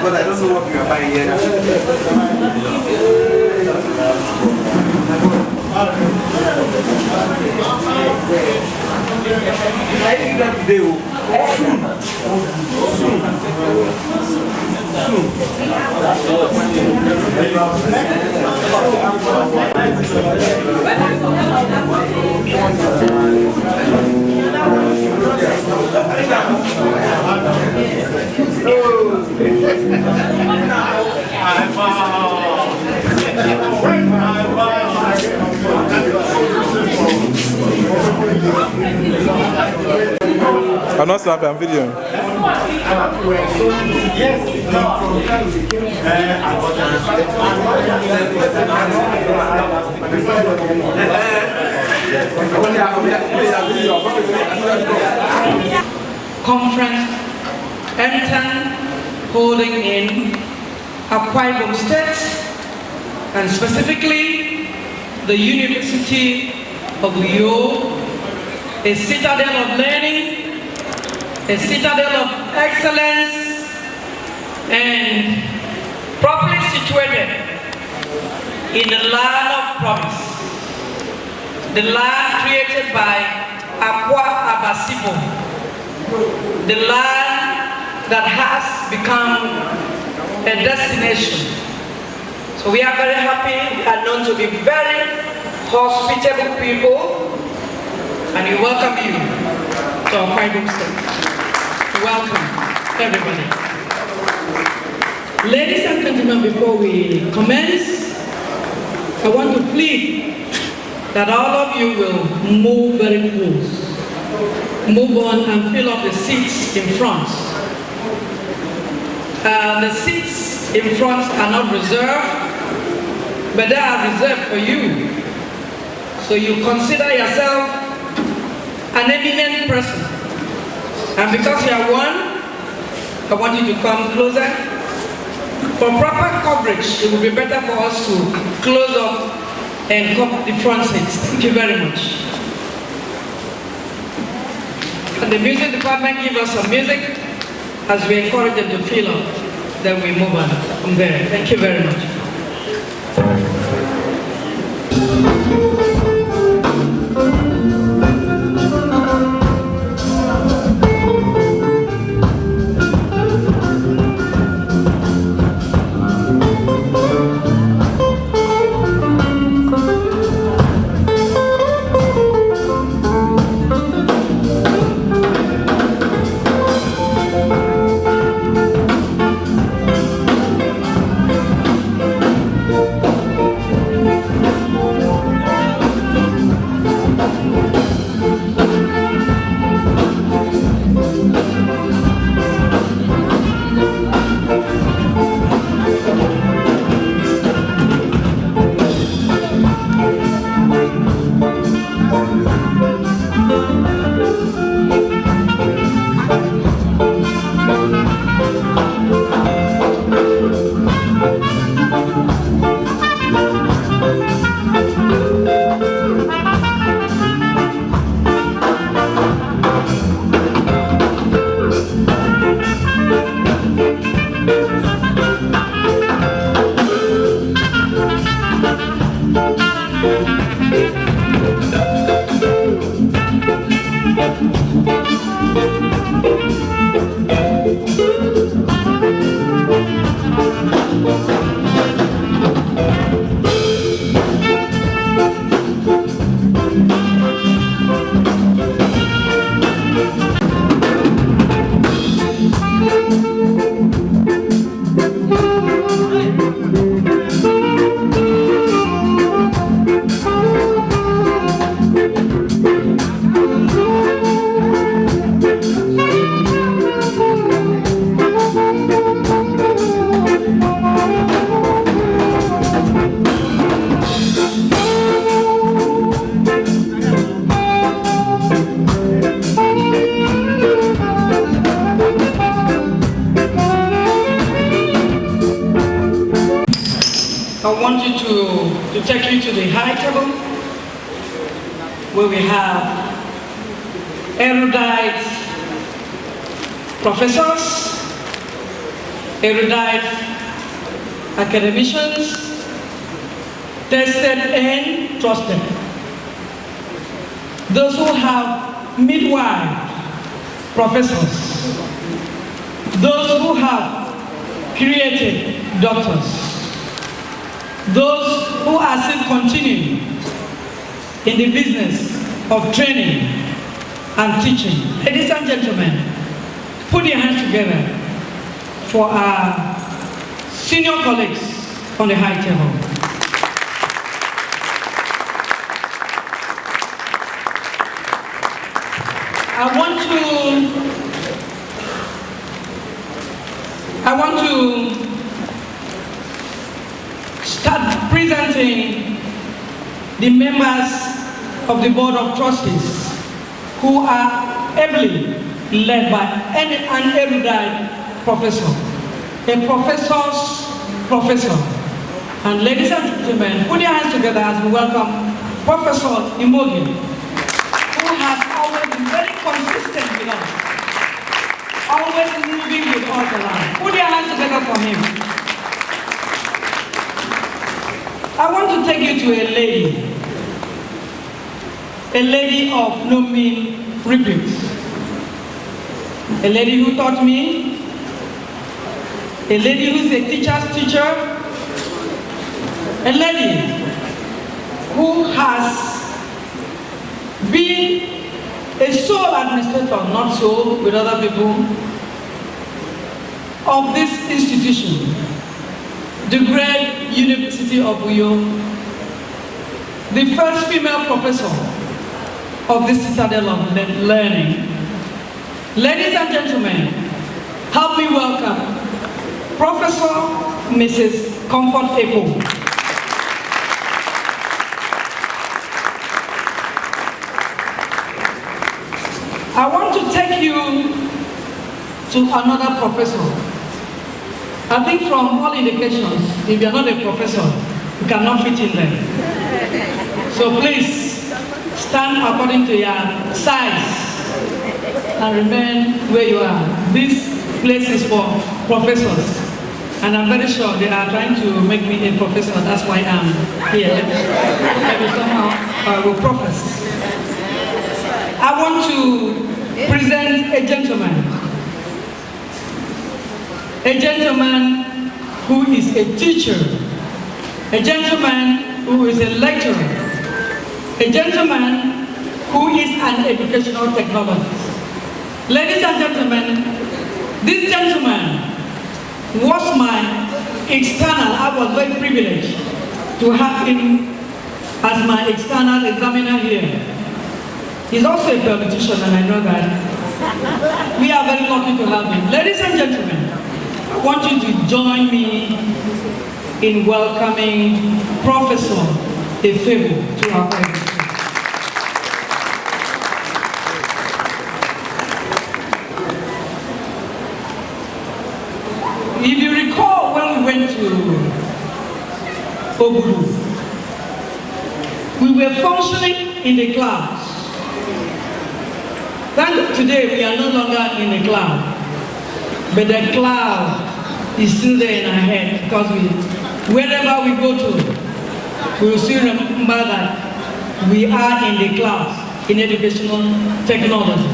But I don't know what we are buying here. I think that today. I'm not snapping, I'm videoing. Conference Emtan holding in Akwa Ibom State, and specifically the University of Uyo, a citadel of learning, a citadel of excellence, and properly situated in the land of promise, the land created by Akwa Abasibo, the land that has become a destination. So we are very happy. We are known to be very hospitable people, and we welcome you to our Akwa State. Welcome, everybody. Ladies and gentlemen, before we commence, I want to plead that all of you will move very close. Move on and fill up the seats in front. The seats in front are not reserved, but they are reserved for you. So you consider yourself an eminent person. And because you are one, I want you to come closer. For proper coverage, it will be better for us to close up and cover the front seats. Thank you very much. And the music department give us some music as we encourage them to fill up. Then we move on from there. Thank you very much. I want you to take you to the high table where we have erudite professors, erudite academicians, tested and trusted. Those who have midwife professors, those who have created doctors, those who are still continuing in the business of training and teaching. Ladies and gentlemen, put your hands together for our senior colleagues on the high table. I want to start presenting the members of the Board of Trustees who are ably led by an erudite professor, a professor's professor. And ladies and gentlemen, put your hands together as we welcome Professor Imogi, who has always been very consistent with us, always moving with us along. Put your hands together for him. I want to take you to a lady of no mean repute, a lady who taught me, a lady who is a teacher's teacher, a lady who has been a sole administrator, not so with other people, of this institution, the great University of Uyo, the first female professor of the Citadel of Learning. Ladies and gentlemen, help me welcome Professor Mrs. Comfort Epo. I want to take you to another professor. I think from all indications, if you're not a professor, you cannot fit in there. So please, stand according to your size and remain where you are. This place is for professors. And I'm very sure they are trying to make me a professor. That's why I'm here. Maybe somehow I will profess. I want to present a gentleman. A gentleman who is a teacher. A gentleman who is a lecturer. A gentleman who is an educational technologist. Ladies and gentlemen, this gentleman was my external. I was very privileged to have him as my external examiner here. He's also a politician, and I know that. We are very lucky to have him. Ladies and gentlemen, I want you to join me in welcoming Professor Efebo to our presence. If you recall when we went to Obudu, we were functioning in the clouds. Then today we are no longer in the cloud, but the cloud is still there in our head because wherever we go to, we will still remember that we are in the clouds in educational technology.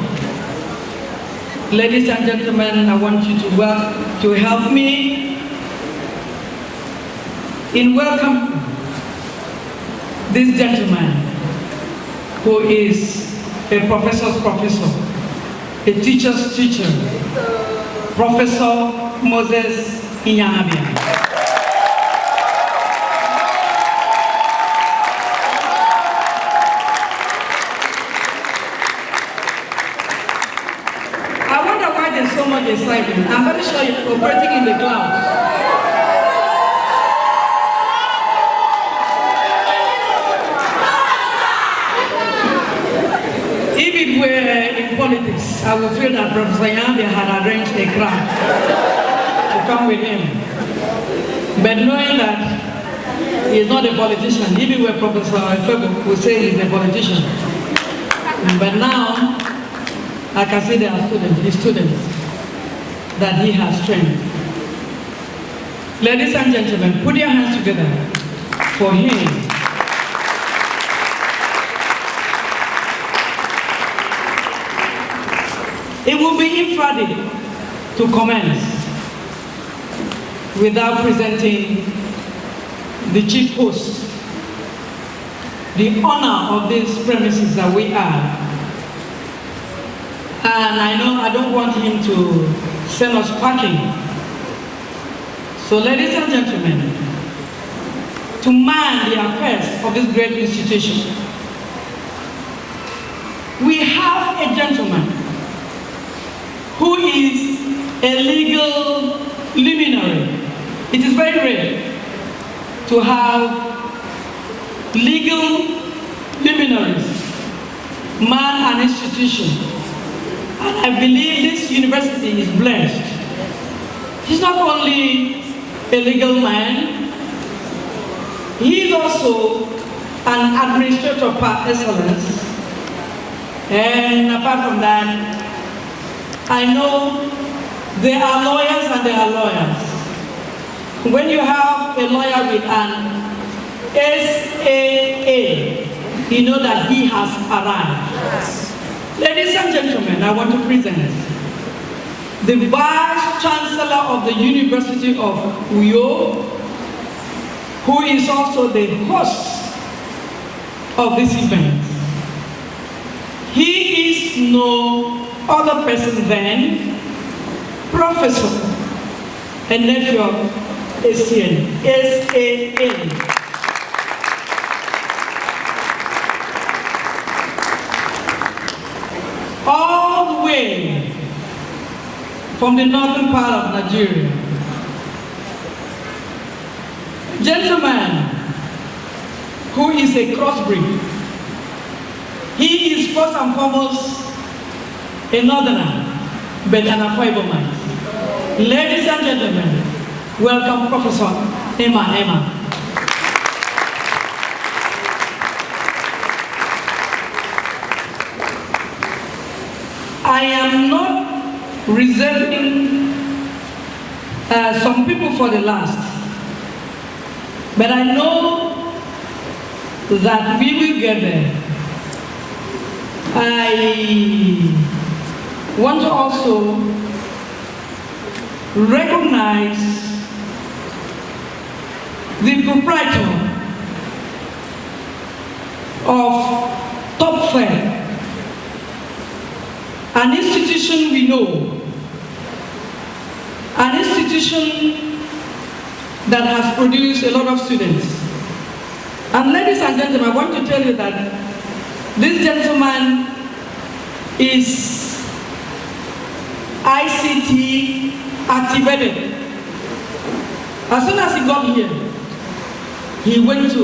Ladies and gentlemen, I want you to help me in welcoming this gentleman who is a professor's professor, a teacher's teacher, Professor Moses Inyabia. So much excitement. I'm very sure you're operating in the clouds. If it were in politics, I would feel that Professor Yambia had arranged a crowd to come with him. But knowing that He is not a politician. If he were Professor Efebo, we say he's a politician. But now, I can see there are students, his students, that he has trained. Ladies and gentlemen, put your hands together for him. It will be infrared to commence without presenting the chief host, the honor of these premises that we are. And I know I don't want him to send us packing. So ladies and gentlemen, to man the affairs of this great institution, we have a gentleman who is a legal luminary. It is very rare to have legal luminaries man an institution. And I believe this university is blessed. He's not only a legal man, he is also an administrator par excellence. And apart from that, I know there are lawyers and there are lawyers. When you have a lawyer with an SAA, you know that he has arrived. Ladies and gentlemen, I want to present the Vice Chancellor of the University of Uyo, who is also the host of this event. He is no other person than Professor Enefio Essien, SAN. All the way from the northern part of Nigeria. Gentleman who is a crossbreed. He is first and foremost a northerner, but an Akwa Ibomite. Ladies and gentlemen, welcome Professor Emma. I am not reserving some people for the last, but I know that we will get there. I want to also recognize the proprietor of Top Fair, an institution we know, an institution that has produced a lot of students. And ladies and gentlemen, I want to tell you that this gentleman is ICT activated. As soon as he got here, he went to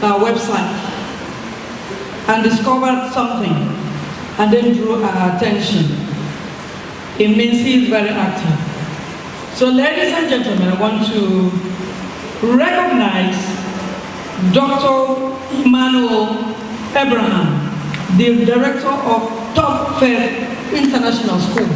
our website and discovered something and then drew our attention. It means he is very active. So ladies and gentlemen, I want to recognize Dr. Emmanuel Abraham, the director of Top Fair International School.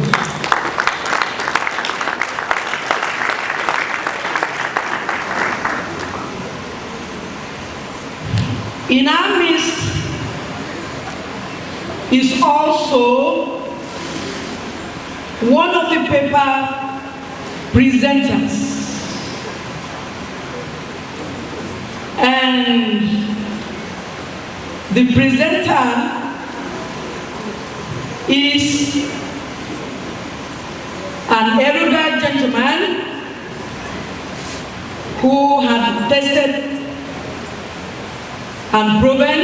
In our midst is also one of the paper presenters. And the presenter is an erudite gentleman who had tested and proven,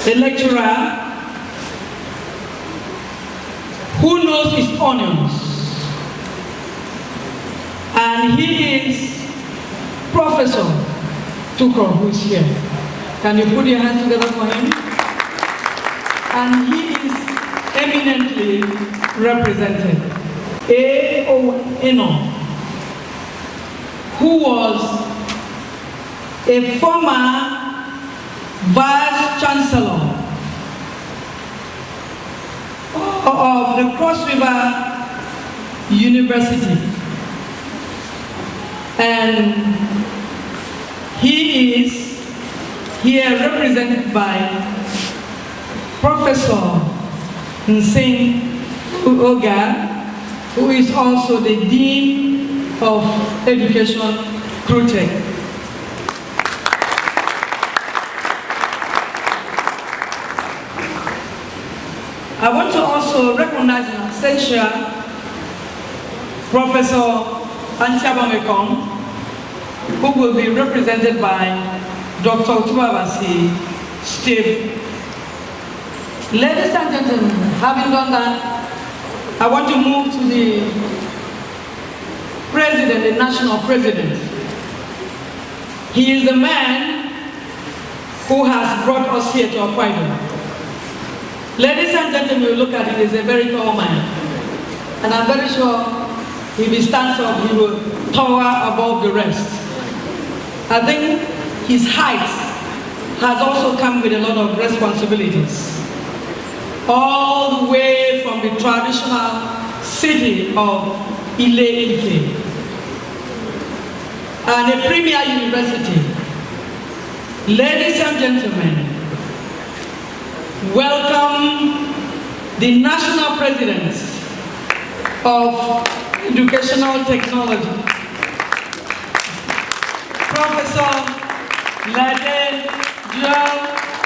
a lecturer who knows his onions, and he is Professor Tukur, who is here. Can you put your hands together for him? And he is eminently represented. A.O. Eno, who who was a former Vice Chancellor of the Cross River University. And he is here represented by Professor Nsing Oga, who is also the Dean of Education, CRUTEC. I want to also recognize in absentia Professor Antiabamekong, who will be represented by Dr. Utubabasi Steve. Ladies and gentlemen, having done that, I want to move to the president, the national president. He is the man who has brought us here to Akwa. Ladies and gentlemen, you look at him, he's a very tall man. And I'm very sure if he stands up, he will tower above the rest. I think his height has also come with a lot of responsibilities. All the way from the traditional city of Ile-Ife and a premier university. Ladies and gentlemen, welcome the national president of educational technology, Professor Lade Joe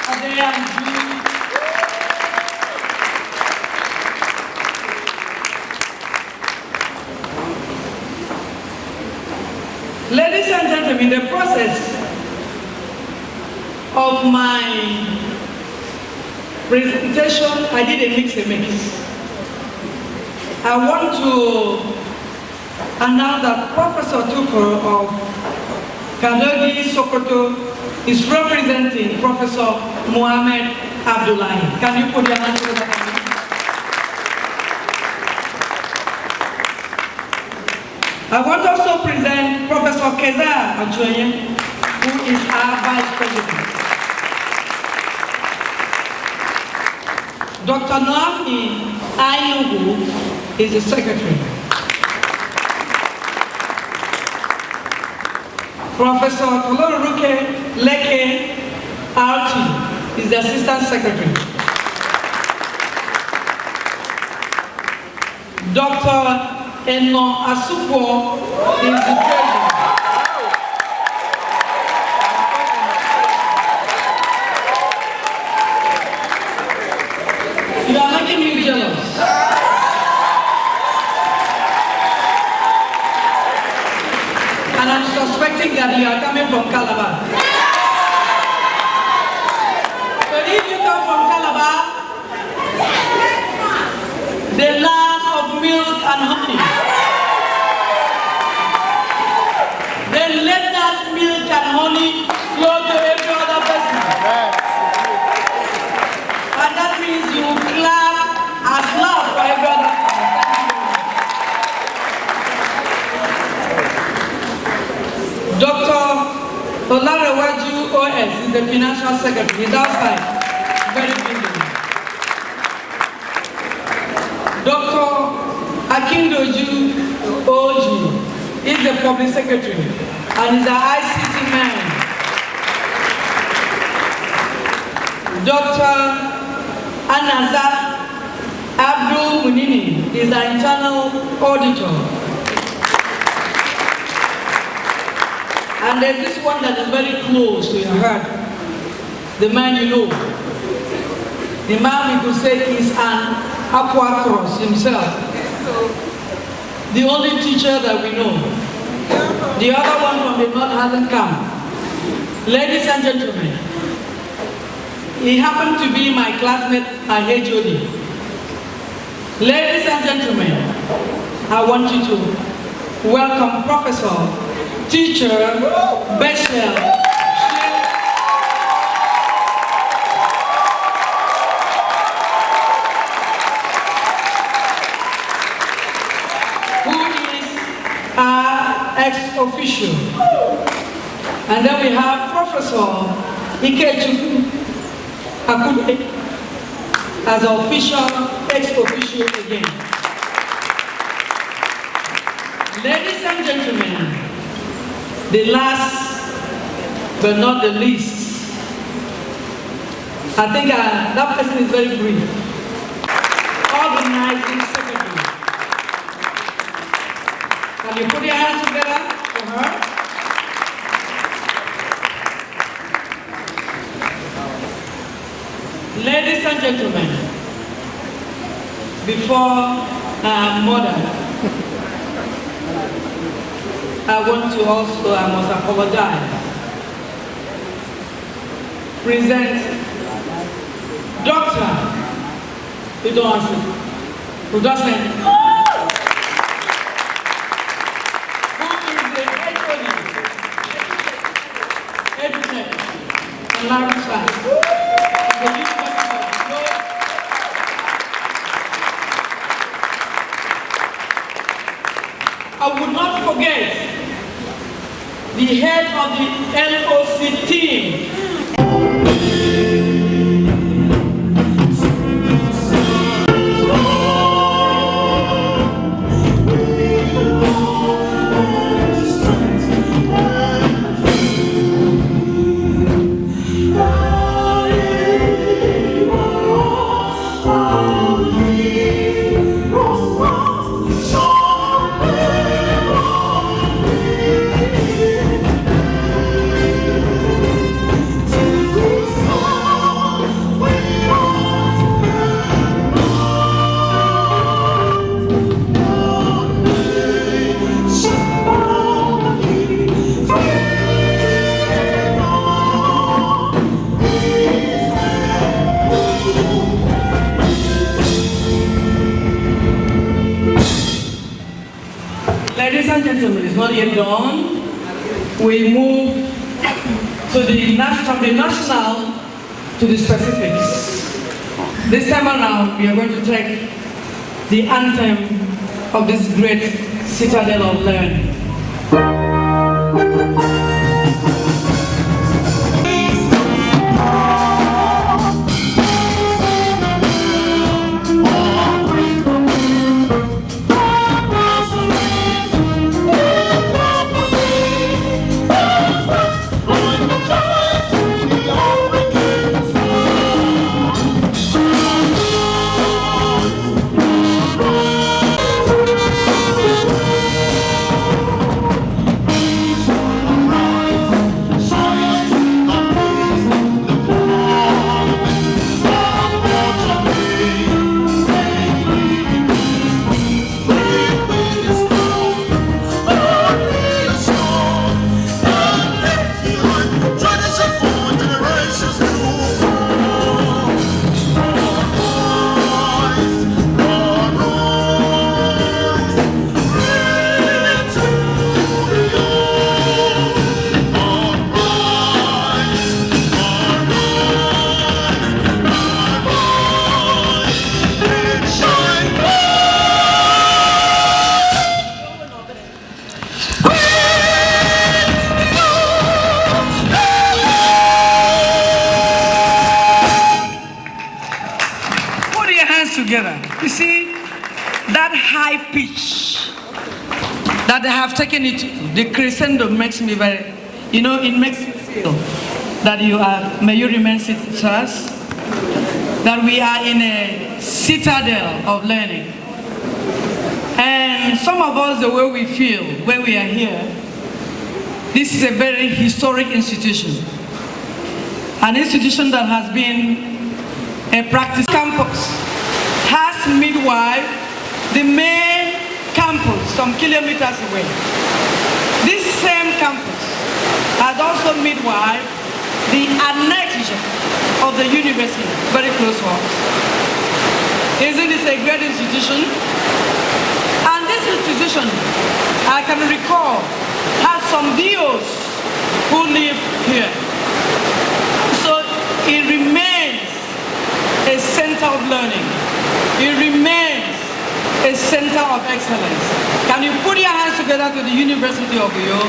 Adeyanju. Ladies and gentlemen, in the process of my presentation, I did a mix. I want to announce that Professor Tukur of Kadogi Sokoto is representing Professor Mohamed Abdullahi. Can you put your hands together? I want to also present Professor Keza Ajoye, who is our Vice President. Dr. Noami Ayubu is the Secretary. Professor Toloruke Leke Arti is the Assistant Secretary. Dr. Eno Asupo is the Treasurer. You are making me jealous. And I'm suspecting that you are coming from Calabar. So if you come from Calabar, the land of milk and honey, then let that milk and honey flow to every other person. And that means you will clap as loud for every other person. Dr. Olarewaju OS is the Financial Secretary. He's outside. Very busy. Dr. Akindoju Oji is the Public Secretary and is the ICT man. Dr. Anaza Abdul Munini is the Internal Auditor. And there's this one that is very close to your heart, the man you know. The man we could say is an Aqua Cross himself. The only teacher that we know. The other one from the north hasn't come. Ladies and gentlemen, he happened to be my classmate at HOD. Ladies and gentlemen, I want you to welcome Professor, Teacher, Bechel, who is our ex officio. And then we have Professor Ikechukwu Akude as official ex officio again. Ladies and gentlemen, the last but not the least, I think that person is very brief. Organizing secretary. Can you put your hands together for her? Ladies and gentlemen, before mother, I want to also, I must apologize, present Dr. You don't answer. Who doesn't? Who is the educator and Larry Science? I would not forget the head of the LOC team. Ladies and gentlemen, it's not yet done. We move to from the national to the specifics. This time around, we are going to take the anthem of this great citadel of learning. Together. You see, that high pitch that they have taken it, the crescendo makes me very, it makes me feel that you are, may you remain seated to us, that we are in a citadel of learning. And some of us, the way we feel when we are here, this is a very historic institution. An institution that has been a practice campus. Has midwife, the main campus, some kilometers away. This same campus has also midwife, the annex of the university, very close to us. Isn't it a great institution? And this institution, I can recall, had some DOs who lived here. So it remains a center of learning. It remains a a center of excellence. Can you put your hands together to the University of Uyo?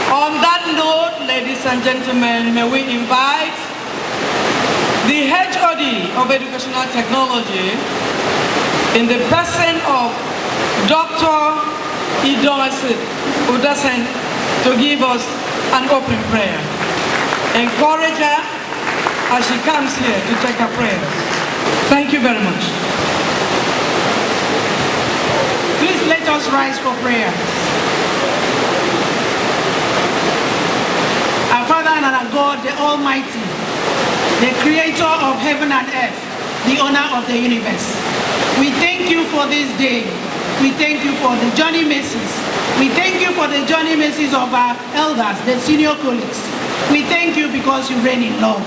On that note, ladies and gentlemen, may we invite the HOD of Educational Technology in the person of Dr. Udasen to give us an open prayer. Encourage her as she comes here to take her prayers. Thank you very much. Please let us rise for prayer. Our Father and our God, the Almighty, the Creator of heaven and earth, the owner of the universe, we thank you for this day. We thank you for the journey mercies. We thank you for the journey mercies of our elders, the senior colleagues. We thank you because you reign in love.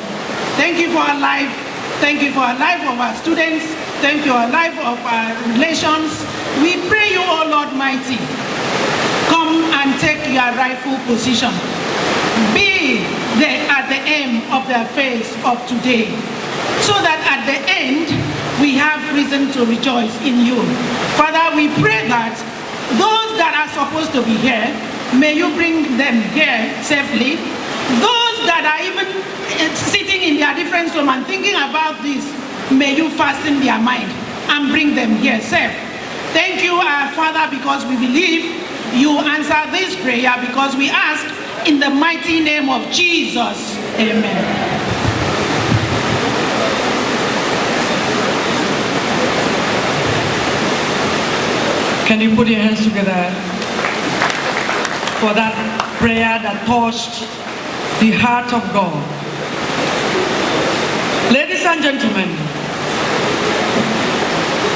Thank you for our life. Thank you for our life of our students. Thank you for our life of our relations. We pray you, O Lord mighty, come and take your rightful position. Be there at the end of the phase of today, so that at the end, we have reason to rejoice in you. Father, we pray that those that are supposed to be here, may you bring them here safely. Those that are even sitting in their different room and thinking about this, may you fasten their mind and bring them here safe. Thank you, our Father, because we believe you answer this prayer, because we ask in the mighty name of Jesus. Amen. Can you put your hands together for that prayer that touched the heart of God? Ladies and gentlemen,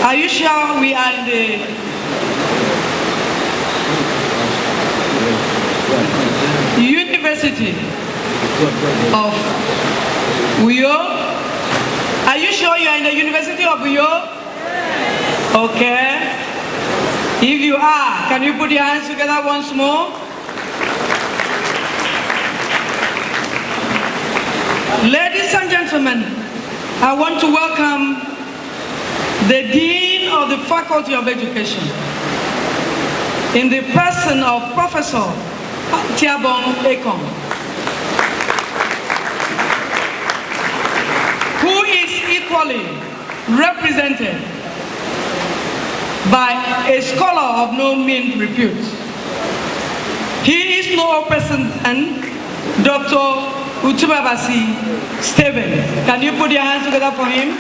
are you sure we are in the University of Uyo? Are you sure you are in the University of Uyo? Okay. If you are, can you put your hands together once more? Ladies and gentlemen, I want to welcome the Dean of the Faculty of Education in the person of Professor Tiabong Ekong, who is equally represented by a scholar of no mean repute. He is no person than Dr. Utubabasi Stephen. Can you put your hands together for him?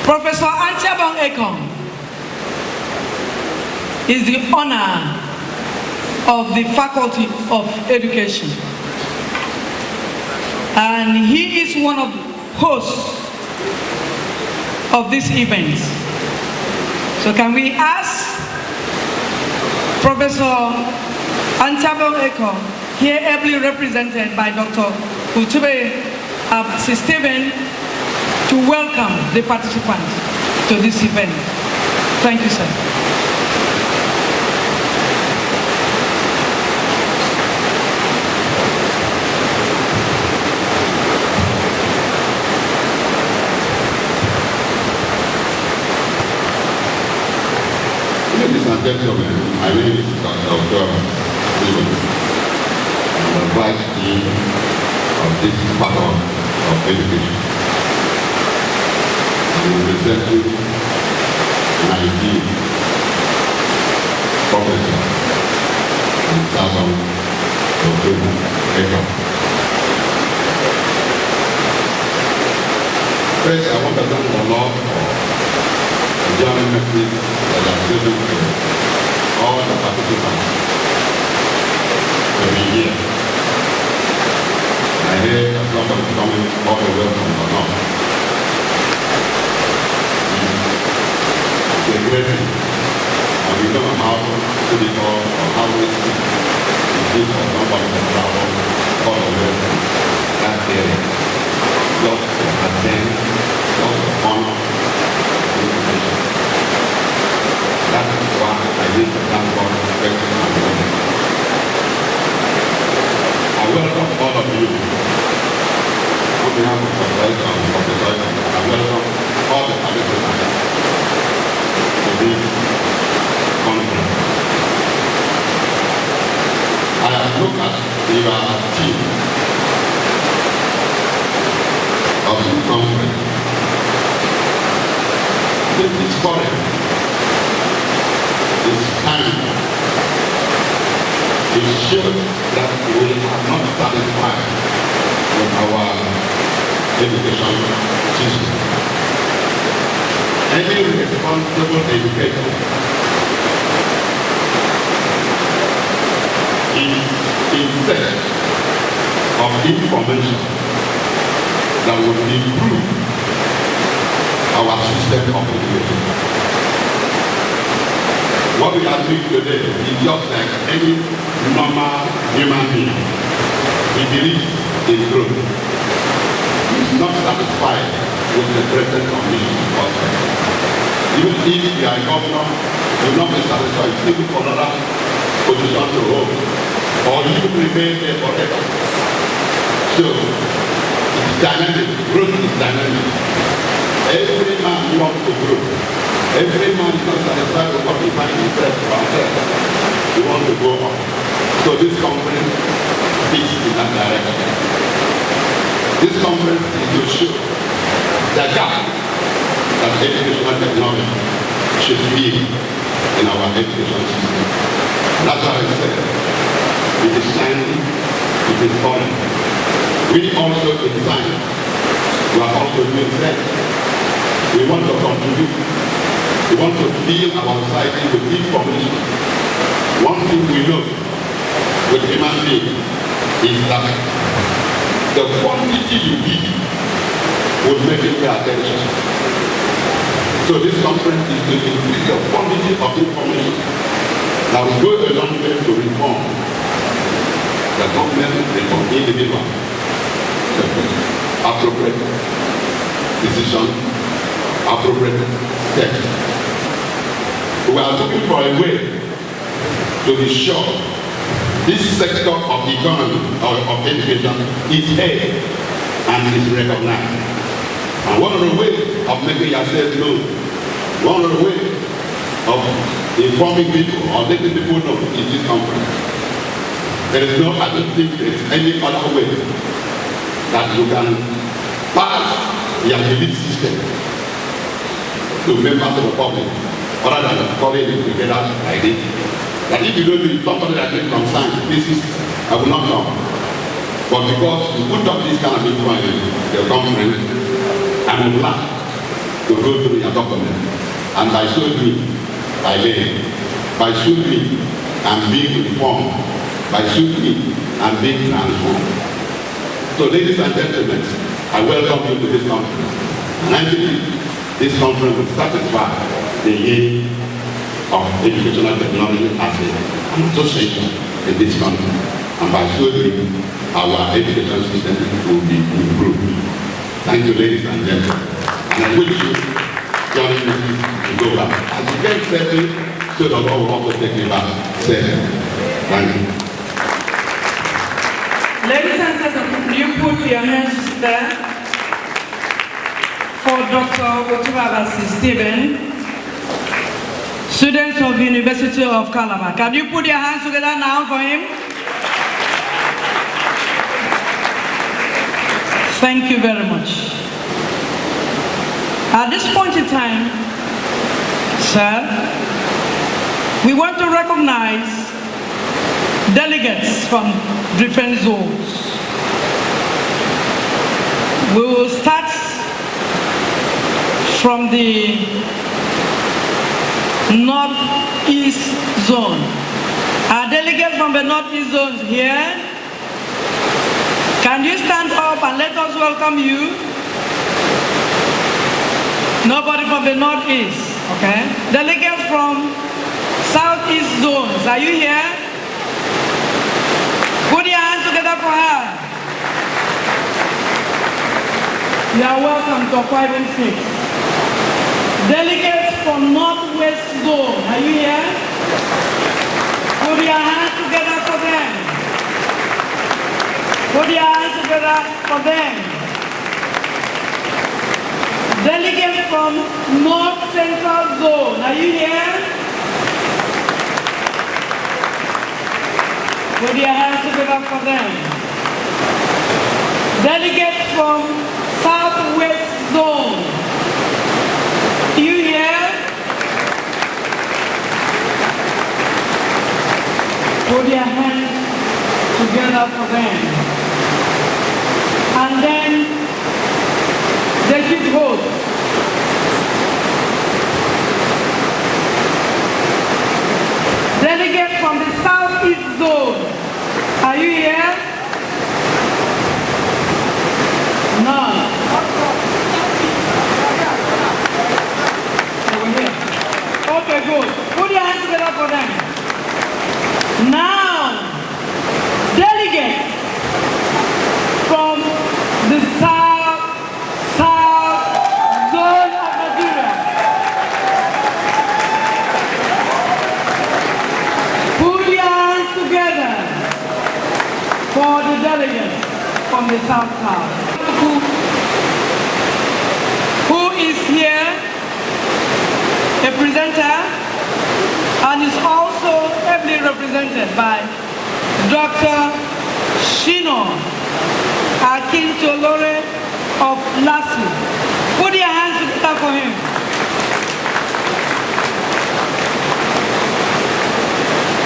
Professor Tiabong Ekong is the honor of the Faculty of Education. And he is one of the hosts of this event. So can we ask Professor Tiabong Ekong, here ably represented by Dr. Utubabasi Stephen, to welcome the participants to this event. Thank you, sir. Ladies and gentlemen, my name is Dr. Stephen. I'm the Vice Dean of this Faculty of Education. I'm representing my dean, Professor Tiabong Ekong. First, I want to thank the Lord for the journey message that has given to all the participants to be here. I hear that somebody is coming all the way from the north. It's a great thing. And we don't know how difficult or how risky it is for somebody to travel all the way from that area just to attend, just to honor the invitation. That is why I need to thank God, respect and honor. I welcome This is foreign. It's time. It shows that we are not satisfied with our education system. Any responsible educator is in search of information that would improve our system of education. What we are doing today is just like any normal human being. He believes in growth. He's not satisfied with the present condition of government. Even if you are a governor, you will not be satisfied. You still for another position to hold, or you remain there forever. So, it's dynamic. Growth is dynamic. Every man wants to grow. Every man is not satisfied with what he finds himself or herself. He wants to go up. So this conference speaks in that direction. This conference is to show the gap that educational technology should be in our education system. That's why I said it is shiny, it is foreign. We also in science, we are also doing that. We want to contribute. We want to fill our society with information. One thing we know with human beings is that the quantity you give would make you pay attention. So this conference is to increase the quantity of information that will go a long way to reform the government, reform individual, appropriate decision, appropriate text. We are looking for a way to be sure this sector of economy or of education is heard and is recognized. And one of the ways of making yourself known, one of the ways of informing people or letting people know in this conference, there is no, I don't think there is any other way that you can pass your belief system to members of the public, other than calling it together like this. That if you don't do it, somebody that is concerned, I will not come. But because you put up this kind of influence in the conference, I would like to go through your document. And by so doing, by laying, by so doing, I'm being informed. By so doing, I'm being transformed. So ladies and gentlemen, I welcome you to this conference. And I believe this conference will satisfy the need of educational technology as an association in this country. And by so doing, our education system will be improved. Thank you, ladies and gentlemen. And I wish you young people to go back. As you get settled, so the Lord will also take you back settled. Thank you. Ladies and gentlemen, you put your hands there for Dr. Otubabasi Stephen, students of University of Calabar. Can you put your hands together now for him? Thank you very much. At this point in time, sir, we want to recognize delegates from different zones. We will start from the Northeast Zone. Our delegates from the Northeast Zone here, can you stand up and let us welcome you? Nobody from the Northeast, okay? Delegates from Southeast Zones, are you here? Put your hands together for her. You are welcome to 5 and 6. Delegates from Northwest Zone, are you here? Put your hands together for them. Put your hands together for them. Delegates from North Central Zone, are you here? Put your hands together for them. Delegates from Southwest Zone, you here? band. And then the chief host. Delegate from the Southeast Zone. Are you here? None. Over here. Okay, good. Put your hands together for them. Now, delegates from the South Zone of Nigeria. Put your hands together for the delegates from the South. Who is here, a presenter, and is also heavily represented by Dr. Shino Akintolore of LASU. Put your hands together for him.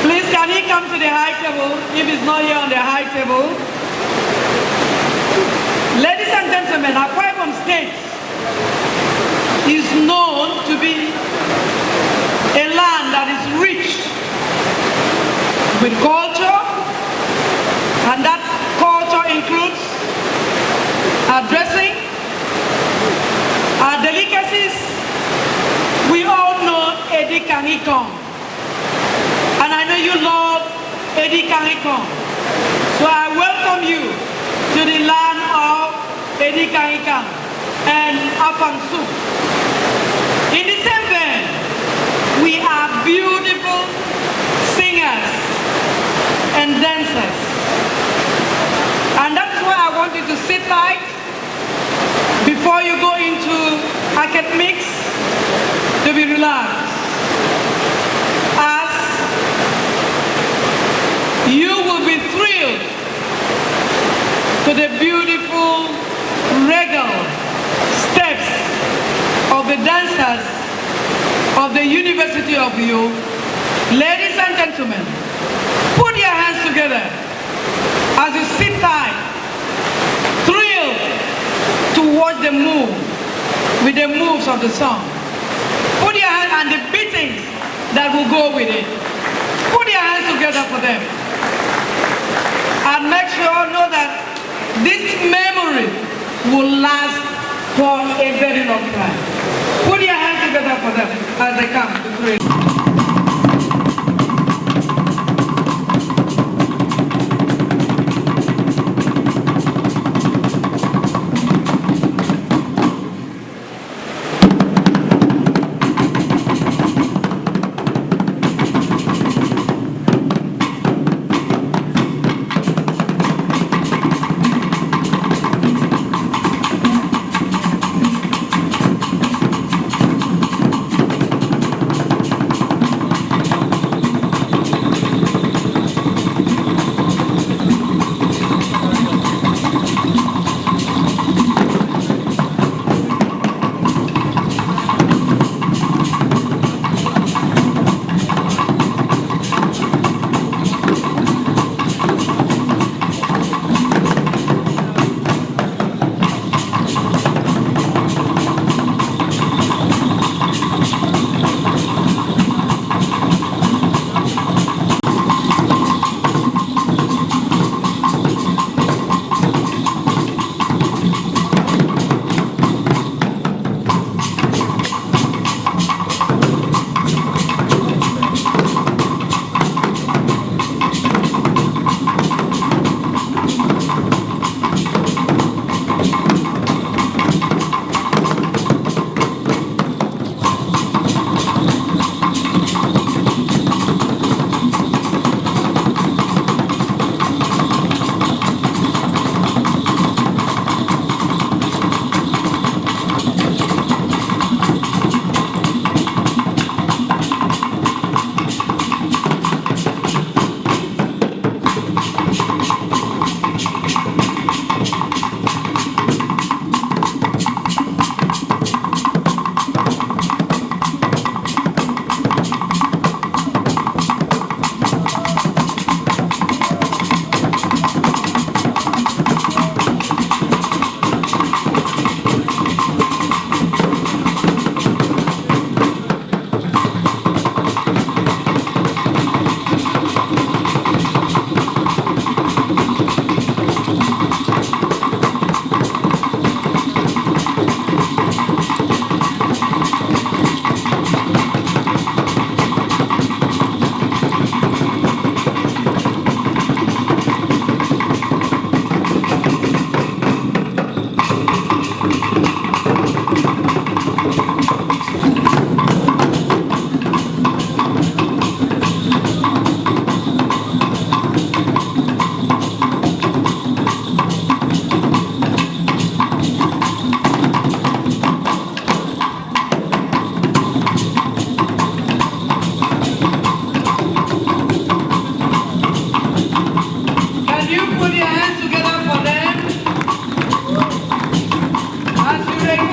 Please, can he come to the high table if he's not here on the high table? Ladies and gentlemen, Akwa Ibom State is known to be a land that is rich with culture, and that culture includes our dressing, our delicacies. We all know Edi Kangikong, and I know you love Edi Kangikong. So I welcome you to the land of Edi Kangikong and Afang soup. In the same vein, we are beautiful singers and dancers. And that's why I want you to sit tight before you go into academics, to be relaxed. As you will be thrilled to the beautiful regal steps of the dancers of the University of Uyo. Ladies and gentlemen, put your hands together as you sit tight, thrilled to watch the move with the moves of the song. Put your hands and the beatings that will go with it. Put your hands together for them. And make sure know that this memory will last for a very long time. Put your hands together for them as they come to pray.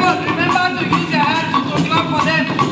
on, remember to use your hands to clap for them.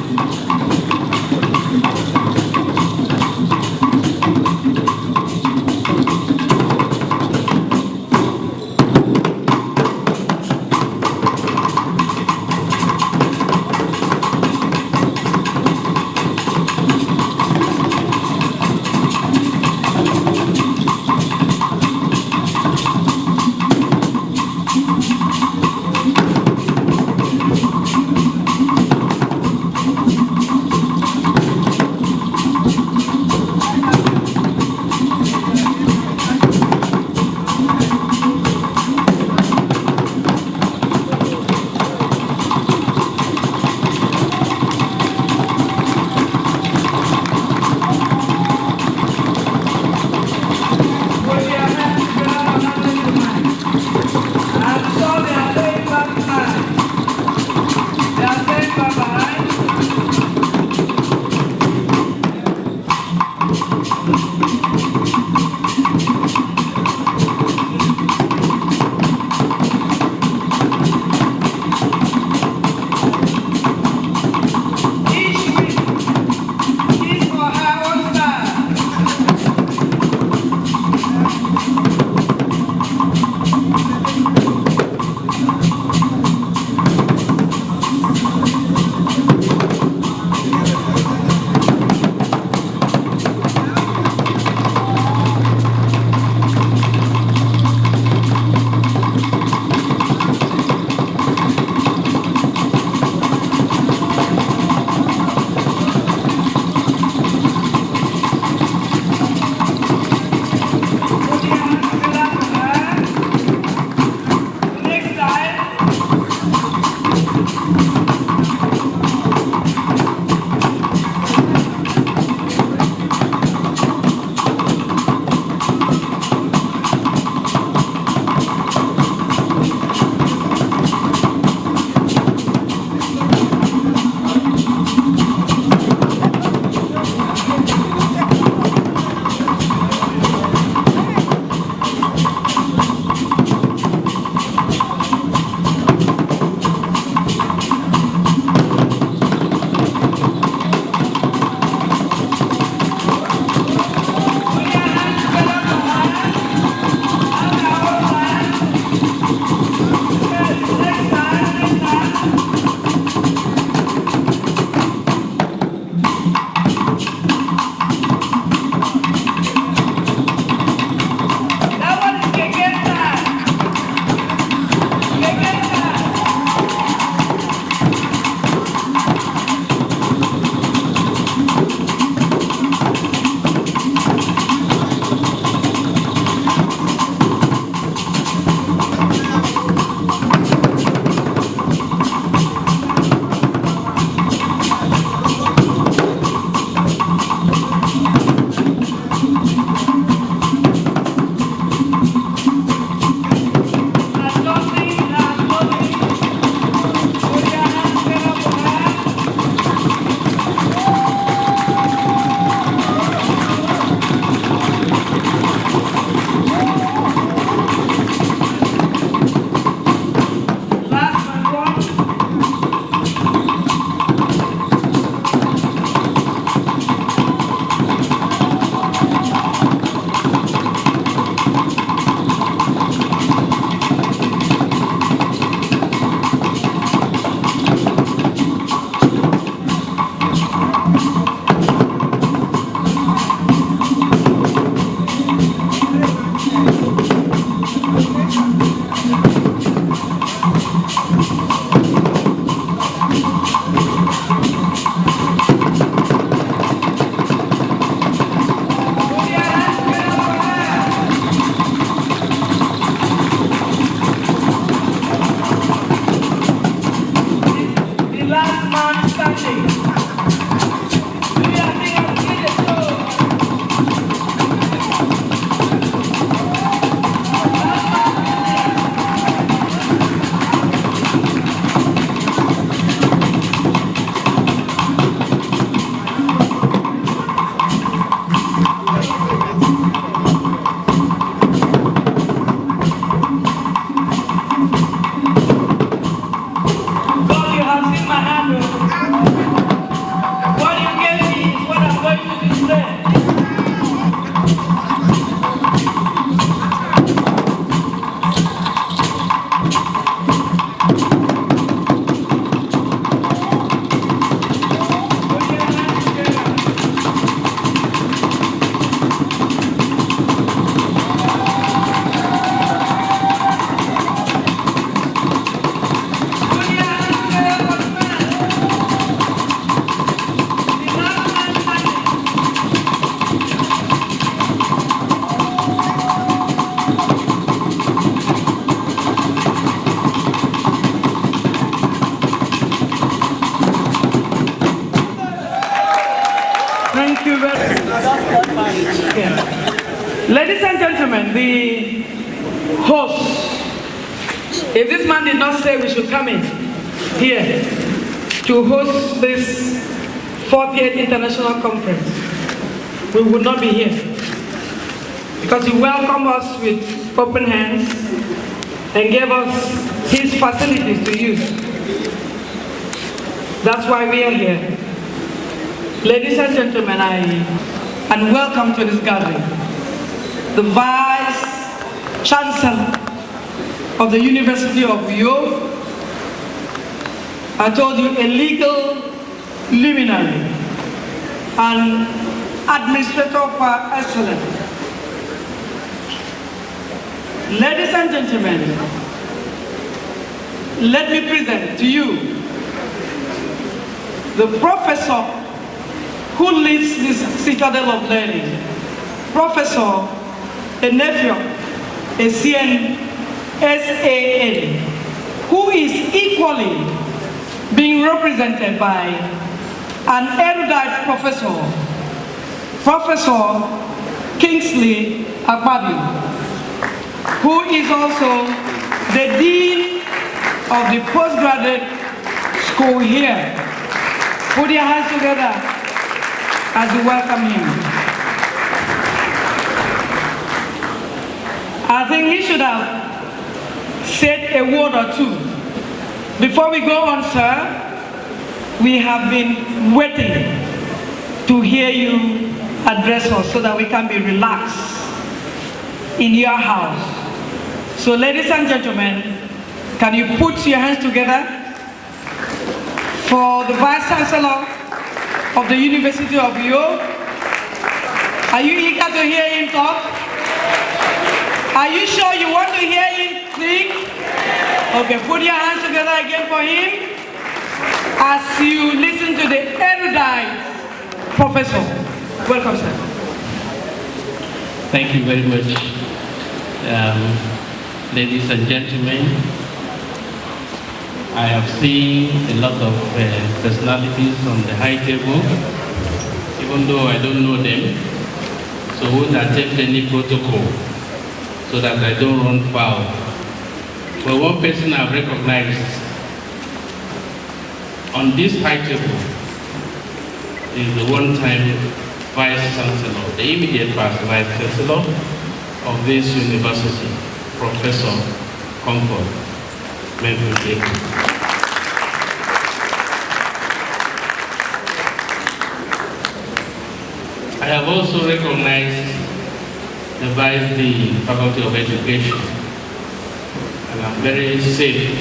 have seen my hand. What you gave me is what I'm going to display. Thank you very much. Ladies and gentlemen, the host, if this man did not say we should come in here to host this 40th International Conference, we would not be here. Because he welcomed us with open hands and gave us his facilities to use. That's why we are here. Ladies and gentlemen, and welcome to this gathering. The Vice Chancellor of the University of Uyo, I told you, a legal luminary, and administrator par excellence. Ladies and gentlemen, let me present to you the professor who leads this citadel of learning, Professor Enefio Essien SAN, who is equally being represented by an erudite professor, Professor Kingsley Akpabio, who is also the Dean of the postgraduate school here. Put your hands together as we welcome him. I think he should have said a word or two. Before we go on, sir, we have been waiting to hear you address us so that we can be relaxed in your house. So ladies and gentlemen, can you put your hands together for the Vice Chancellor of the University of Uyo? Are you eager to hear him talk? Are you sure you want to hear him speak? Okay, put your hands together again for him as you listen to the erudite professor. Welcome, sir. Thank you very much, ladies and gentlemen. I have seen a lot of personalities on the high table, even though I don't know them, so I won't attempt any protocol so that I don't run foul. But one person I've recognized on this high table is the one-time Vice Chancellor, the immediate past Vice Chancellor of this university, Professor Comfort. I have also recognized the Vice Dean, Faculty of Education, and I'm very safe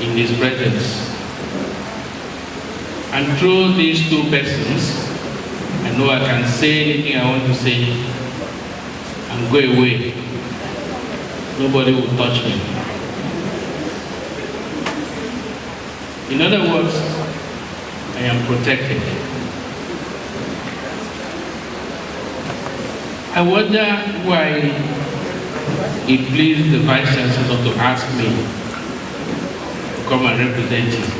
in his presence. And through these two persons, I know I can say anything I want to say and go away. Nobody will touch me. In other words, I am protected. I wonder why it pleased the Vice Chancellor to ask me to come and represent him.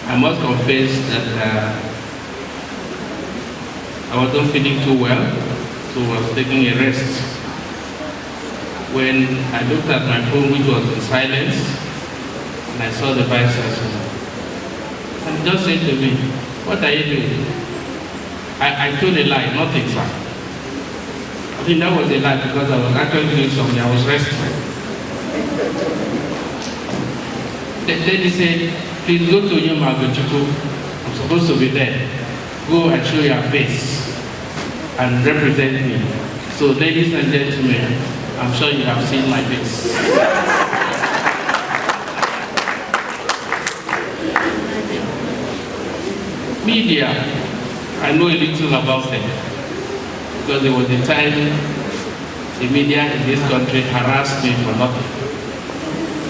I must confess that I wasn't feeling too well, so I was taking a rest. When I looked at my phone, which was in silence, and I saw the Vice Chancellor, and he just said to me, "What are you doing?" I told a lie, nothing, sir. I think that was a lie because I was actually doing something, I was resting. the lady said, please go to Yamaguchuku. I'm supposed to be there. Go and show your face and represent me. So ladies and gentlemen, I'm sure you have seen my face. Media, I know a little about them because there was a time the media in this country harassed me for nothing.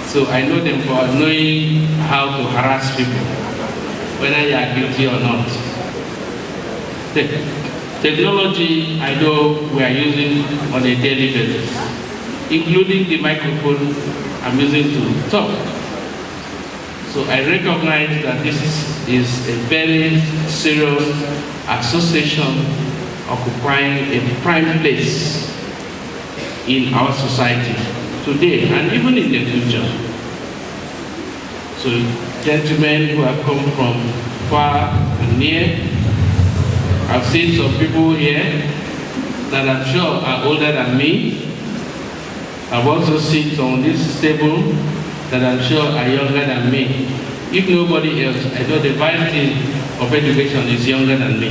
So I know them for knowing how to harass people, whether you are guilty or not. The technology I know we are using on a daily basis, including the microphone I'm using to talk. So I recognize that this is a very serious association occupying a prime place in our society today and even in the future. So gentlemen who have come from far and near, I've seen some people here that I'm sure are older than me. I've also seen some on this table that I'm sure are younger than me. If nobody else, I know the vice dean of education is younger than me.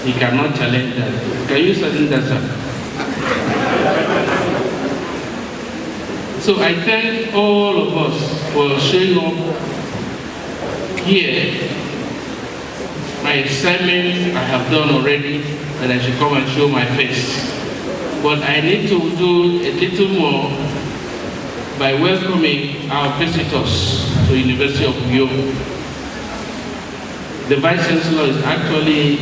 He cannot challenge that. Can you challenge that, sir? So I thank all of us for showing up here. My assignment I have done already, that I should come and show my face. But I need to do a little more by welcoming our visitors to University of Uyo. The Vice Chancellor is actually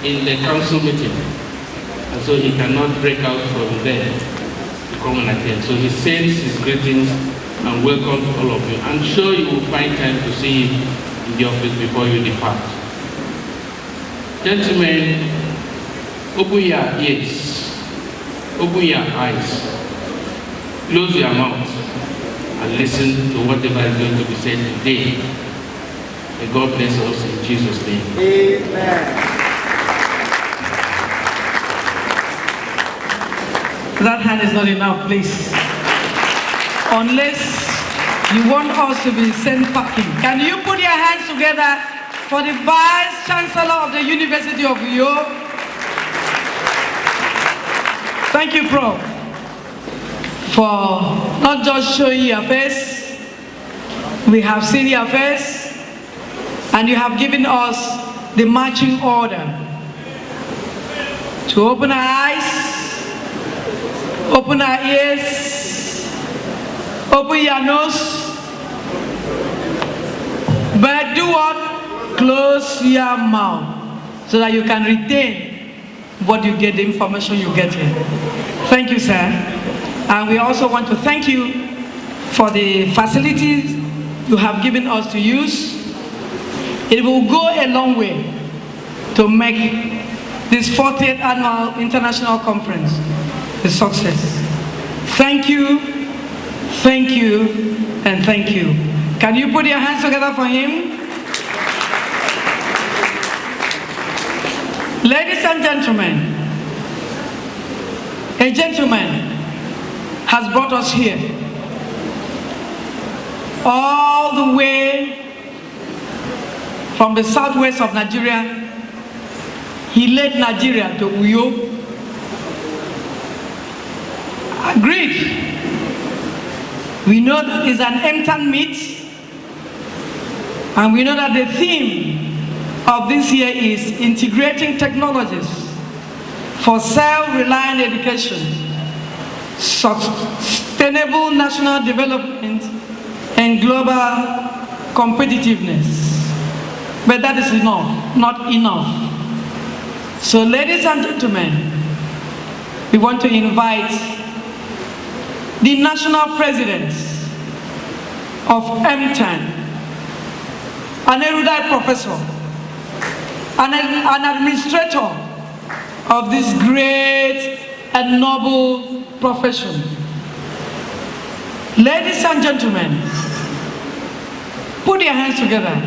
in the council meeting, and so he cannot break out from there to come and attend. So he sends his greetings and welcome to all of you. I'm sure you will find time to see him in the office before you depart. Gentlemen, open your ears, open your eyes, close your mouth, and listen to whatever is going to be said today. May God bless us in Jesus' name. Amen. That hand is not enough, please. Unless you want us to be sent packing. Can you put your hands together for the Vice Chancellor of the University of Uyo? Thank you, Prof, for not just showing your face. We have seen your face, and you have given us the marching order to open our eyes, open our ears, open your nose, but do what? Close your mouth so that you can retain what you get, the information you get here. Thank you, sir. And we also want to thank you for the facilities you have given us to use. It will go a long way to make this 40th Annual International Conference a success. Thank you, and thank you. Can you put your hands together for him? Ladies and gentlemen, a gentleman has brought us here all the way from the southwest of Nigeria. He led Nigeria to Uyo. Agreed. We know that it's an Emtan meet, and we know that the theme of this year is integrating technologies for self-reliant education, sustainable national development, and global competitiveness. But that is not enough. So, ladies and gentlemen, we want to invite the national president of Emtan, an erudite professor, an administrator of this great and noble profession. Ladies and gentlemen, put your hands together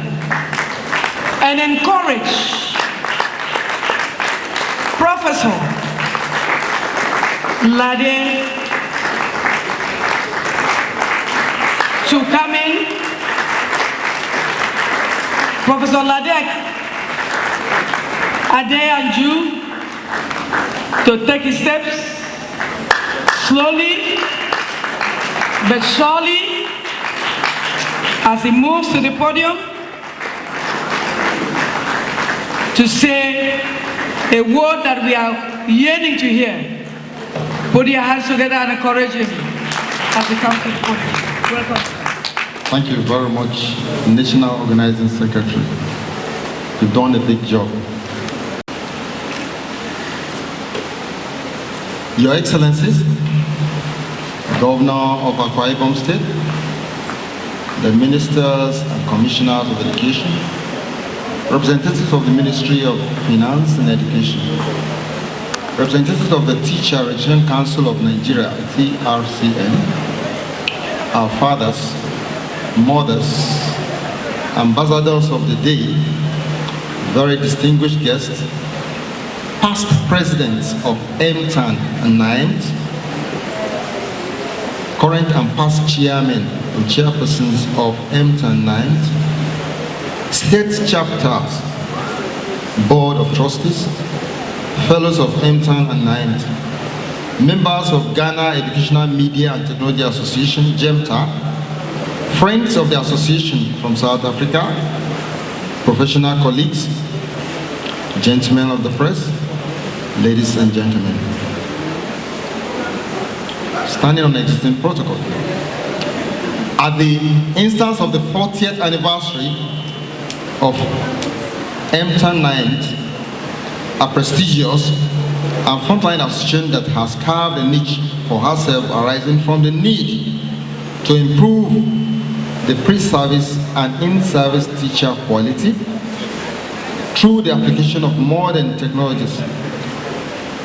and encourage Professor Lade Professor Ladek Adeyanju to take his steps slowly but surely as he moves to the podium to say a word that we are yearning to hear. Put your hands together and encourage him as he comes to the podium. Welcome. Thank you very much, National Organizing Secretary. You've done a big job. Your Excellencies, Governor of Akwa Ibom State, the Ministers and Commissioners of Education, representatives of the Ministry of Finance and Education, representatives of the Teacher Registration Council of Nigeria, TRCN, our fathers, mothers, ambassadors of the day, very distinguished guests, past presidents of Emtan 40th, current and past chairmen and chairpersons of Emtan 40th, state chapters, board of trustees, fellows of Emtan 40th, members of Ghana Educational Media and Technology Association, GEMTA, friends of the association from South Africa, professional colleagues, gentlemen of the press, ladies and gentlemen. Standing on existing protocol. At the instance of the 40th anniversary of Emtan 40th, a prestigious and frontline association that has carved a niche for herself arising from the need to improve the pre-service and in-service teacher quality through the application of modern technologies.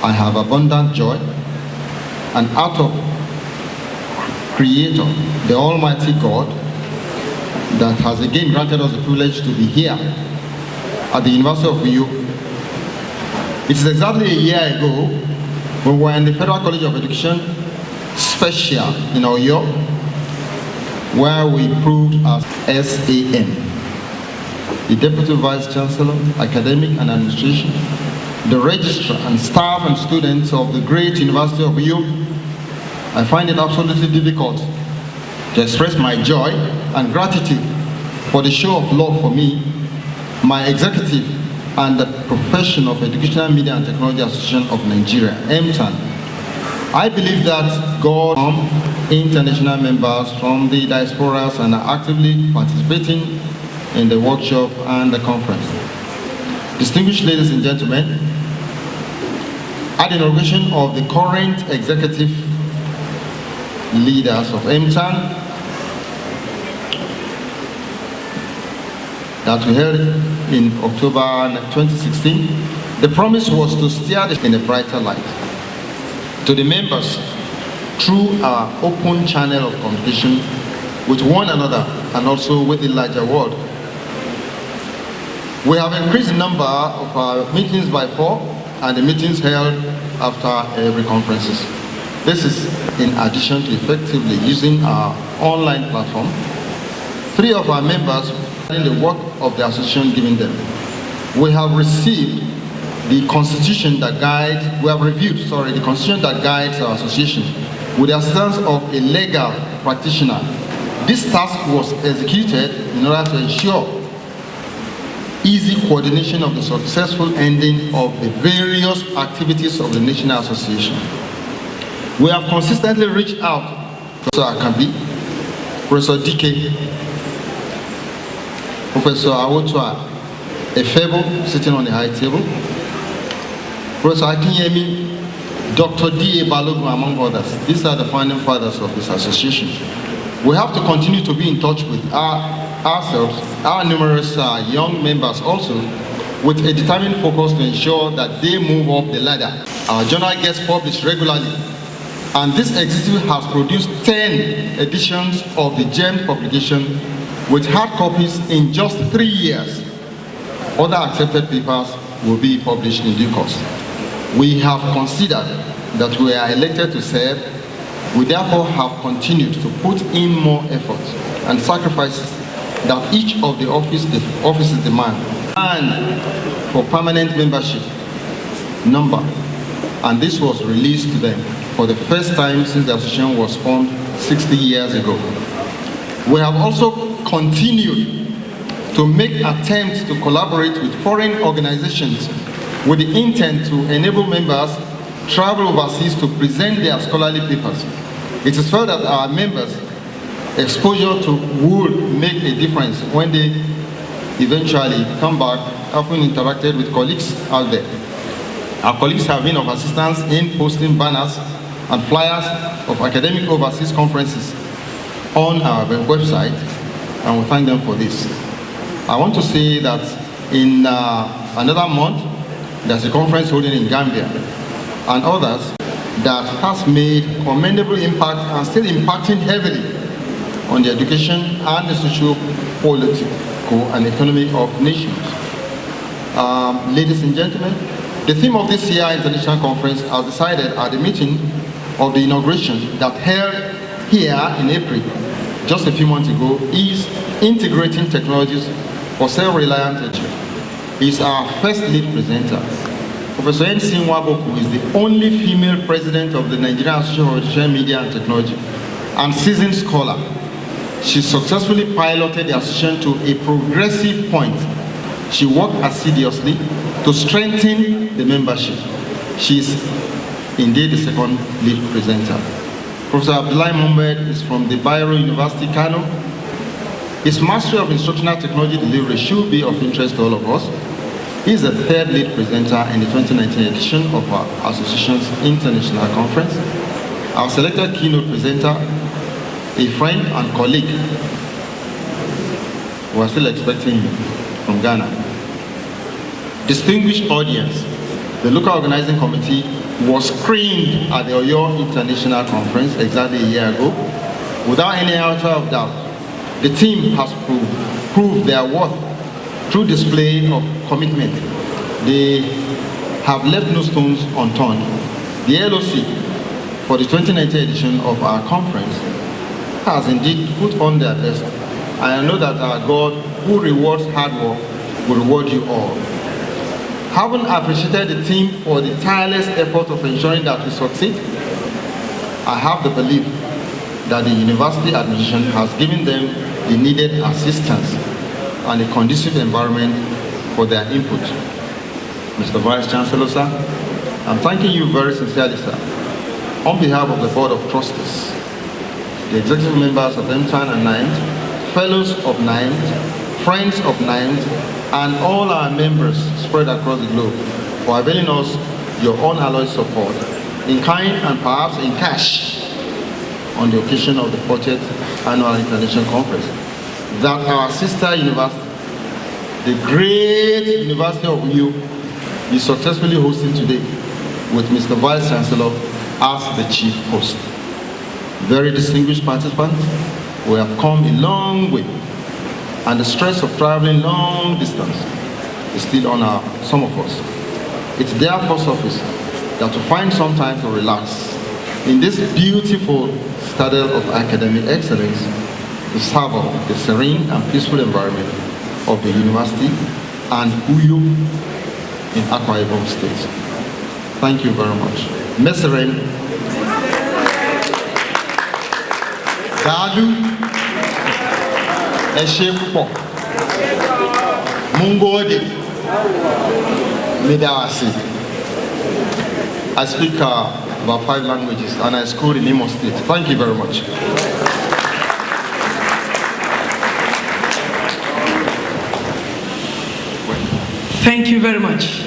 I have abundant joy and out of Creator, the Almighty God, that has again granted us the privilege to be here at the University of Uyo. It is exactly a year ago when we were in the Federal College of Education Special in Uyo, where we proved as SAM, the Deputy Vice Chancellor, Academic and Administration, the Registrar and staff and students of the great University of Uyo. I find it absolutely difficult to express my joy and gratitude for the show of love for me, my executive, and the profession of Educational Media and Technology Association of Nigeria, Emtan. I believe that God, international members from the diasporas, and are actively participating in the workshop and the conference. Distinguished ladies and gentlemen, at the inauguration of the current executive leaders of Emtan that we held in October 2016, the promise was to steer this in a brighter light. To the members, through our open channel of communication with one another and also with the larger world. We have increased the number of our meetings by 4 and the meetings held after every conferences. This is in addition to effectively using our online platform. 3 of our members in the work of the association giving them. We have received the constitution that guides, the constitution that guides our association with the assistance of a legal practitioner. This task was executed in order to ensure easy coordination of the successful ending of the various activities of the National Association. We have consistently reached out to Professor Akambi, Professor Dike, Professor Awotwa Efebo, sitting on the high table, Professor Akinyemi, Dr. D.A. Balogun, among others. These are the founding fathers of this association. We have to continue to be in touch with ourselves, our numerous young members also, with a determined focus to ensure that they move up the ladder. Our journal gets published regularly, and this executive has produced 10 editions of the GEM publication with hard copies in just 3 years. Other accepted papers will be published in due course. We have considered that we are elected to serve. We therefore have continued to put in more effort and sacrifices that each of the offices demand, and for permanent membership number, and this was released to them for the first time since the association was formed 60 years ago. We have also continued to make attempts to collaborate with foreign organizations with the intent to enable members travel overseas to present their scholarly papers. It is felt that our members' exposure to would make a difference when they eventually come back, having interacted with colleagues out there. Our colleagues have been of assistance in posting banners and flyers of academic overseas conferences on our website, and we thank them for this. I want to say that in another month, there's a conference holding in Gambia and others that has made commendable impact and still impacting heavily on the education and the socio-political and economic of nations. Ladies and gentlemen, the theme of this year's international conference, as decided at the meeting of the inauguration that held here in April, just a few months ago, is integrating technologies for self-reliant education. He's our first lead presenter. Professor N.C. Nwaboku is the only female president of the Nigerian Association of Education, Media and Technology and seasoned scholar. She successfully piloted the association to a progressive point. She worked assiduously to strengthen the membership. She is indeed the second lead presenter. Professor Abdullahi Mohammed is from the Bayero University, Kano. His mastery of instructional technology delivery should be of interest to all of us. He is the third lead presenter in the 2019 edition of our association's international conference. Our selected keynote presenter, a friend and colleague, we are still expecting you, from Ghana. Distinguished audience, the local organizing committee was screened at the Oyo International Conference exactly a year ago. Without any iota of doubt, the team has proved their worth through display of commitment. They have left no stones unturned. The LOC for the 2019 edition of our conference has indeed put on their best. I know that our God, who rewards hard work, will reward you all. Having appreciated the team for the tireless effort of ensuring that we succeed, I have the belief that the university administration has given them the needed assistance and a conducive environment for their input. Mr. Vice Chancellor, sir, I'm thanking you very sincerely, sir, on behalf of the Board of Trustees, the executive members of Emtan and 9th, fellows of 9th, friends of 9th, and all our members spread across the globe for availing us your unalloyed support, in kind and perhaps in cash, on the occasion of the 40th Annual International Conference, that our sister university, the great University of Uyo, is successfully hosting today with Mr. Vice Chancellor as the chief host. Very distinguished participants, we have come a long way, and the stress of traveling long distance is still on some of us. It's their first office that to find some time to relax in this beautiful citadel of academic excellence to savor the serene and peaceful environment of the university and Uyo in Akwa Ibom State. Thank you very much. Meseren, Dadu, Eshefupo, Mungode, Midawasi. I speak about 5 languages and I school in Imo State. Thank you very much. Thank you very much.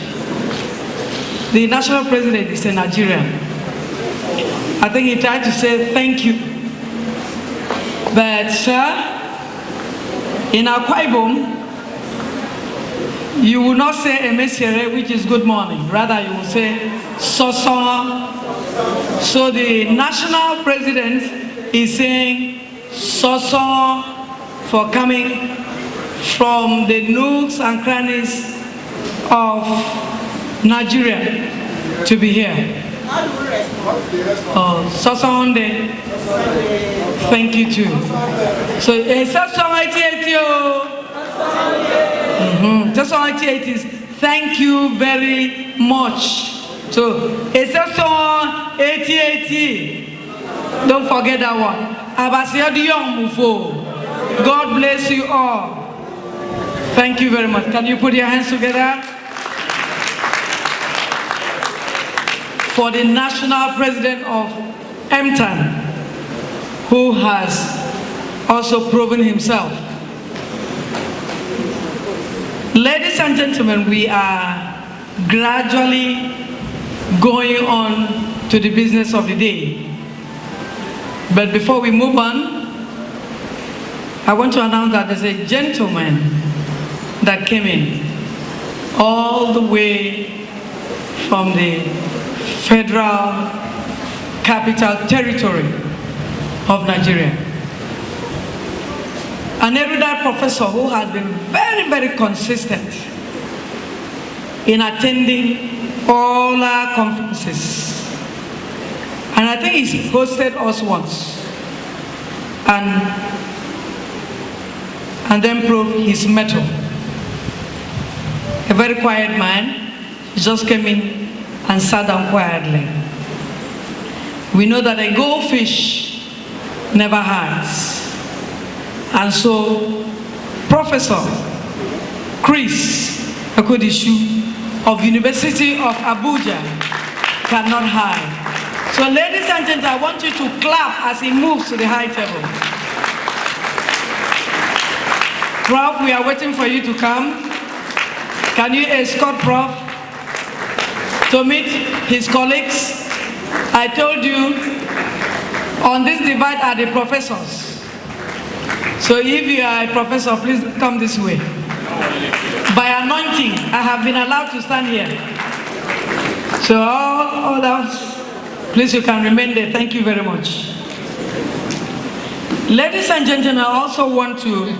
The national president is a Nigerian. I think he tried to say thank you. But sir, in Akwa Ibom, you will not say Emesiere, which is good morning. Rather, you will say Soso. So the national president is saying Soso for coming from the nooks and crannies of Nigeria to be here. Oh, Sosonde. Thank you too. So it's a song 8080. The song 8080 is thank you very much. So it's a song 8080. Don't forget that one. God bless you all. Thank you very much. Can you put your hands together for the national president of Emtan, who has also proven himself. Ladies and gentlemen, we are gradually going on to the business of the day. But before we move on, I want to announce that there's a gentleman that came in all the way from the Federal Capital Territory of Nigeria. An erudite professor who has been very, very consistent in attending all our conferences. And I think he's hosted us once and then proved his mettle. A very quiet man, he just came in and sat down quietly. We know that a goldfish never hides. And so, Professor Chris Akodishu of University of Abuja cannot hide. So ladies and gentlemen, I want you to clap as he moves to the high table. Prof, we are waiting for you to come. Can you escort Prof to meet his colleagues? I told you, on this divide are the professors. So if you are a professor, please come this way. By anointing, I have been allowed to stand here. So all that, please you can remain there. Thank you very much. Ladies and gentlemen, I also want to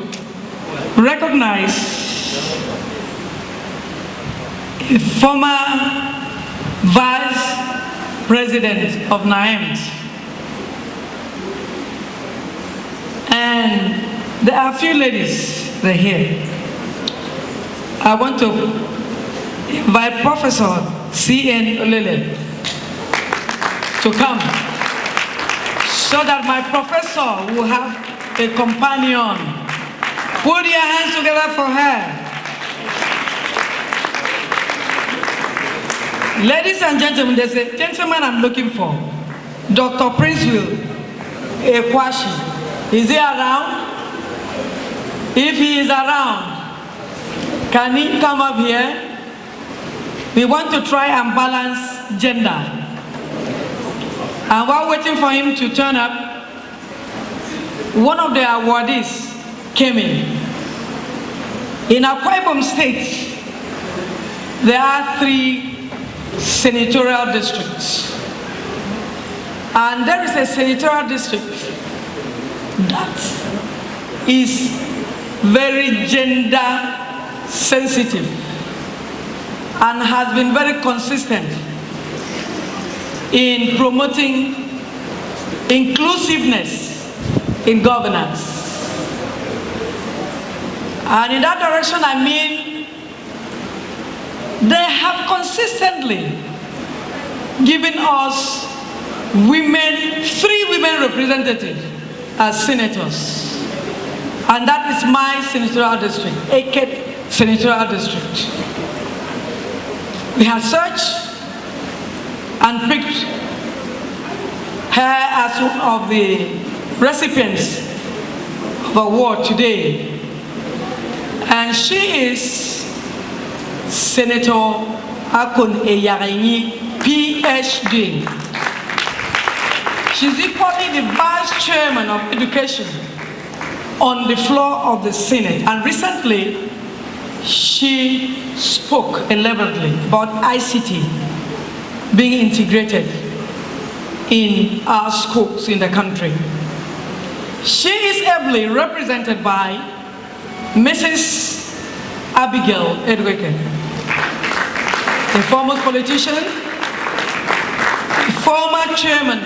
recognize a former Vice President of NAEMT. And there are a few ladies, they're here. I want to invite Professor C.N. Olele to come so that my professor will have a companion. Put your hands together for her. Ladies and gentlemen, there's a gentleman I'm looking for, Dr. Princewill Ekwashi. Is he around? If he is around, can he come up here? We want to try and balance gender. And while waiting for him to turn up, one of the awardees came in. In Akwa Ibom State, there are 3 senatorial districts. And there is a senatorial district that is very gender sensitive and has been very consistent in promoting inclusiveness in governance. And in that direction, I mean, they have consistently given us women, 3 women representatives as senators. And that is my senatorial district, Eket Senatorial District. We have searched and picked her as one of the recipients of the award today. And she is Senator Akon Eyarini, PhD. She's equally the Vice Chairman of Education on the floor of the Senate. And recently, she spoke elaborately about ICT being integrated in our schools in the country. She is ably represented by Mrs. Abigail Edweke, a former politician, a former chairman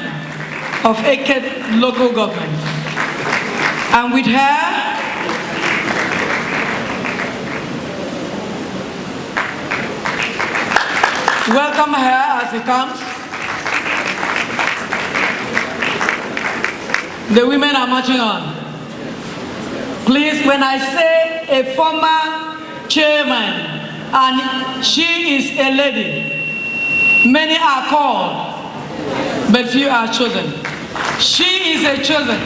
of Eket local government. And with her, welcome her as she comes. The women are marching on. Please, when I say a former chairman, and she is a lady, many are called, but few are chosen. She is a chosen,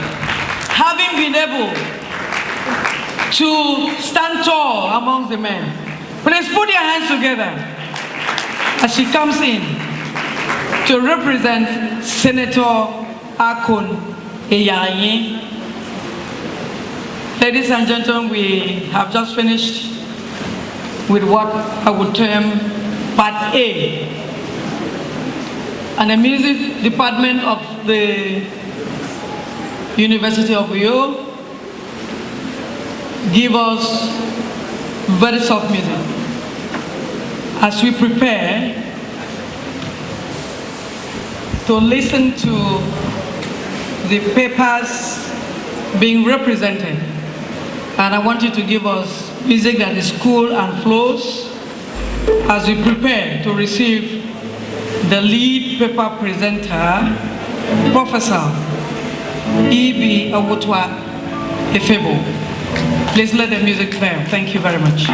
having been able to stand tall amongst the men. Please put your hands together as she comes in to represent Senator Akon Eyaye. Ladies and gentlemen, we have just finished with what I would term Part A. And the music department of the University of Uyo give us very soft music as we prepare to listen to the papers being represented. And I want you to give us music that is cool and flows as we prepare to receive the lead paper presenter, Professor E.B. Awotwa Efebo. Please let the music play. Thank you very much.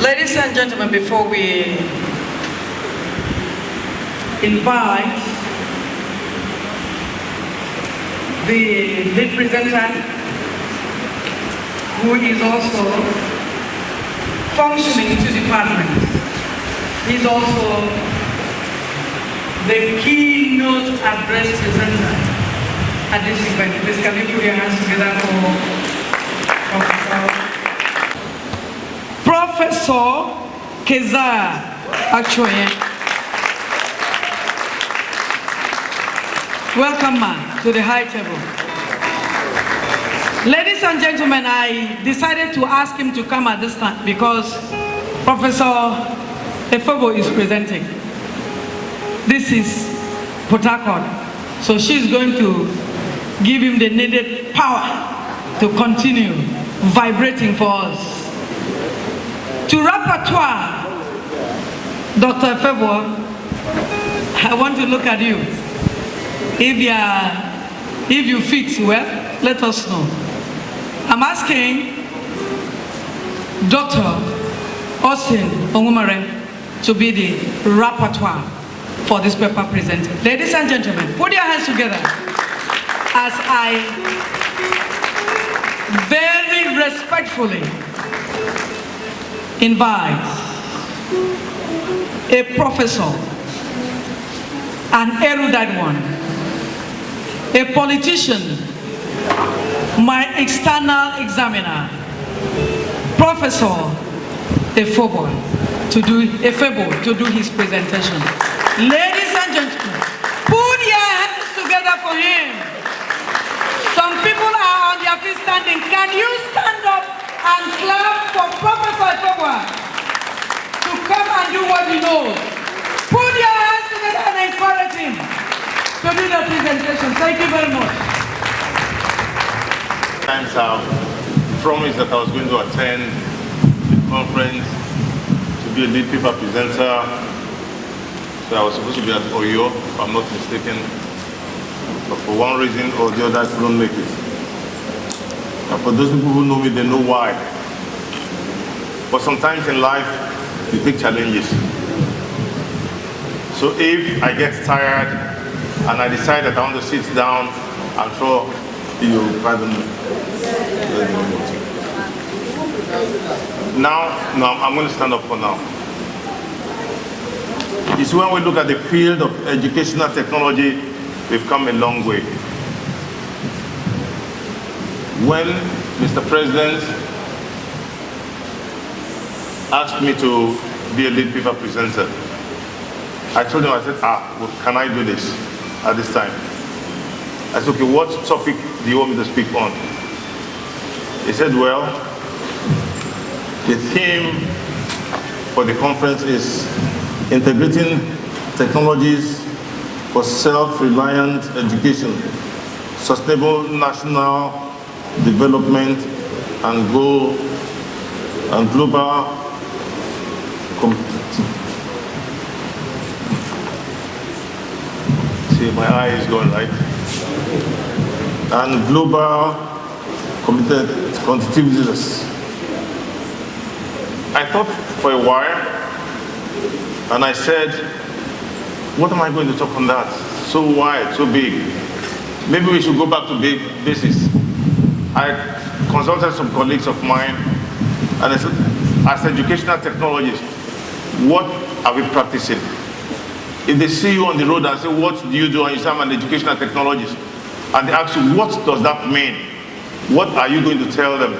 Ladies and gentlemen, before we invite the lead presenter, who is also functioning to the department, he's also the keynote address presenter at this event. Please can you put your hands together for Professor Keza Achoye. Welcome, man, to the high table. Ladies and gentlemen, I decided to ask him to come at this time because Professor Efebo is presenting. This is Port Harcourt, so she's going to give him the needed power to continue vibrating for us. To repertoire, Dr. Efebo, I want to look at you. If you fit well, let us know. I'm asking Dr. Austin Ongumare to be the repertoire for this paper presented. Ladies and gentlemen, put your hands together as I very respectfully invite a professor, an erudite one, a politician, my external examiner, Professor Efebo, to do his presentation. Ladies and gentlemen, put your hands together for him. Some people are on their feet standing. Can you stand up and clap for Professor Ifewa to come and do what he knows? Put your hands together and encourage him to do the presentation. Thank you very much. Times I've promised that I was going to attend the conference to be a lead paper presenter. So I was supposed to be at Oyo, if I'm not mistaken. But for one reason or the other, I couldn't make it. And for those people who know me, they know why. But sometimes in life, you take challenges. So if I get tired and I decide that I want to sit down and throw you private now, I'm going to stand up for now. You see, when we look at the field of educational technology, we've come a long way. When Mr. President asked me to be a lead paper presenter, I told him, I said, well, can I do this at this time? I said, okay, what topic do you want me to speak on? He said, well, the theme for the conference is integrating technologies for self-reliant education, sustainable national development, and global see, my eye is going right. And global competitiveness. I thought for a while, and I said, what am I going to talk on that? So wide, so big. Maybe we should go back to basics. I consulted some colleagues of mine, and I said, as educational technologists, what are we practicing? If they see you on the road and say, what do you do? And you say, I'm an educational technologist. And they ask you, what does that mean? What are you going to tell them?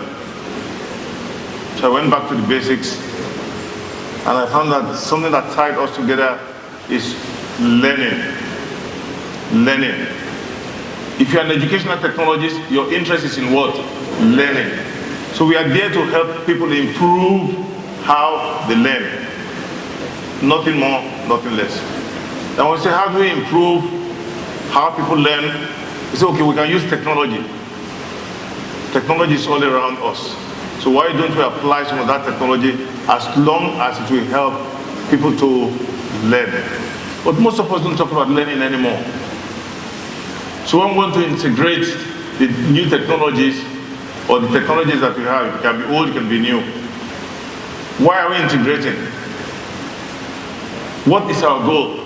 So I went back to the basics, and I found that something that tied us together is learning. Learning. If you're an educational technologist, your interest is in what? Learning. So we are there to help people improve how they learn. Nothing more, nothing less. And when we say, how do we improve how people learn? We say, okay, we can use technology. Technology is all around us. So why don't we apply some of that technology as long as it will help people to learn? But most of us don't talk about learning anymore. So when we want to integrate the new technologies, or the technologies that we have, it can be old, it can be new. Why are we integrating? What is our goal?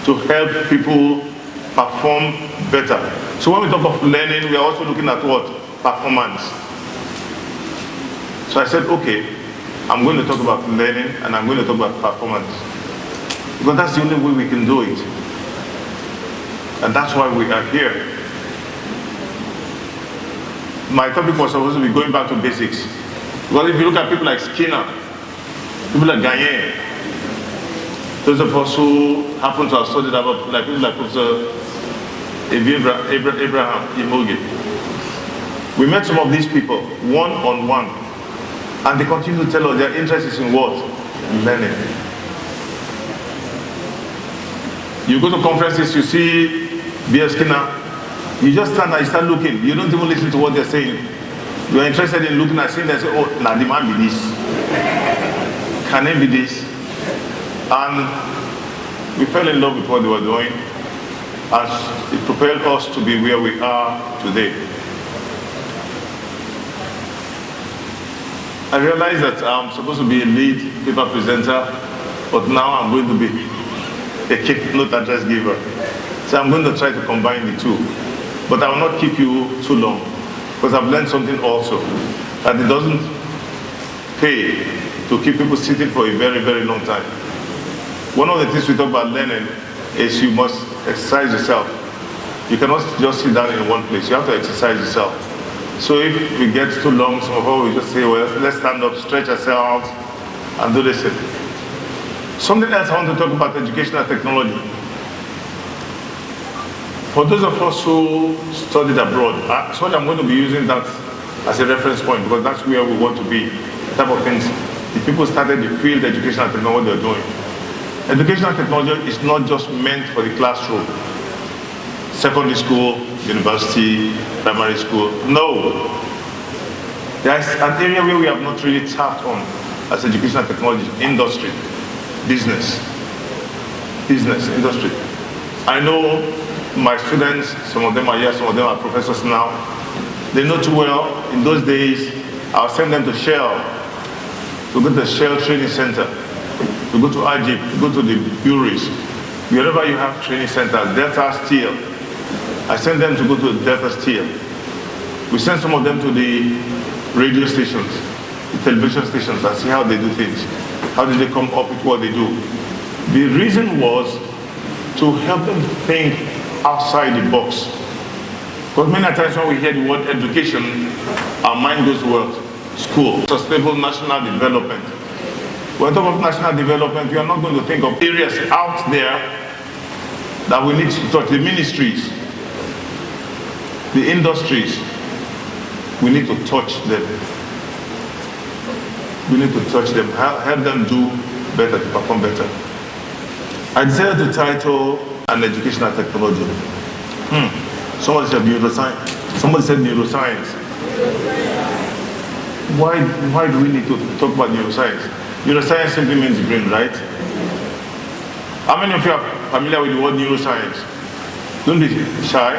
To help people perform better. So when we talk of learning, we are also looking at what? Performance. So I said, okay, I'm going to talk about learning and I'm going to talk about performance. Because that's the only way we can do it. And that's why we are here. My topic was supposed to be going back to basics. Because if you look at people like Skinner, people like Gagné, those of us who happen to have studied about, like people like Professor Abraham Imoge, we met some of these people one-on-one, and they continue to tell us their interest is in what? Learning. You go to conferences, you see B.S. Skinner, you just stand and you start looking. You don't even listen to what they're saying. You're interested in looking and seeing, they say, oh, nah, the man be this. Can it be this? And we fell in love with what they were doing, and it propelled us to be where we are today. I realized that I'm supposed to be a lead paper presenter, but now I'm going to be a note address giver. So I'm going to try to combine the two. But I will not keep you too long, because I've learned something also, that it doesn't pay to keep people sitting for a very, very long time. One of the things we talk about learning is you must exercise yourself. You cannot just sit down in one place. You have to exercise yourself. So if it gets too long, some of us will just say, well, let's stand up, stretch ourselves, and do this. Something else I want to talk about, educational technology. For those of us who studied abroad, so I'm going to be using that as a reference point, because that's where we want to be. The type of things the people started the field education and technology they're doing. Educational technology is not just meant for the classroom, secondary school, university, primary school. No. There's an area where we have not really tapped on as educational technology: industry, business, industry. I know my students, some of them are here, some of them are professors now. They know too well. In those days, I would send them to Shell, to go to the Shell Training Center, to go to Ajib, to go to the breweries. Wherever you have training centers, Delta Steel, I send them to go to Delta Steel. We send some of them to the radio stations, the television stations, and see how they do things. How did they come up with what they do? The reason was to help them think outside the box. Because many times when we hear the word education, our mind goes to what? School. Sustainable national development. When we talk of national development, we are not going to think of areas out there that we need to touch. The ministries, the industries, we need to touch them. We need to touch them, help them do better, to perform better. I decided to title an educational technology. Somebody said neuroscience. Somebody said neuroscience. Why do we need to talk about neuroscience? Neuroscience simply means brain, right? How many of you are familiar with the word neuroscience? Don't be shy.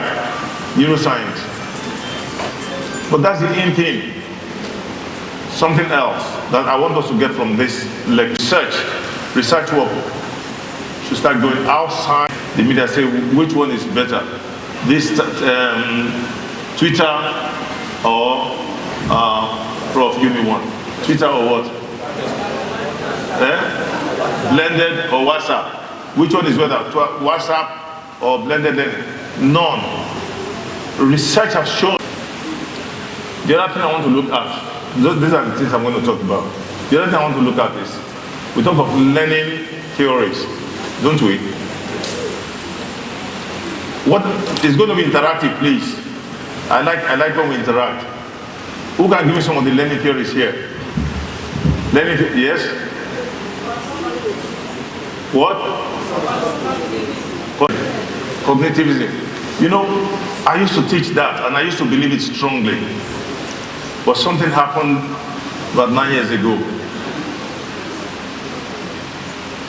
Neuroscience. But that's the in thing. Something else that I want us to get from this research work should start going outside the media, say which one is better, this Twitter or Prof, give me one. Twitter or what? Blended or WhatsApp? Which one is better, WhatsApp or blended learning? None. Research has shown. The other thing I want to look at, these are the things I'm going to talk about. The other thing I want to look at is, we talk of learning theories, don't we? What is going to be interactive, please? I like when we interact. Who can give me some of the learning theories here? Yes? What? Cognitivism. You know, I used to teach that and I used to believe it strongly. But something happened about 9 years ago.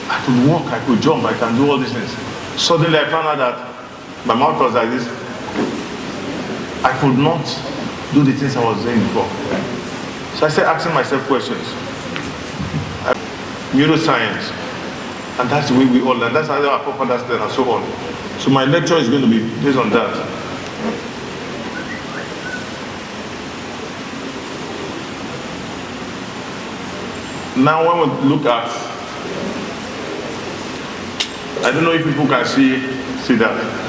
I could walk, I could jump, I can do all these things. Suddenly I found out that my mouth was like this. I could not do the things I was doing before. So I started asking myself questions. Neuroscience. And that's the way we all learn. That's how our forefathers learn and so on. So my lecture is going to be based on that. Now when we look at, I don't know if people can see that.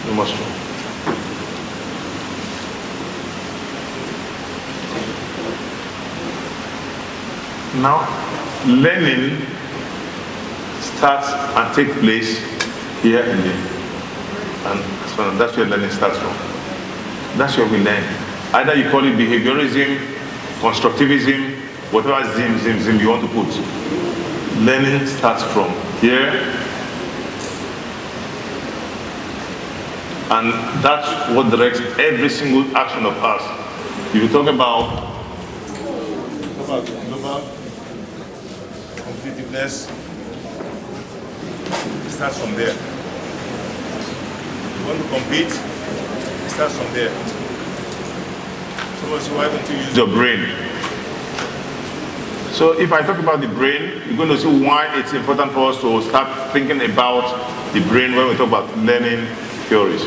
You must know. Now, learning starts and takes place here and there. And that's where learning starts from. That's where we learn. Either you call it behaviorism, constructivism, whatever zim you want to put. Learning starts from here. And that's what directs every single action of us. If you talk about global competitiveness, it starts from there. You want to compete, it starts from there. So why don't you use your brain? So if I talk about the brain, you're going to see why it's important for us to start thinking about the brain when we talk about learning theories.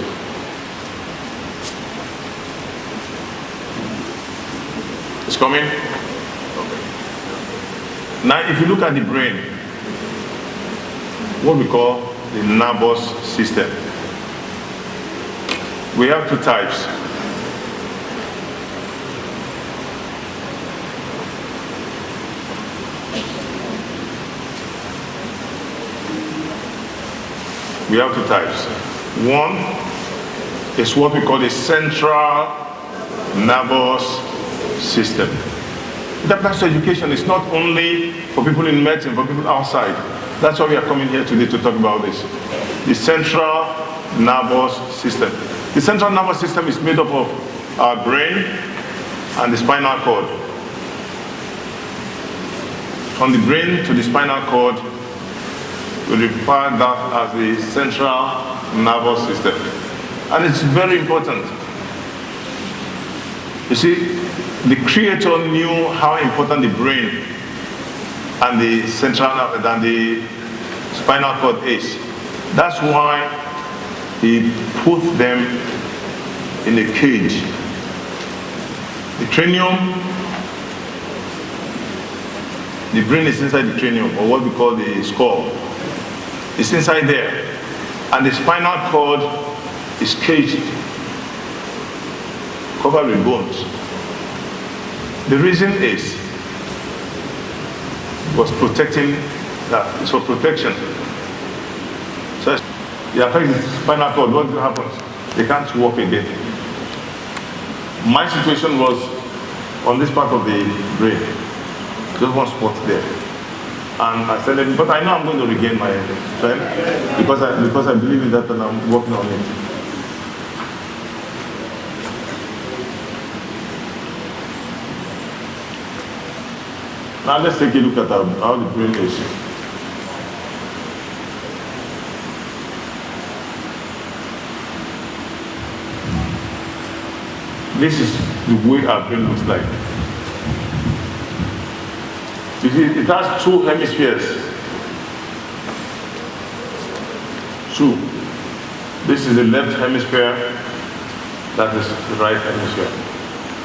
It's coming? Okay. Now if you look at the brain, what we call the nervous system. We have two types. we have two types. One is what we call the central nervous system. That applies to education. It's not only for people in medicine, for people outside. That's why we are coming here today to talk about this. The central nervous system. The central nervous system is made up of our brain and the spinal cord. From the brain to the spinal cord, we refer that as the central nervous system. And it's very important. You see, the Creator knew how important the brain and the central nerve and the spinal cord is. That's why He put them in a cage. The cranium, the brain is inside the cranium, or what we call the skull. It's inside there. And the spinal cord is caged, covered with bones. The reason is, was protecting that. It's for protection. So it affects the spinal cord. What happens? They can't walk again. My situation was on this part of the brain. Just one spot there. And I said, but I know I'm going to regain my strength because I believe in that and I'm working on it. Now let's take a look at how the brain is. This is the way our brain looks like. You see, it has two hemispheres. Two. This is the left hemisphere, that is the right hemisphere.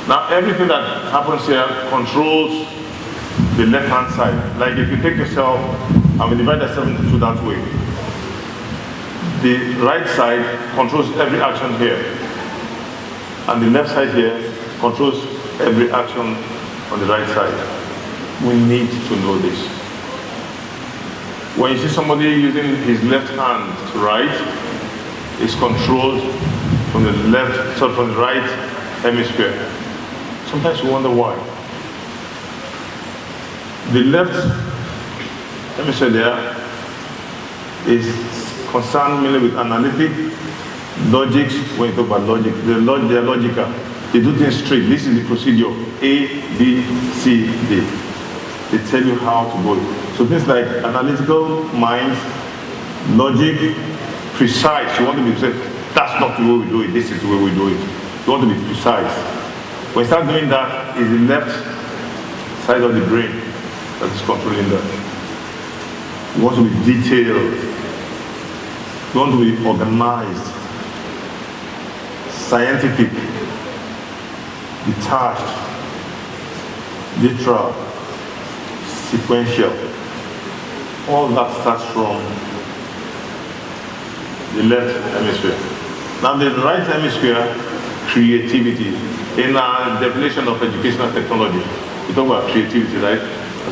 Now everything that happens here controls the left-hand side. Like if you take yourself and we divide the 7 to 2 that way, the right side controls every action here, and the left side here controls every action on the right side. We need to know this. When you see somebody using his left hand to write, it's controlled from the from the right hemisphere. Sometimes you wonder why. The left hemisphere there is concerned mainly with analytic, logic. When you talk about logic, they are logical. They do things straight. This is the procedure: A, B, C, D. They tell you how to go. So things like analytical minds, logic, precise. You want to be precise. That's not the way we do it. This is the way we do it. You want to be precise. When you start doing that, it's the left side of the brain that is controlling that. You want to be detailed. You want to be organized, scientific, detached, literal, sequential. All that starts from the left hemisphere. Now the right hemisphere, creativity. In our definition of educational technology, we talk about creativity, right?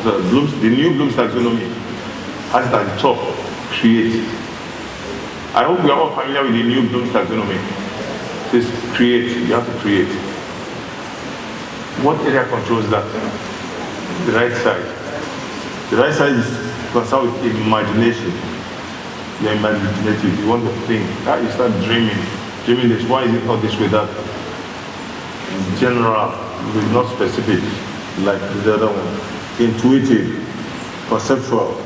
So the new Bloom's taxonomy has it at the top, create. I hope we are all familiar with the new Bloom's taxonomy. It says create, you have to create. What area controls that? The right side. The right side is concerned with imagination. You're imaginative, you want to think. You start dreaming. Dreaming this, why is it not this way, that? In general, it's not specific like the other one. Intuitive, conceptual,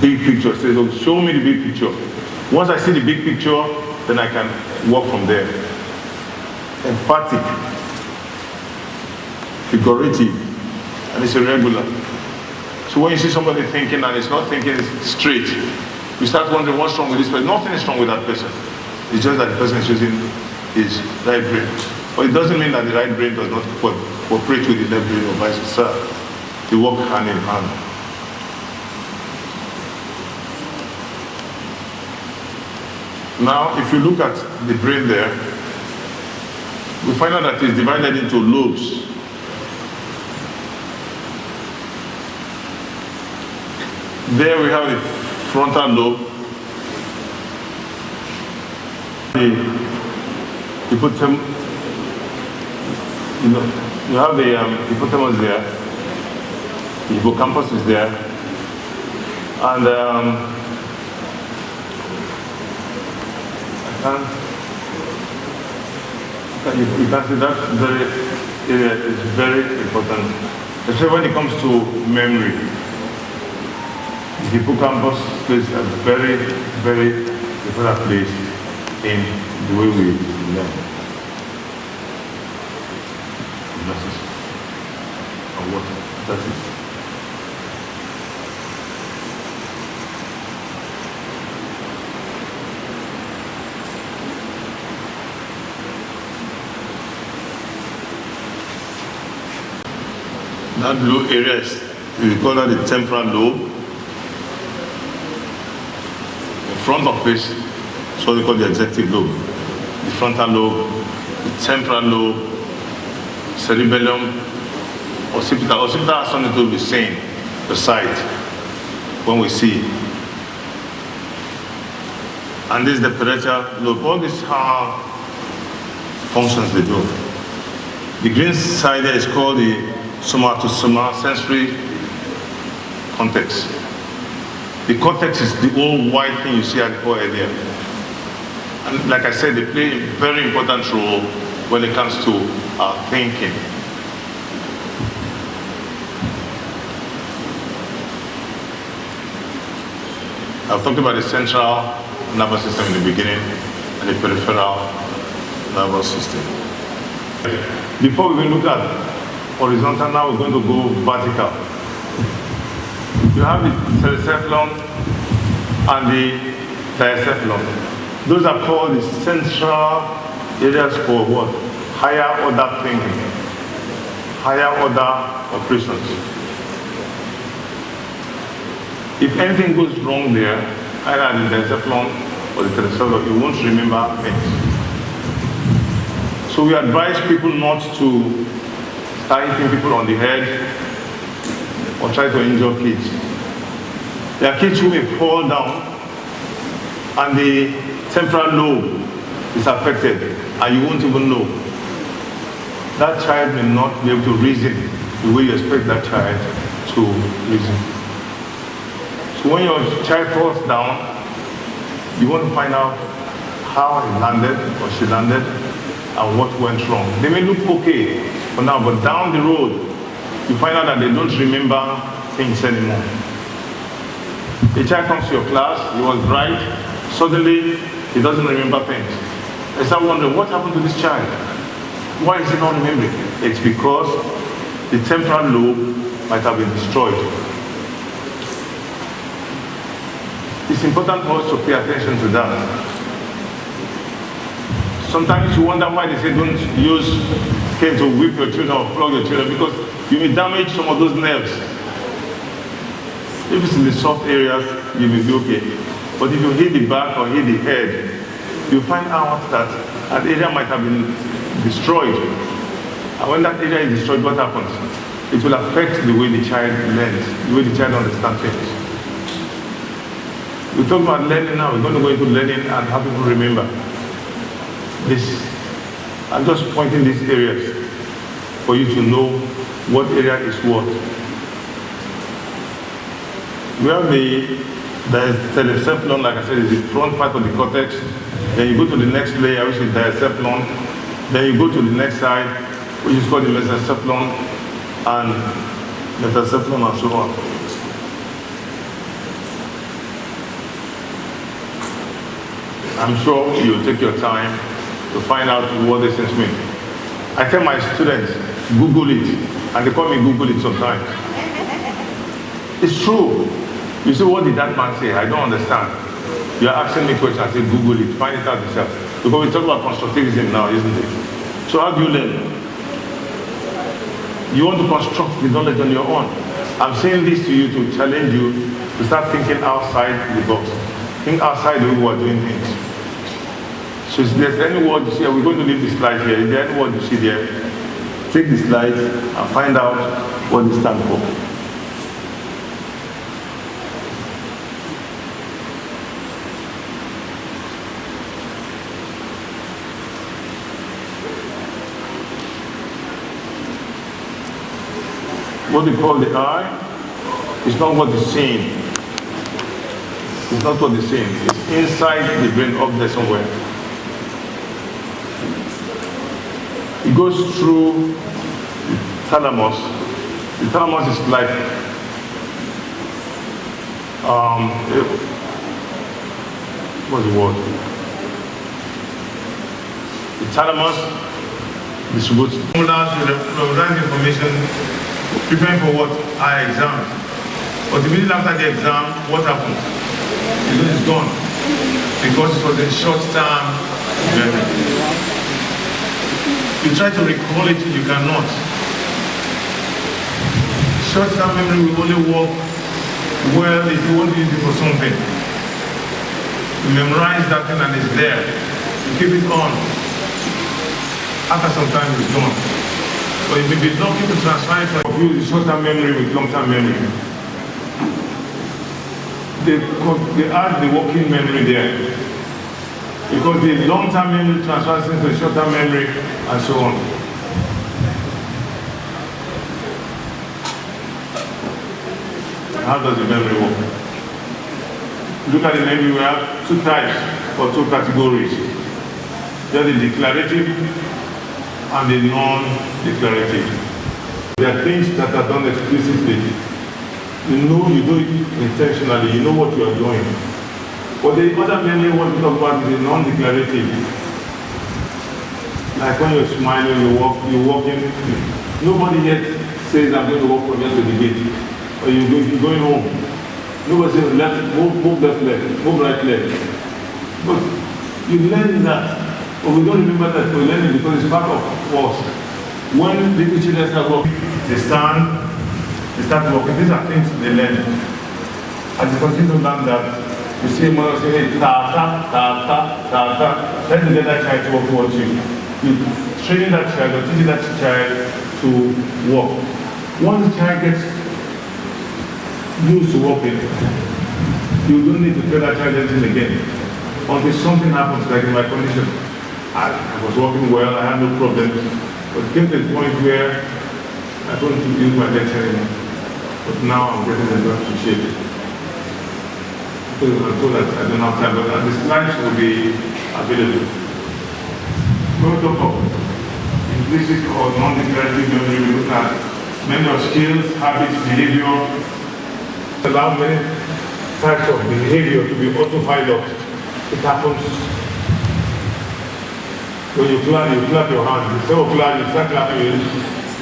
big picture. So show me the big picture. Once I see the big picture, then I can work from there. Emphatic, figurative, and it's irregular. So when you see somebody thinking and it's not thinking straight, you start wondering what's wrong with this person. Nothing is wrong with that person. It's just that the person is using his right brain. But it doesn't mean that the right brain does not cooperate with the left brain or vice versa. They work hand in hand. Now, if you look at the brain there, we find out that it's divided into lobes. There we have the frontal lobe, you have the hippopotamus there, the hippocampus is there, and you can see that very area is very important, especially when it comes to memory. The hippocampus plays a very, very important place in the way we learn. Glasses and water. That's it. That blue area is, we call that the temporal lobe. In front of this, so they call the executive lobe. The frontal lobe, the temporal lobe, cerebellum, occipital. Occipital has something to do with seeing, the sight, when we see. And this is the parietal lobe. All these are functions they do. The green side there is called the somatosoma, sensory cortex. The cortex is the old white thing you see at the core area. And like I said, they play a very important role when it comes to our thinking. I've talked about the central nervous system in the beginning and the peripheral nervous system. Before we even look at horizontal, now we're going to go vertical. You have the cerebellum and the diencephalon. Those are called the central areas for what? Higher order thinking, higher order operations. If anything goes wrong there, either the diencephalon or the cerebellum, you won't remember things. So we advise people not to start hitting people on the head or try to injure kids. There are kids who may fall down and the temporal lobe is affected and you won't even know. That child may not be able to reason the way you expect that child to reason. So when your child falls down, you want to find out how he landed or she landed and what went wrong. They may look okay for now, but down the road, you find out that they don't remember things anymore. A child comes to your class, he was bright, suddenly he doesn't remember things. I start wondering, what happened to this child? Why is he not remembering? It's because the temporal lobe might have been destroyed. It's important for us to pay attention to that. Sometimes you wonder why they say don't use cane to whip your children or flog your children, because you may damage some of those nerves. If it's in the soft areas, you may be okay. But if you hit the back or hit the head, you find out that an area might have been destroyed. And when that area is destroyed, what happens? It will affect the way the child learns, the way the child understands things. We talk about learning now. We're going to go into learning and how people remember. This, I'm just pointing these areas for you to know what area is what. We have the telecephalon, like I said, is the front part of the cortex. Then you go to the next layer, which is diencephalon. Then you go to the next side, which is called the mesencephalon and metacephalon and so on. I'm sure you'll take your time to find out what these things mean. I tell my students, Google it, and they call me Google it sometimes. It's true. You say, what did that man say? I don't understand. You're asking me questions, I say, Google it, find it out yourself. Because we talk about constructivism now, isn't it? So how do you learn? You want to construct the knowledge on your own. I'm saying this to you to challenge you to start thinking outside the box. Think outside the way we are doing things. So if there's any word you see, we're going to leave the slide here. If there's any word you see there, take the slide and find out what they stand for. what we call the eye is not what is seen. It's not what is seen. It's inside the brain, up there somewhere. It goes through the thalamus. The thalamus is like what's the word? The thalamus distributes that information, preparing for what? Our exam. But immediately after the exam, what happens? It's gone. Because it was a short-term memory. You try to recall it, you cannot. Short-term memory will only work well if you want to use it for something. You memorize that thing and it's there. You keep it on. After some time, it's gone. But you may be lucky to transfer it from the short-term memory with long-term memory. They add the working memory there. Because the long-term memory transfers into the short-term memory and so on. How does the memory work? Look at the memory, we have two types or two categories. There are the declarative and the non-declarative. There are things that are done explicitly. You know you do it intentionally, you know what you are doing. But the other memory what we talk about is the non-declarative. Like when you're smiling, you're walking. Nobody yet says I'm going to walk from here to the gate. Or you're going home. Nobody says move left leg, move right leg. But you learn that. But we don't remember that we learn it because it's part of us. When little children start walking, they stand, they start walking. These are things they learn. As they continue to learn that, you see a mother say, hey, ta-ta, ta-ta, ta-ta. Then you get that child to walk towards you. You train that child or teach that child to walk. Once the child gets used to walking, you don't need to tell that child anything again. Until something happens, like in my condition. I was walking well, I had no problems. But it came to the point where I couldn't use my legs anymore. But now I'm getting them back to shape. I'm told that I don't have time, but the slides will be available. When we talk of implicit or non-declarative memory, we look at many of skills, habits, behavior. Allow many types of behavior to be autopilot. It happens when you clap your hands. Instead of clap, you start clapping,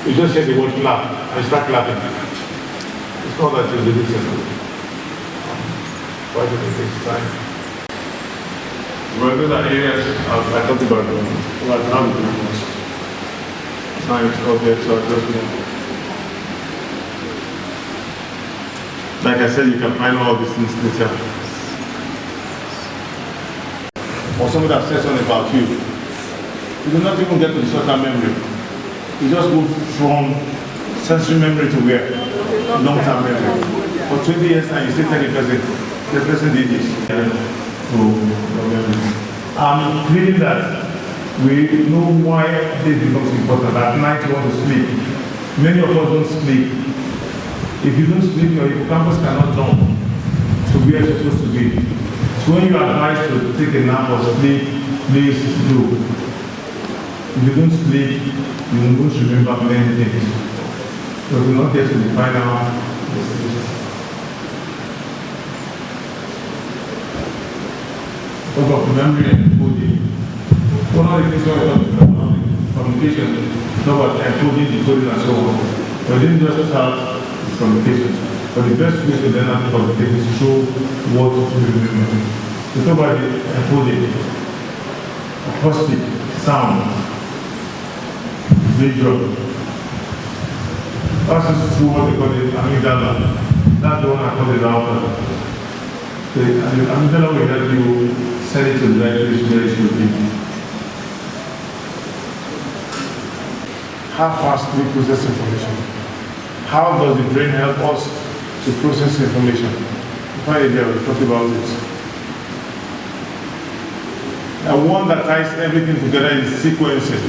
you just say the word clap and start clapping. It's not that you listen. Why do it take time? Well, those are areas I talked about what how to do most. Science, objects, or just like I said, you can find all these things later. Or somebody that says something about you. You do not even get to the short-term memory. You just move from sensory memory to where? Long-term memory. For 20 years and you still tell the person did this. I'm reading that we know why this becomes important. At night you want to sleep. Many of us don't sleep. If you don't sleep, your hippocampus cannot jump to where you're supposed to be. So when you are advised to take a nap or sleep, please do. If you don't sleep, you won't remember many things. So you will not get to the final destination. Talk of memory and encoding. One of the things we talk about communication, talk about encoding, decoding, and so on. But it didn't just start with communication. But the best way to learn how to communicate is through what you remember. So talk about the encoding, acoustic, sound, visual. Passes through what they call the amygdala. That's the one I call the router. The amygdala will help you send it to the right place where it should be. How fast do we process information? How does the brain help us to process information? Find it there, we'll talk about it. And one that ties everything together is sequencing.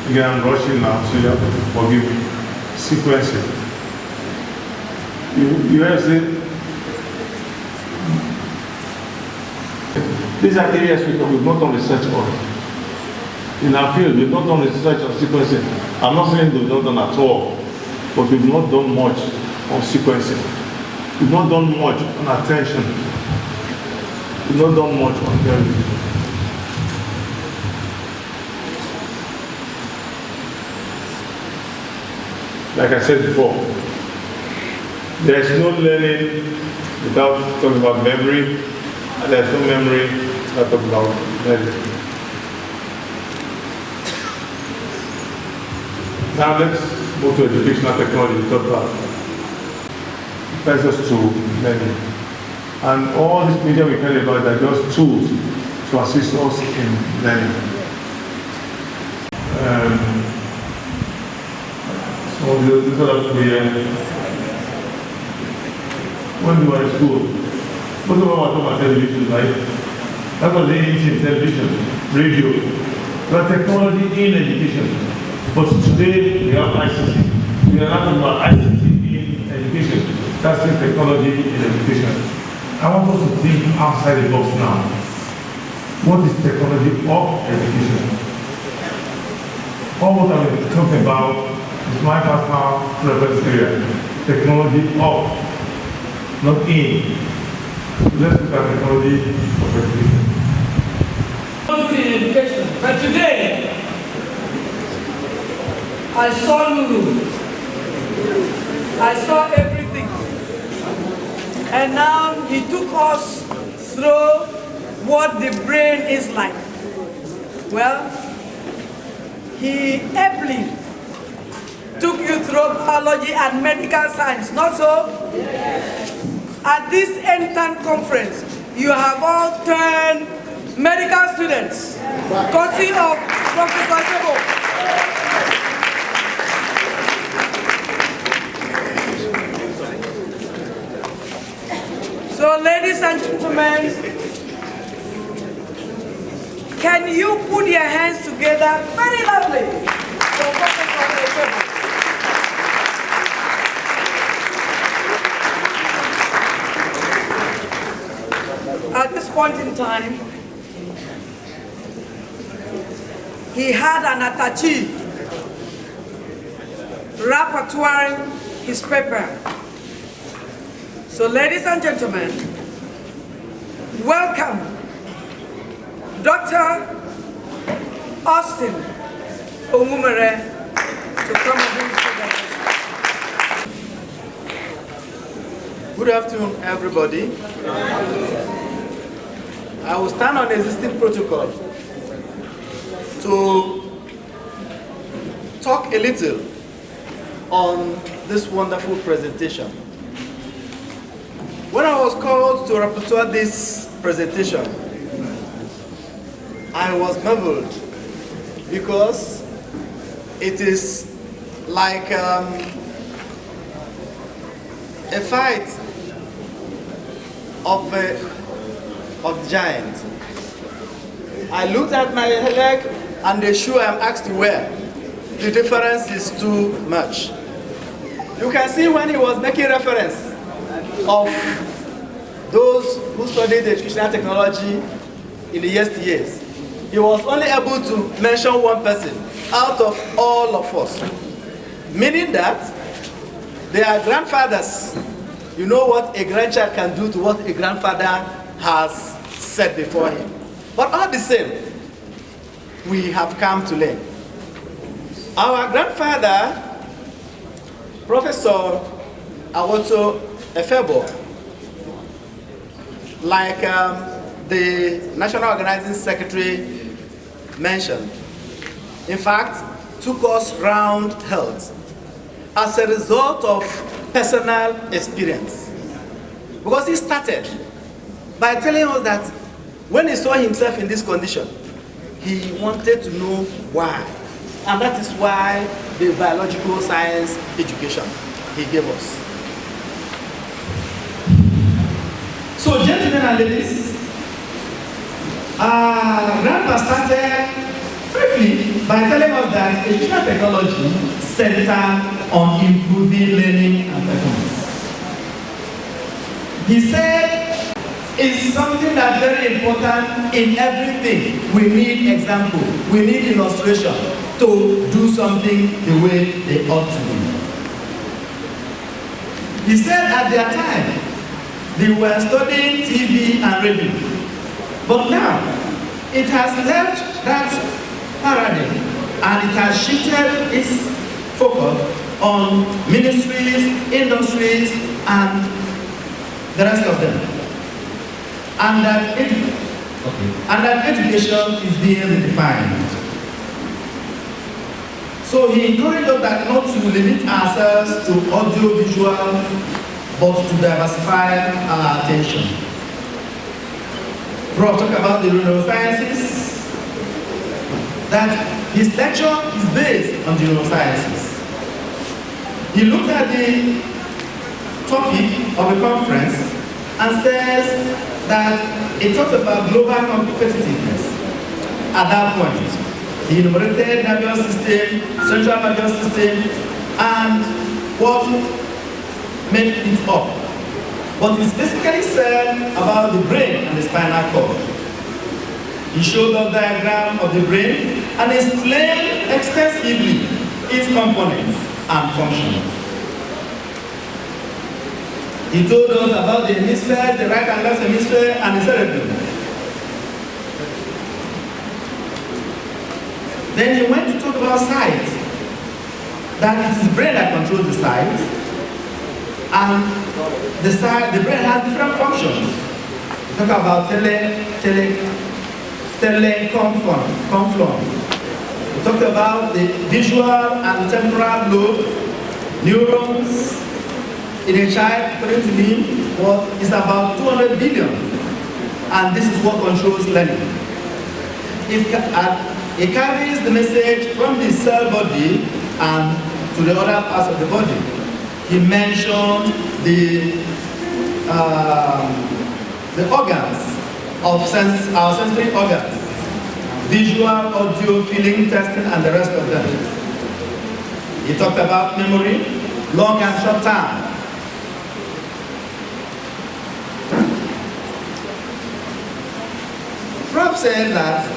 Again, I'm rushing now, so you have to forgive me. Sequencing. You have said, these are areas we've not done research on. In our field, we've not done research on sequencing. I'm not saying we've not done at all, but we've not done much on sequencing. We've not done much on attention. We've not done much on hearing. Like I said before, there is no learning without talking about memory, and there is no memory without talking about learning. Now let's move to educational technology. Talk about access to learning. And all this media we heard about are just tools to assist us in learning. So this is when we were in school, most of them were talking about television, right? That was the ancient television, radio. The technology in education. But today we have ICT. We are not talking about ICT in education. That's the technology in education. I want us to think outside the box now. What is technology of education? All what I'm talking about is my personal reference area. Technology of, not in. Let's look at technology of education. In education. But today, I saw Lulu. I saw everything. And now he took us through what the brain is like. Well, he ably took you through biology and medical science, not so? Yes. At this Emtan conference, you have all turned medical students, courtesy of Professor Sebo. So, ladies and gentlemen, can you put your hands together very loudly for Professor Sebo? At this point in time, he had an attaché rapporteuring his paper. So, ladies and gentlemen, welcome Dr. Austin Omumere to come and bring together. Good afternoon, everybody. I will stand on existing protocol to talk a little on this wonderful presentation. When I was called to rapporteur this presentation, I was marveled because it is like a fight of giants. I looked at my leg and the shoe I'm asked to wear. The difference is too much. You can see when he was making reference of those who studied educational technology in the yesteryears, he was only able to mention one person out of all of us. Meaning that their grandfathers, you know what a grandchild can do to what a grandfather has said before him. But all the same, we have come to learn. Our grandfather, Professor Awoto Efebo, like the National Organizing Secretary mentioned, in fact, took us round health as a result of personal experience. Because he started by telling us that when he saw himself in this condition, he wanted to know why. And that is why the biological science education he gave us. So, gentlemen and ladies, Grandpa started briefly by telling us that educational technology centers on improving learning and performance. He said it's something that's very important in everything. We need example, we need illustration to do something the way they ought to do. He said at their time, they were studying TV and radio. But now, it has left that paradigm and it has shifted its focus on ministries, industries, and the rest of them. And that education is being redefined. So he encouraged us that not to limit ourselves to audio-visual, but to diversify our attention. Prof talked about the neurosciences, that his lecture is based on the neurosciences. He looked at the topic of the conference and says that it talks about global competitiveness. At that point, he enumerated nervous system, central nervous system, and what made it up. But he specifically said about the brain and the spinal cord. He showed us a diagram of the brain and explained extensively its components and functions. He told us about the hemisphere, the right and left hemisphere, and the cerebellum. Then he went to talk about sight, that it is the brain that controls the sight, and the brain has different functions. We talk about teleconflon. We talked about the visual and temporal lobe, neurons. In a child, according to me, is about 200 billion. And this is what controls learning. It carries the message from the cell body and to the other parts of the body. He mentioned the organs of our sensory organs, visual, audio, feeling, testing, and the rest of them. He talked about memory, long and short term. Prof said that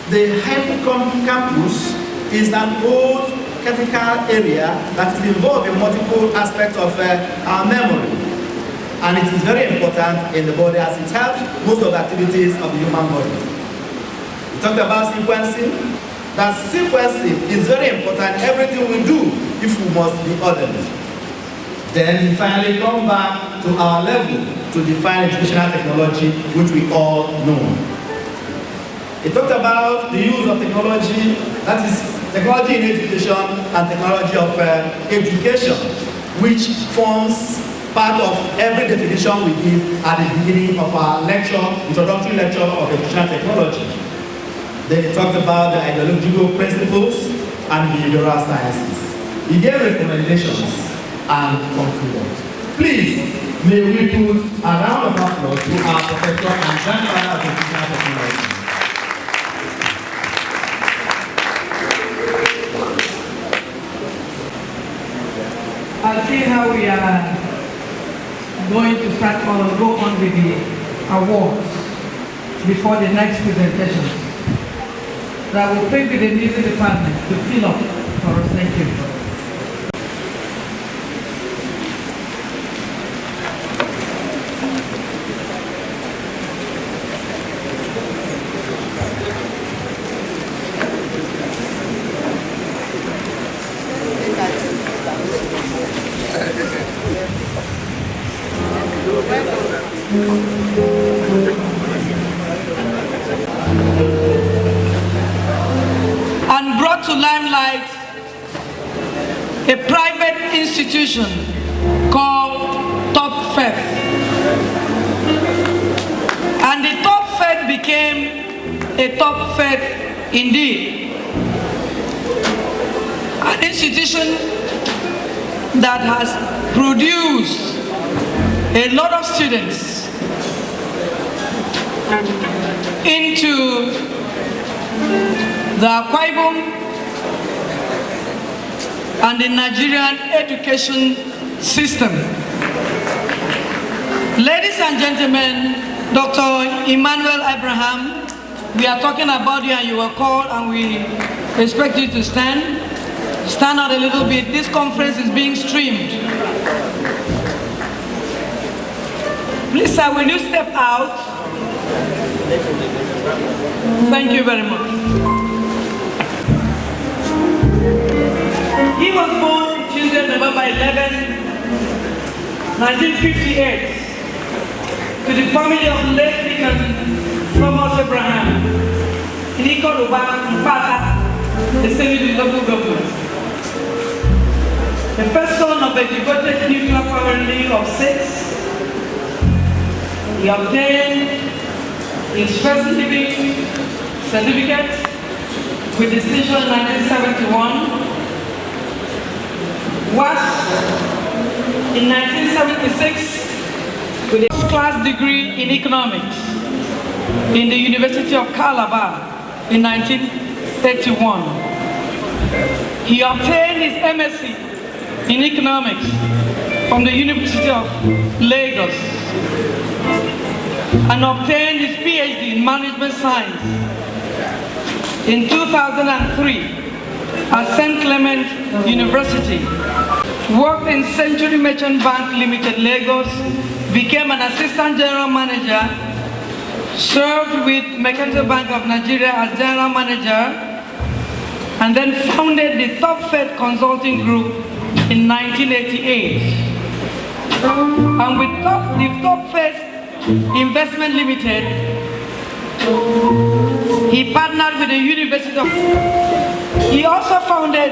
the hippocampus is an old cortical area that is involved in multiple aspects of our memory. And it is very important in the body as it helps most of the activities of the human body. We talked about sequencing. That sequencing is very important in everything we do if we must be orderly. Then we finally come back to our level to define educational technology, which we all know. It talked about the use of technology, that is technology in education and technology of education, which forms part of every definition we give at the beginning of our lecture, introductory lecture of educational technology. Then it talked about the ideological principles and behavioral sciences. He gave recommendations and concluded. Please, may we put a round of applause to our professor and grandfather of educational technology. I'll see how we are going to start or go on with the awards before the next presentation. So I will pray with the music department to fill up for us. Thank you. And brought to limelight a private institution called 40th. And the 40th became a 40th indeed. An institution that has produced a lot of students into the Akwa Ibom and the Nigerian education system. Ladies and gentlemen, Dr. Emmanuel Abraham, we are talking about you and you were called and we expect you to stand. Stand out a little bit. This conference is being streamed. Please, sir, will you step out? Thank you very much. He was born Tuesday, November 11, 1958, to the family of late Deacon Thomas Abraham in Ikoruba, Mpata, the same local government. The first son of a devoted nuclear family of 6, he obtained his first living certificate with distinction in 1971. Was in 1976 with a first-class degree in economics in the University of Calabar in 1931. He obtained his MSc in economics from the University of Lagos and obtained his PhD in management science in 2003 at St. Clement University. Worked in Century Merchant Bank Limited, Lagos, became an assistant general manager, served with Mercantile Bank of Nigeria as general manager, and then founded the Top Fed Consulting Group in 1988. And with the Top Fed Investment Limited, he partnered with the University of... He also founded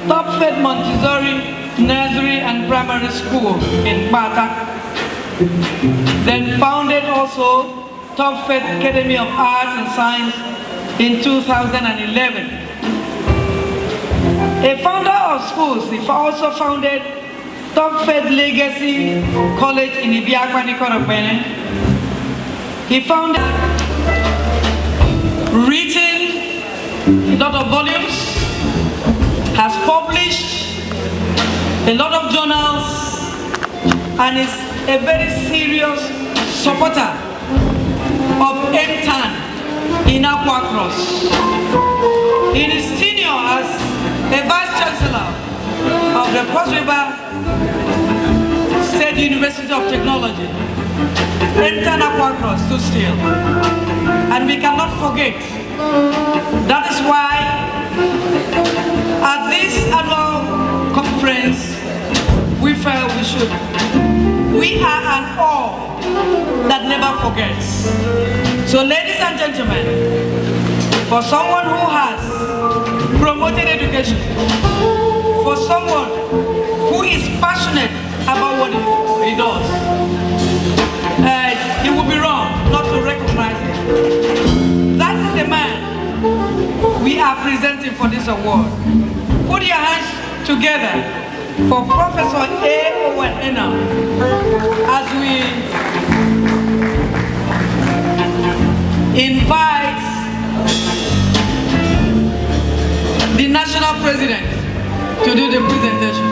Top Fed Montessori Nursery and Primary School in Pata. Then founded also Top Fed Academy of Arts and Science in 2011. A founder of schools, he also founded Top Fed Legacy College in Ibiakwa, Nikorobene. He founded, written a lot of volumes, has published a lot of journals, and is a very serious supporter of Emtan in Akwa Cross. He is senior as a Vice Chancellor of the Cross River State University of Technology. Emtan Akwa Cross stood still. And we cannot forget. That is why at this annual conference, we felt we should. We are an awe that never forgets. So ladies and gentlemen, for someone who has promoted education, for someone who is passionate about what he does, it would be wrong not to recognize him. That is the man we are presenting for this award. Put your hands together for Professor A. Owen Ena as we invite the national president to do the presentation.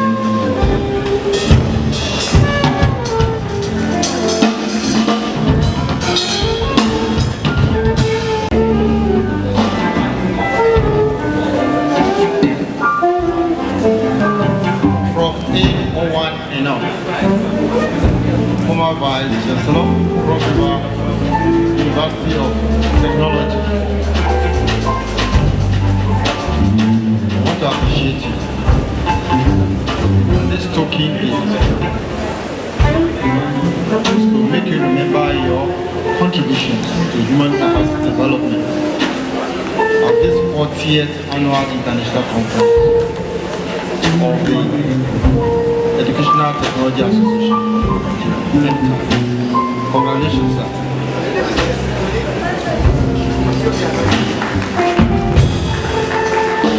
Former Vice Chancellor, Cross River University of Technology. I want to appreciate you. And this token is to make you remember your contributions to human capacity development of this 40th Annual International Conference of the Educational Technology Association. Congratulations, sir.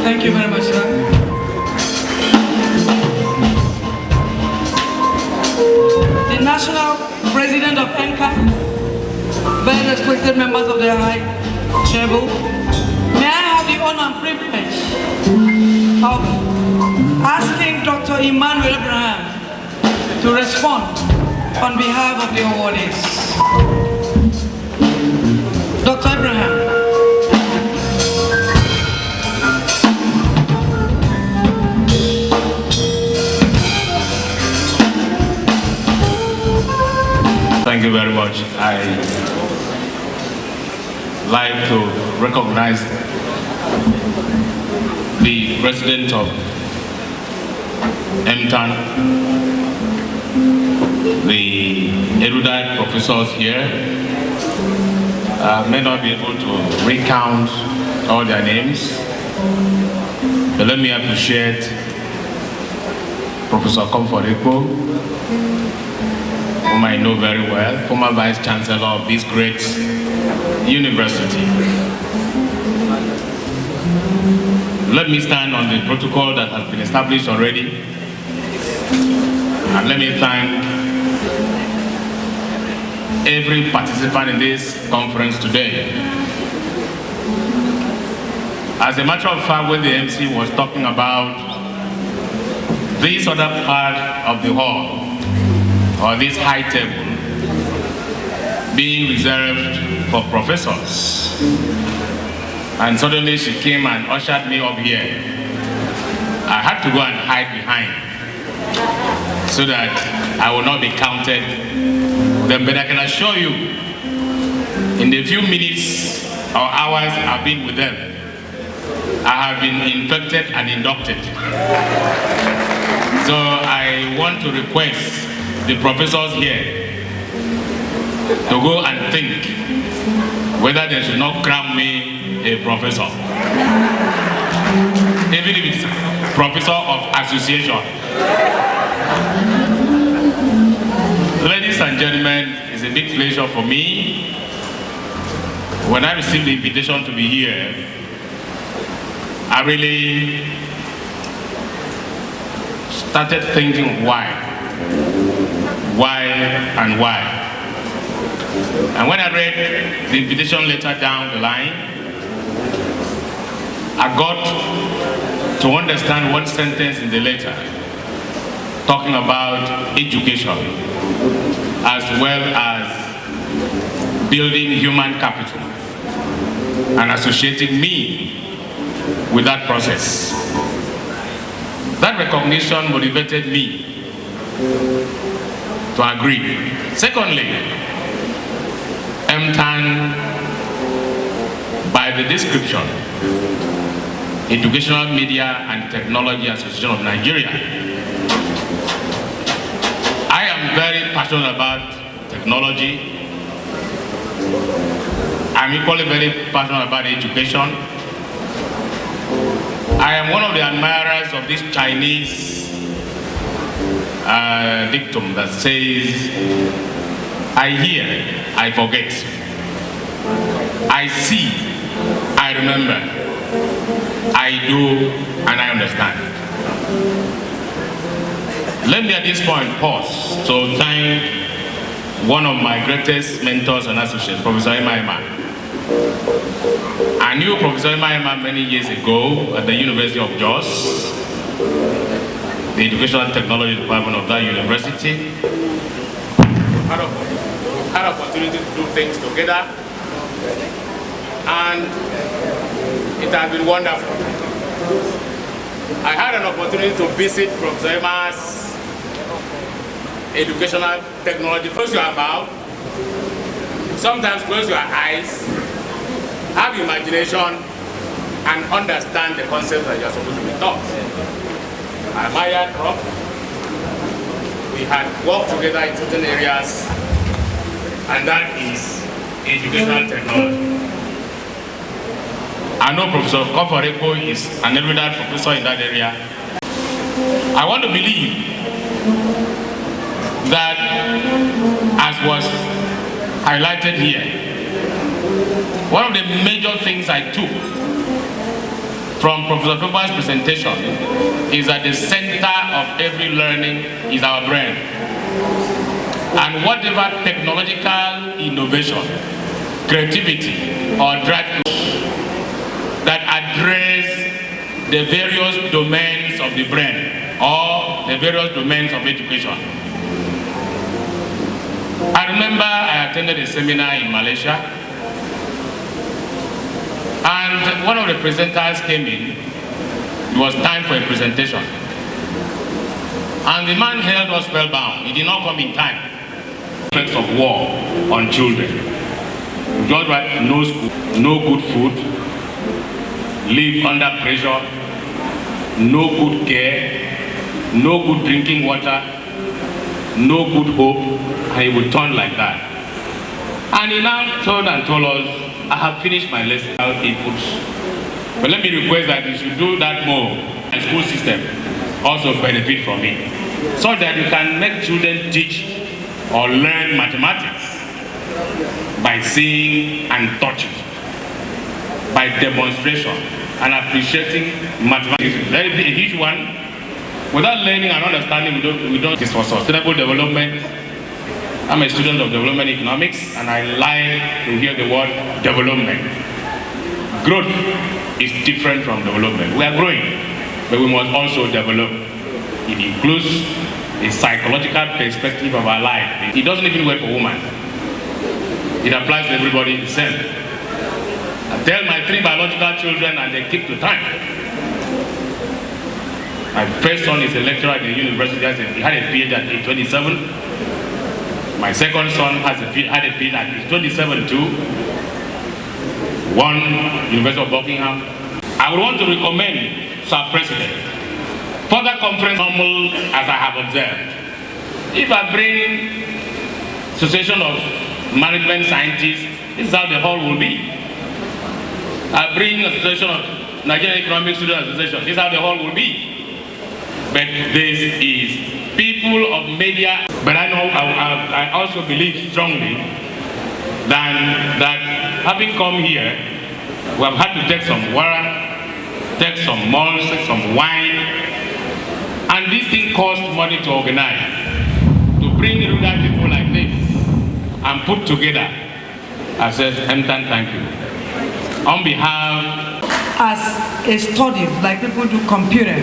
Thank you very much, sir. The National President of ENCA, very respected members of the High Table, may I have the honor and privilege of asking Dr. Emmanuel Abraham to respond on behalf of the awardees. Dr. Abraham. Thank you very much. I like to recognize the president of Emtan, the erudite professors here. I may not be able to recount all their names, but let me appreciate Professor 40Th, whom I know very well, former Vice Chancellor of this great university. Let me stand on the protocol that has been established already, and let me thank every participant in this conference today. As a matter of fact, when the MC was talking about this other part of the hall, or this high table, being reserved for professors, and suddenly she came and ushered me up here, I had to go and hide behind so that I will not be counted. But I can assure you, in the few minutes or hours I've been with them, I have been infected and inducted. So I want to request the professors here to go and think whether they should not crown me a professor, even if it's professor of association. Ladies and gentlemen, it's a big pleasure for me. When I received the invitation to be here, I really started thinking why. And why. And when I read the invitation letter down the line, I got to understand one sentence in the letter talking about education as well as building human capital and associating me with that process. That recognition motivated me to agree. Secondly, Emtan, by the description, Educational Media and Technology Association of Nigeria. I am very passionate about technology. I'm equally very passionate about education. I am one of the admirers of this Chinese dictum that says, I hear, I forget. I see, I remember. I do, and I understand. Let me at this point pause to thank one of my greatest mentors and associates, Professor Emma. I knew Professor Emma many years ago at the University of Jos, the Educational Technology Department of that university. Had opportunity to do things together, and it has been wonderful. I had an opportunity to visit Professor Emma's Educational Technology. Close your mouth, sometimes close your eyes, have imagination, and understand the concepts that you are supposed to be taught. I admired Prof. We had worked together in certain areas, and that is educational technology. I know Professor 40Th is an erudite professor in that area. I want to believe that, as was highlighted here, one of the major things I took from Professor Toba's presentation is that the center of every learning is our brain. And whatever technological innovation, creativity, or drive that address the various domains of the brain or the various domains of education I remember I attended a seminar in Malaysia, and one of the presenters came in. It was time for a presentation. And the man held us spellbound. He did not come in time. Effects of war on children. Just like no school, no good food, live under pressure, no good care, no good drinking water, no good hope, and he would turn like that. And he now told us, I have finished my lesson inputs. But let me request that you should do that more. The school system also benefit from it, so that you can make children teach or learn mathematics by seeing and touching, by demonstration and appreciating mathematics. Very a huge one. Without learning and understanding, we don't. This for sustainable development. I'm a student of development economics, and I like to hear the word development. Growth is different from development. We are growing, but we must also develop. It includes a psychological perspective of our life. It doesn't even work for women. It applies to everybody the same. I tell my 3 biological children, and they keep to time. My first son is a lecturer at the university. He had a PhD at age 27. My second son had a PhD at age 27 too. One, University of Buckingham. I would want to recommend, Sir President, further conference normal as I have observed. If I bring Association of Management Scientists, this is how the hall will be. I bring Association of Nigerian Economic Student Association, this is how the hall will be. But this is people of media. But I know, I also believe strongly that having come here, we have had to take some water, take some malts, take some wine, and this thing costs money to organize. To bring rural people like this and put together. I said, Emtan, thank you. On behalf, as a study, like people do computer,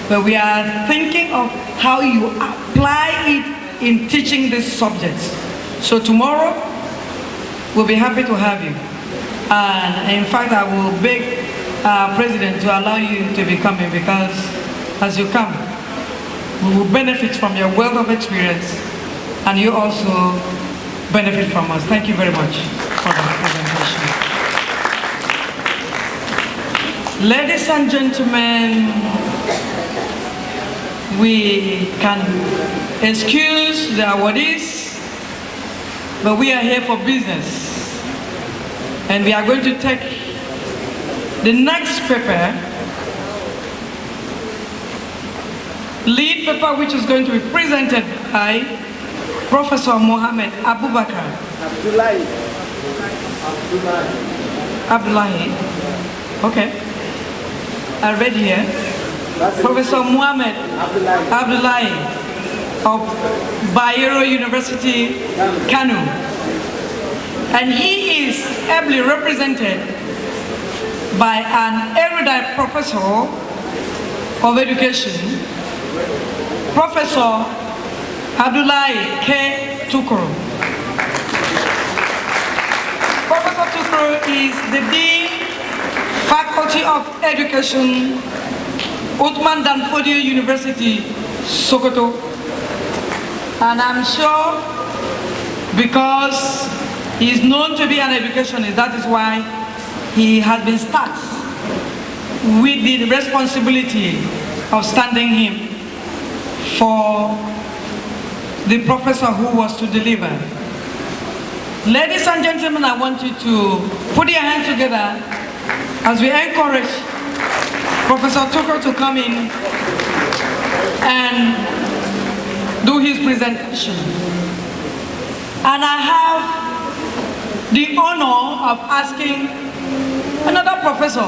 but we are thinking of how you apply it in teaching these subjects. So tomorrow, we'll be happy to have you. And in fact, I will beg President to allow you to be coming, because as you come, we will benefit from your wealth of experience, and you also benefit from us. Thank you very much for the presentation. Ladies and gentlemen, we can excuse the awardees, but we are here for business. And we are going to take the next paper, lead paper, which is going to be presented by Professor Mohammed Abubakar. Abdullahi. Okay. I read here. Professor Mohammed Abdullahi of Bayero University, Kano. And he is ably represented by an erudite professor of education, Professor Abdullahi K. Tukuru. Professor Tukuru is the Dean, Faculty of Education, Emtan 40th University, Sokoto. And I'm sure because he is known to be an educationist, that is why he has been tasked with the responsibility of standing him for the professor who was to deliver. Ladies and gentlemen, I want you to put your hands together as we encourage Professor Tucker to come in and do his presentation. And I have the honor of asking another professor,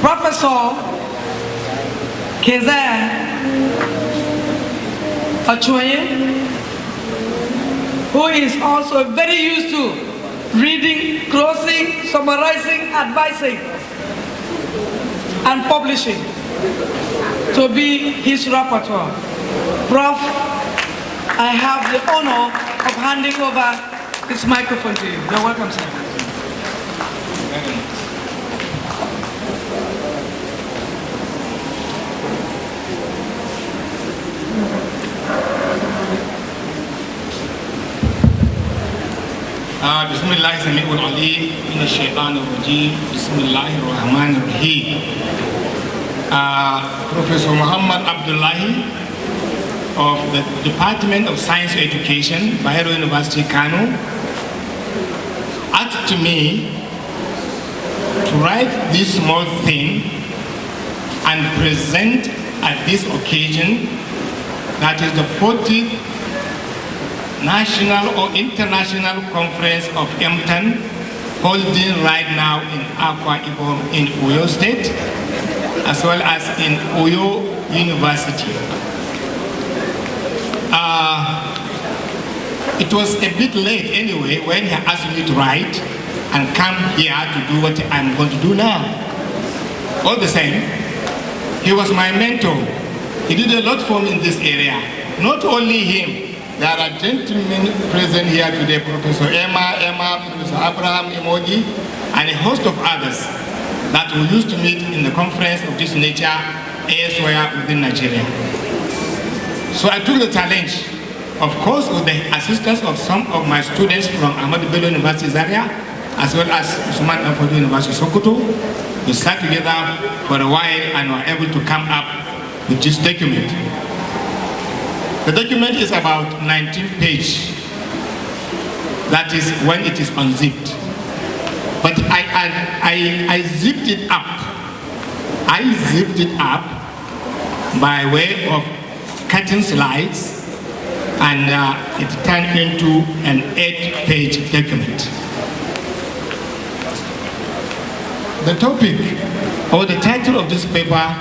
Professor Keze Achoye, who is also very used to reading, closing, summarizing, advising, and publishing, to be his rapporteur. Prof, I have the honor of handing over this microphone to you. You're welcome, sir. بسم الله السميع العليم من الشيطان الرجيم بسم الله الرحمن الرحيم. Professor Muhammad Abdullahi of the Department of Science Education, Bayero University, Kano, asked me to write this small thing and present at this occasion, that is the 40th National or International Conference of Emtan, holding right now in Akwa Ibom in Oyo State, as well as in Oyo University. It was a bit late anyway when he asked me to write and come here to do what I'm going to do now. All the same, he was my mentor. He did a lot for me in this area. Not only him, there are gentlemen present here today, Professor Emma, Professor Abraham Emoji, and a host of others that we used to meet in the conference of this nature elsewhere within Nigeria. So I took the challenge, of course, with the assistance of some of my students from Ahmadu Bello University Zaria, as well as Usman Danfodio University Sokoto. We sat together for a while and were able to come up with this document. The document is about 19 pages. That is when it is unzipped. But I zipped it up. I zipped it up by way of cutting slides, and it turned into an 8-page document. The topic or the title of this paper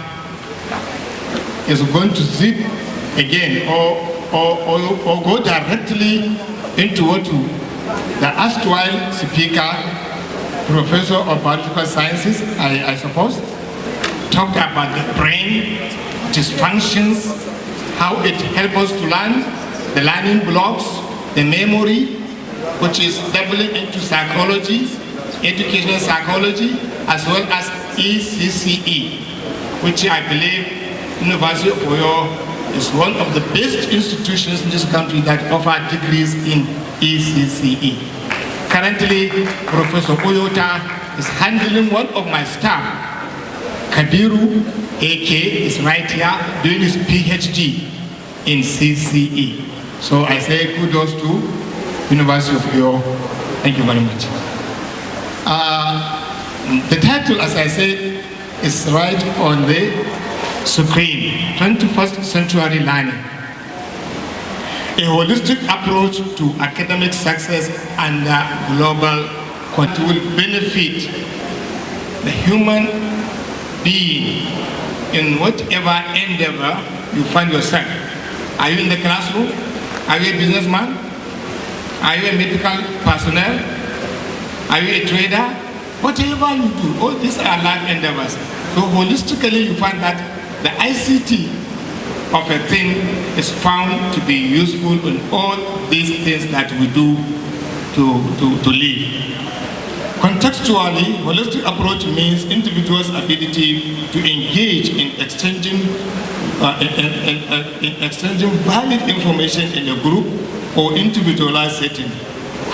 is going to zip again or go directly into what the erstwhile speaker, Professor of Biological Sciences, I suppose, talked about the brain, its functions, how it helps us to learn, the learning blocks, the memory, which is doubling into psychology, educational psychology, as well as ECCE, which I believe University of Oyo is one of the best institutions in this country that offer degrees in ECCE. Currently, Professor Oyota is handling one of my staff, Kabiru AK, is right here doing his PhD in CCE. So I say kudos to University of Oyo. Thank you very much. The title, as I said, is right on the screen, 21st Century Learning. A holistic approach to academic success and global quality will benefit the human being in whatever endeavor you find yourself. Are you in the classroom? Are you a businessman? Are you a medical personnel? Are you a trader? Whatever you do, all these are life endeavors. So holistically you find that the ICT of a thing is found to be useful in all these things that we do to live. Contextually, holistic approach means individuals' ability to engage in exchanging valid information in a group or individualized setting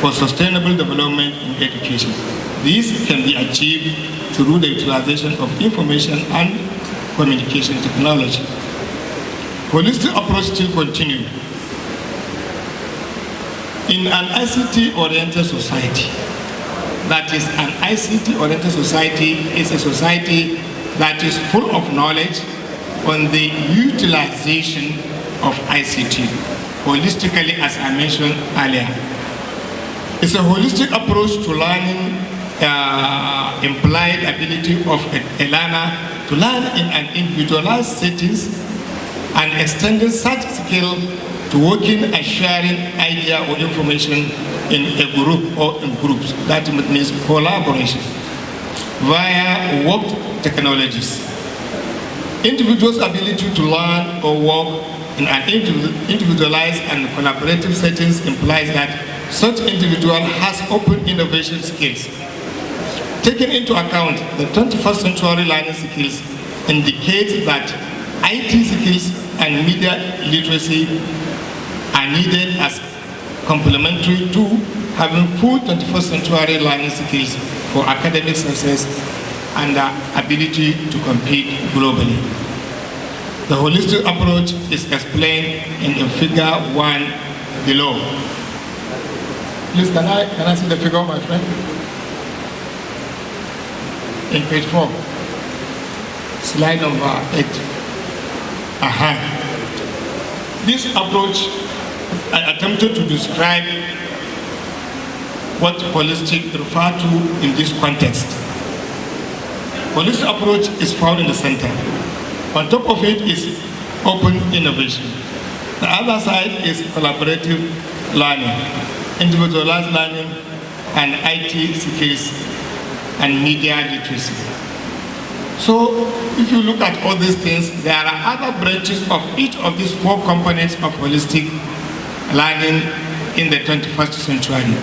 for sustainable development in education. This can be achieved through the utilization of information and communication technology. Holistic approach still continues. In an ICT-oriented society, that is an ICT-oriented society is a society that is full of knowledge on the utilization of ICT, holistically, as I mentioned earlier. It's a holistic approach to learning, implied ability of a learner to learn in an individualized settings and extending such skill to working and sharing idea or information in a group or in groups. That means collaboration via work technologies. Individuals' ability to learn or work in an individualized and collaborative settings implies that such individual has open innovation skills. Taking into account the 21st century learning skills indicates that IT skills and media literacy are needed as complementary to having full 21st century learning skills for academic success and the ability to compete globally. The holistic approach is explained in figure 1 below. Please, can I see the figure, my friend? In page 4, slide number 8. This approach, I attempted to describe what holistic refer to in this context. Holistic approach is found in the center. On top of it is open innovation. The other side is collaborative learning, individualized learning, and IT skills and media literacy. So if you look at all these things, there are other branches of each of these 4 components of holistic learning in the 21st century.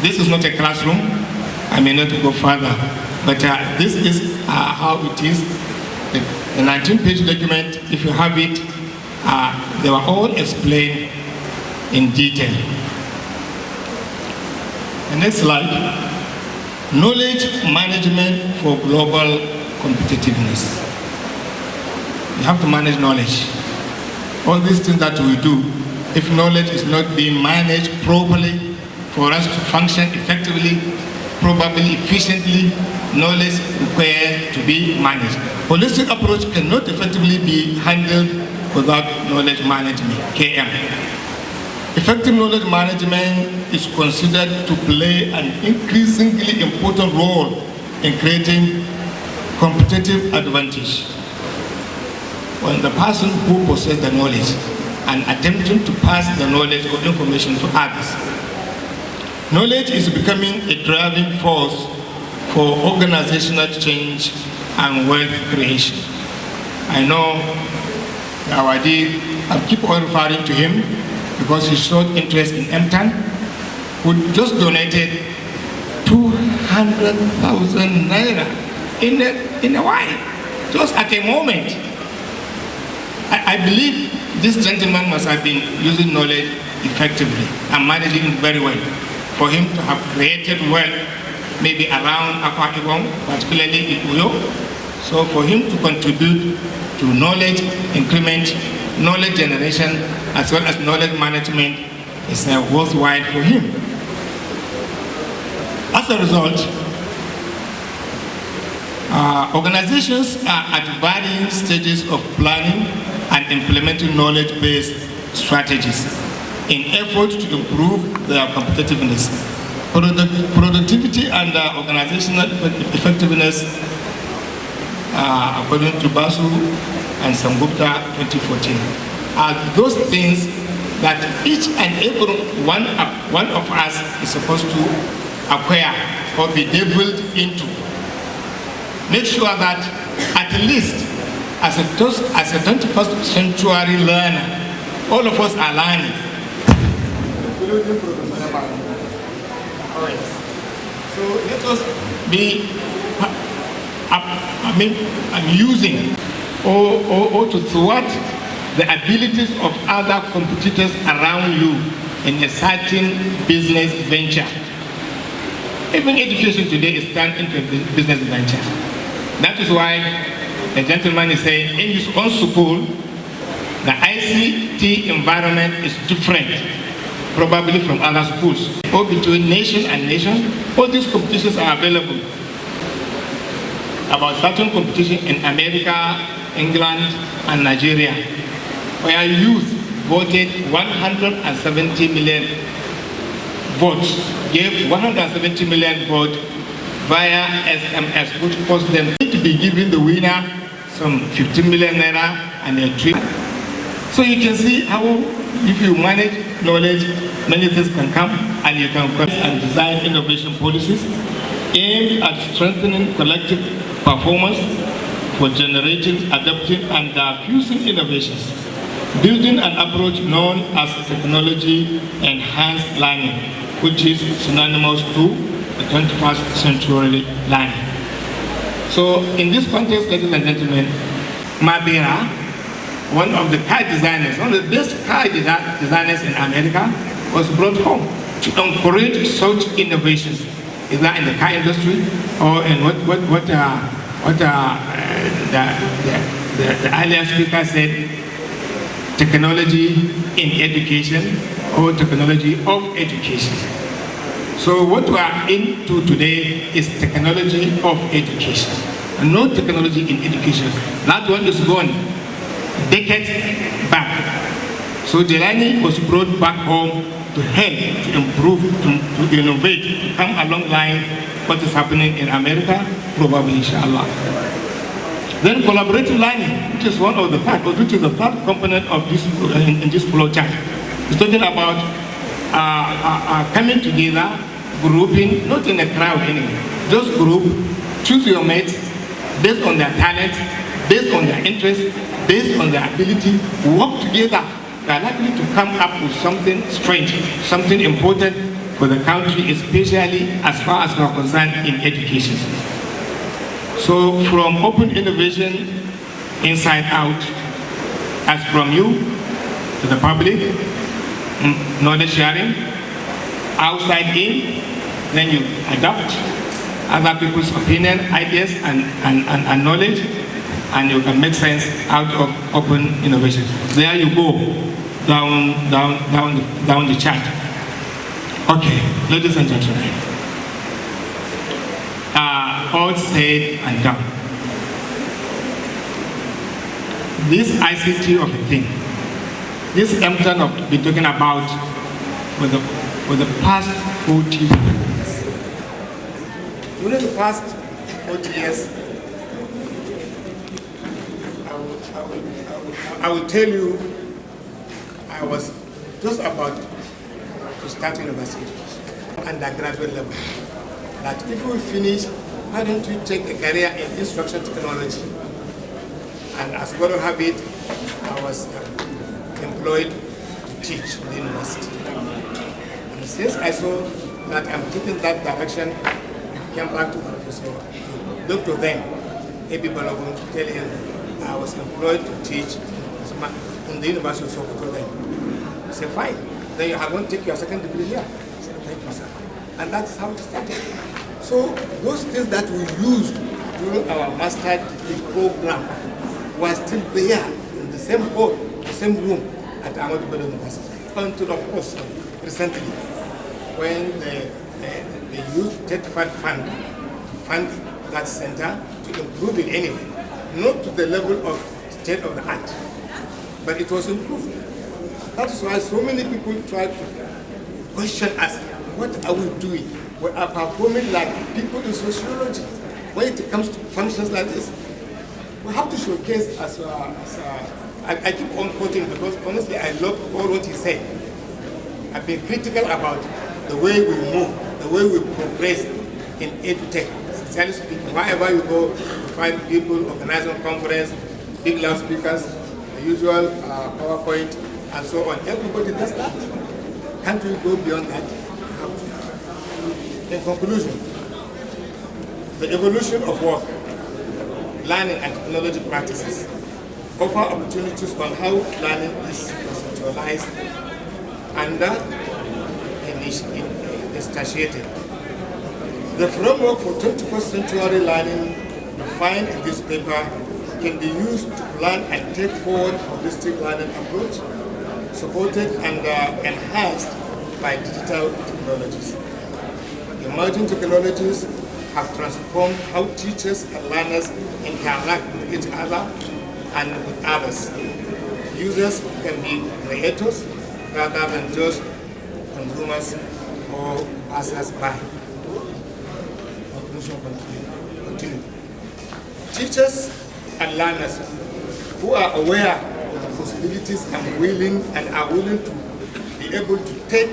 This is not a classroom. I may not go further, but this is how it is. The 19-page document, if you have it, they were all explained in detail. The next slide. Knowledge management for global competitiveness. You have to manage knowledge. All these things that we do, if knowledge is not being managed properly for us to function effectively, probably efficiently, knowledge required to be managed. Holistic approach cannot effectively be handled without knowledge management, KM. Effective knowledge management is considered to play an increasingly important role in creating competitive advantage. When the person who possesses the knowledge and attempting to pass the knowledge or information to others. Knowledge is becoming a driving force for organizational change and wealth creation. I know Awadi, I keep on referring to him because he showed interest in Emtan, who just donated 200,000 naira in a while, just at a moment. I believe this gentleman must have been using knowledge effectively and managing it very well for him to have created wealth maybe around Akwa Ibom, particularly in Uyo. So for him to contribute to knowledge increment, knowledge generation, as well as knowledge management is worthwhile for him. As a result, organizations are at varying stages of planning and implementing knowledge-based strategies in effort to improve their competitiveness, productivity, and organizational effectiveness, according to Basu and Samgupta 2014, are those things that each and every one of us is supposed to acquire or be delved into. Make sure that at least as a 21st century learner, all of us are learning. So let us be using or to thwart the abilities of other competitors around you in a certain business venture. Even education today is turned into a business venture. That is why the gentleman is saying in his own school, the ICT environment is different, probably from other schools, or between nation and nation. All these competitions are available. About certain competition in America, England, and Nigeria, where youth voted 170 million votes, gave 170 million votes via SMS, which caused them to be giving the winner some 15 million naira and a trip. So you can see how, if you manage knowledge, many things can come, and you can and design innovation policies aimed at strengthening collective performance for generating, adapting, and fusing innovations building an approach known as technology-enhanced learning, which is synonymous to the 21st century learning. So in this context, ladies and gentlemen, Mabera, one of the car designers, one of the best car designers in America, was brought home to encourage such innovations, either in the car industry or in what the earlier speaker said, technology in education or technology of education. So what we are into today is technology of education, and not technology in education. That one is gone decades back. So the learning was brought back home to help, to improve, to innovate, to come along line what is happening in America, probably inshallah. Then collaborative learning, which is one of the part, which is the third component of this in this flow chart. It's talking about coming together, grouping, not in a crowd anyway. Just group, choose your mates based on their talent, based on their interest, based on their ability, work together. They are likely to come up with something strange, something important for the country, especially as far as we are concerned in education. So from open innovation, inside out, as from you to the public, knowledge sharing, outside in, then you adopt other people's opinion, ideas, and knowledge, and you can make sense out of open innovation. There you go, down the chart. Okay, ladies and gentlemen. All said and done. This ICT of a thing, this Emtan I've been talking about for the past 40 years. During the past 40 years, I will tell you, I was just about to start university, undergraduate level, that if we finish, why don't we take a career in instruction technology? And as God will have it, I was employed to teach in the university. And since I saw that I'm taking that direction, I came back to Professor Dr. then, A.B. Balogun, to tell him I was employed to teach in the University of Sokoto then. He said, fine, then you are going to take your second degree here. I said, thank you, sir. And that's how it started. So those things that we used during our master degree program were still there in the same hall, the same room at Ahmadu Bello University. Until, of course, recently, when they used TEDFund fund to fund that center to improve it anyway, not to the level of state of the art, but it was improved. That is why so many people try to question us, what are we doing? We are performing like people in sociology. When it comes to functions like this, we have to showcase I keep on quoting because honestly I love all what he said. I've been critical about the way we move, the way we progress in edutech. Sincerely speaking, wherever you go, you find people organizing conference, big loudspeakers, the usual PowerPoint, and so on. Everybody does that. Can't we go beyond that? In conclusion, the evolution of work, learning and technology practices offer opportunities on how learning is conceptualized and instantiated. The framework for 21st century learning defined in this paper can be used to plan and take forward a holistic learning approach, supported and enhanced by digital technologies. Emerging technologies have transformed how teachers and learners interact with each other and with others. Users can be creators rather than just consumers or passers-by. Continue. Teachers and learners who are aware of the possibilities and are willing to be able to take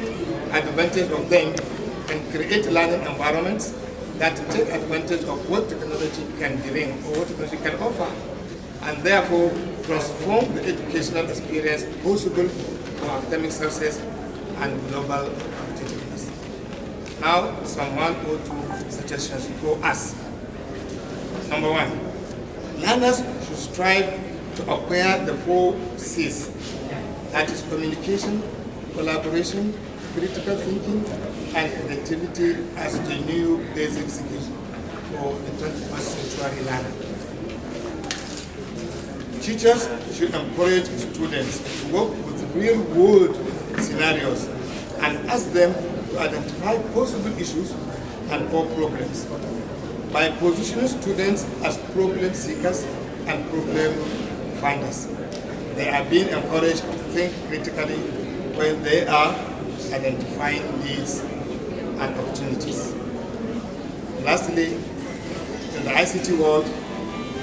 advantage of them and create learning environments that take advantage of what technology can bring or what technology can offer, and therefore transform the educational experience possible for academic success and global competitiveness. Now, some 1 or 2 suggestions for us. Number 1, learners should strive to acquire the 4 C's, that is communication, collaboration, critical thinking, and creativity as the new basic skills for the 21st century learner. Teachers should encourage students to work with real-world scenarios and ask them to identify possible issues and or problems. By positioning students as problem seekers and problem finders, they are being encouraged to think critically when they are identifying needs and opportunities. Lastly, in the ICT world,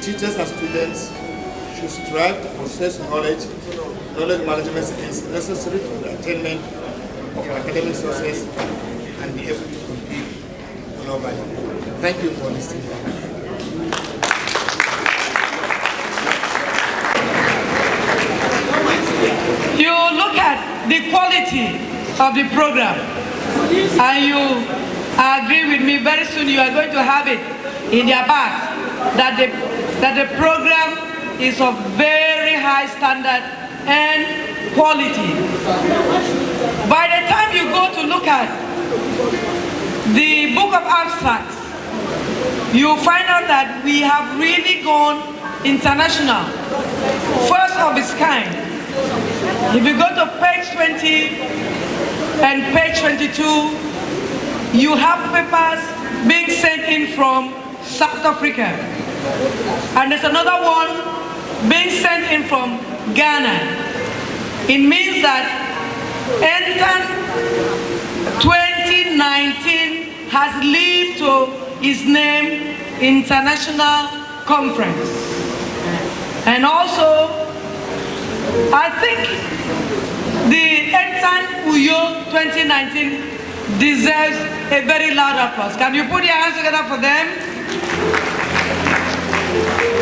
teachers and students should strive to possess knowledge management skills necessary for the attainment of academic success and be able to compete globally. Thank you for listening. You look at the quality of the program and you agree with me, very soon you are going to have it in your back that the program is of very high standard and quality. By the time you go to look at the book of abstracts, you find out that we have really gone international, first of its kind. If you go to page 20 and page 22, you have papers being sent in from South Africa. And there's another one being sent in from Ghana. It means that Emtan 2019 has lived to its name international conference. And also, I think the Emtan 2019 deserves a very loud applause. Can you put your hands together for them?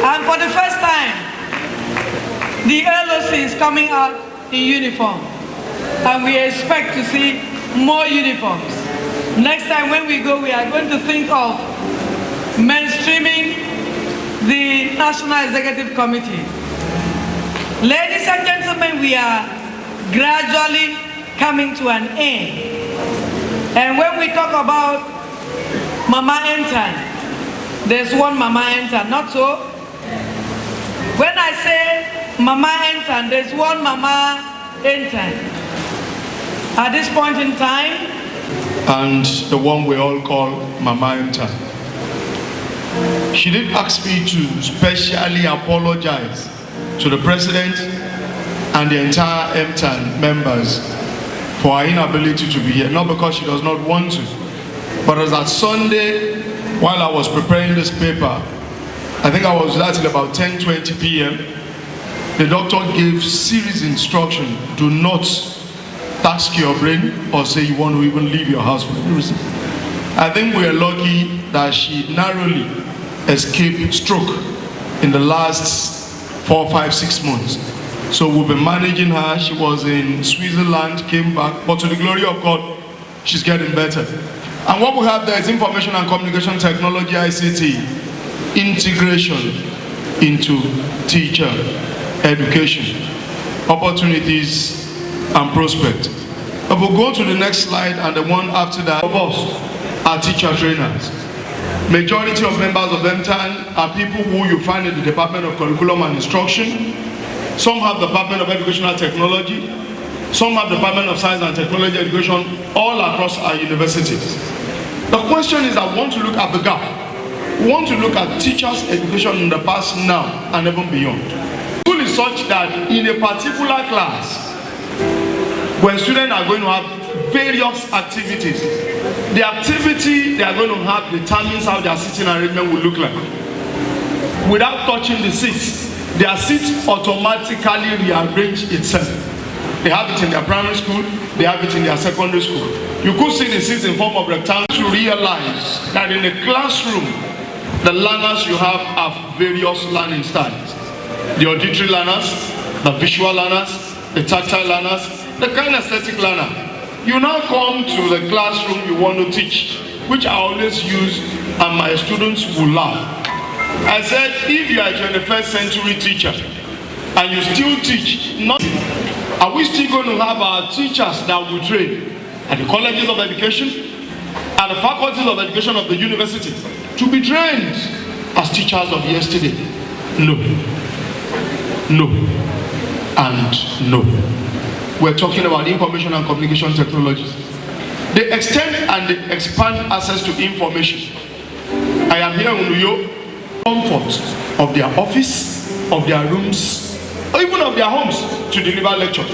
And for the first time, the LOC is coming out in uniform. And we expect to see more uniforms. Next time when we go, we are going to think of mainstreaming the National Executive Committee. Ladies and gentlemen, we are gradually coming to an end. And when we talk about Mama Emtan, there's one Mama Emtan, not so? When I say Mama Emtan, there's one Mama Emtan. At this point in time, and the one we all call Mama Emtan. She did ask me to specially apologize to the President and the entire Emtan members for her inability to be here, not because she does not want to, but as that Sunday, while I was preparing this paper, I think I was there till about 10:20 p.m., the doctor gave serious instruction: do not task your brain or say you want to even leave your house for any reason. I think we are lucky that she narrowly escaped stroke in the last 4, 5, 6 months. So we've been managing her. She was in Switzerland, came back, but to the glory of God, she's getting better. And what we have there is information and communication technology, ICT, integration into teacher education, opportunities and prospect. If we go to the next slide and the one after that, of us are teacher trainers. Majority of members of Emtan are people who you find in the Department of Curriculum and Instruction. Some have the Department of Educational Technology. Some have the Department of Science and Technology Education, all across our universities. The question is, I want to look at the gap. We want to look at teachers' education in the past, now, and even beyond. School is such that in a particular class, when students are going to have various activities, the activity they are going to have determines how their sitting arrangement will look like. Without touching the seats, their seats automatically rearrange itself. They have it in their primary school, they have it in their secondary school. You could see the seats in form of rectangles to realize that in the classroom, the learners you have various learning styles. the auditory learners, the visual learners, the tactile learners, the kinesthetic learner. You now come to the classroom you want to teach, which I always use and my students will laugh. I said, if you are a 21st century teacher and you still teach, are we still going to have our teachers that we train at the colleges of education, at the faculties of education of the university, to be trained as teachers of yesterday? No. No. And no. We're talking about information and communication technologies. They extend and they expand access to information. I am here in Uyo, comfort of their office, of their rooms, or even of their homes to deliver lectures.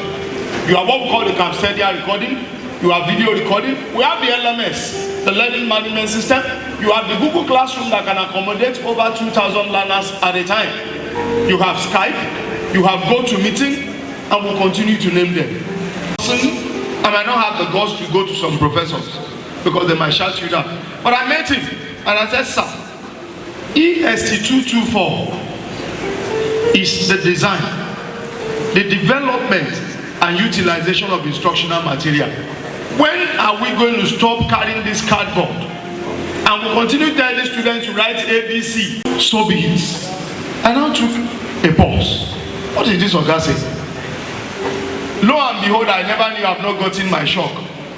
You have what we call the Camstadia recording, you have video recording, we have the LMS, the learning management system, you have the Google Classroom that can accommodate over 2,000 learners at a time. You have Skype, you have GoToMeeting, and we'll continue to name them. I might not have the guts to go to some professors because they might shout you down. But I met him and I said, sir, EST224 is the design, the development and utilization of instructional material. When are we going to stop carrying this cardboard? And we'll continue to tell the students to write ABC. So be it. I now took a pause. What did this Oga say? Lo and behold, I never knew I've not gotten my shock.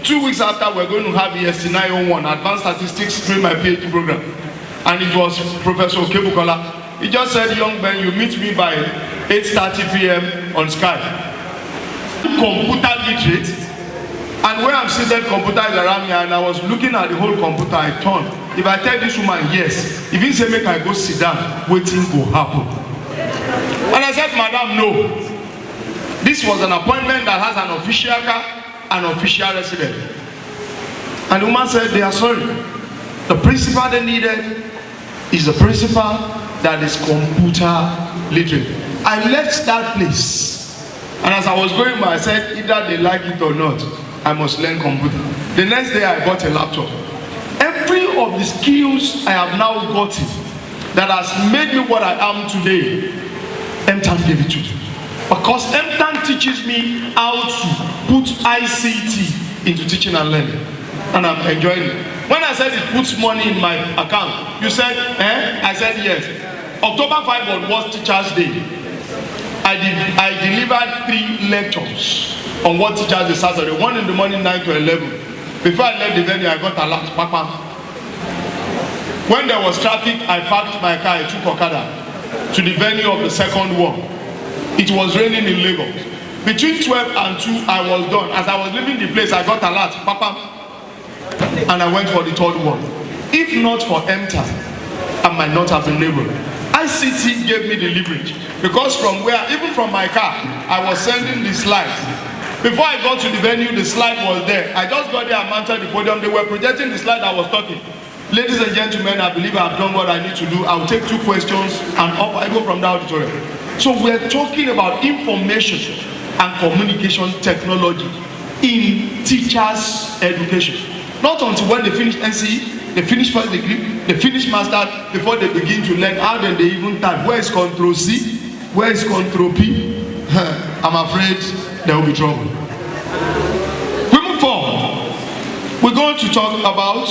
2 weeks after, we're going to have EST 901, Advanced Statistics, during my PhD program. And it was Professor Kebukola. He just said, young man, you meet me by 8:30 p.m. on Skype. Computer literate. And where I'm seated, computer is around me, and I was looking at the whole computer. I turned. If I tell this woman yes, if he say make I go sit down, waiting will happen. And I said, madam, no. This was an appointment that has an official car, an official resident. And the woman said, they are sorry. The principal they needed is the principal that is computer literate. I left that place. And as I was going by, I said, either they like it or not, I must learn computer. The next day I got a laptop. Every of the skills I have now gotten that has made me what I am today, Emtan gave it to me. Because Emtan teaches me how to put ICT into teaching and learning. And I'm enjoying it. When I said it puts money in my account, you said, eh? I said yes. October 5 was Teachers' Day. I delivered 3 lectures on what Teachers' Day Saturday. 1 in the morning, 9 to 11. Before I left the venue, I got a lot. Papa. When there was traffic, I parked my car, I took Okada to the venue of the second one. It was raining in Lagos. Between 12 and 2, I was done. As I was leaving the place, I got a lot. Papa. And I went for the third one. If not for Emtan, I might not have been able. ICT gave me the leverage. Because from where, even from my car, I was sending the slides. Before I got to the venue, the slide was there. I just got there and mounted the podium. They were projecting the slide I was talking. Ladies and gentlemen, I believe I've done what I need to do. I'll take 2 questions and off I go from the auditorium. So we're talking about information and communication technology in teachers' education. Not until when they finish NCE, they finish first degree, they finish master, before they begin to learn how then they even type. Where is Control C? Where is Control P? I'm afraid there will be trouble. We move forward. We're going to talk about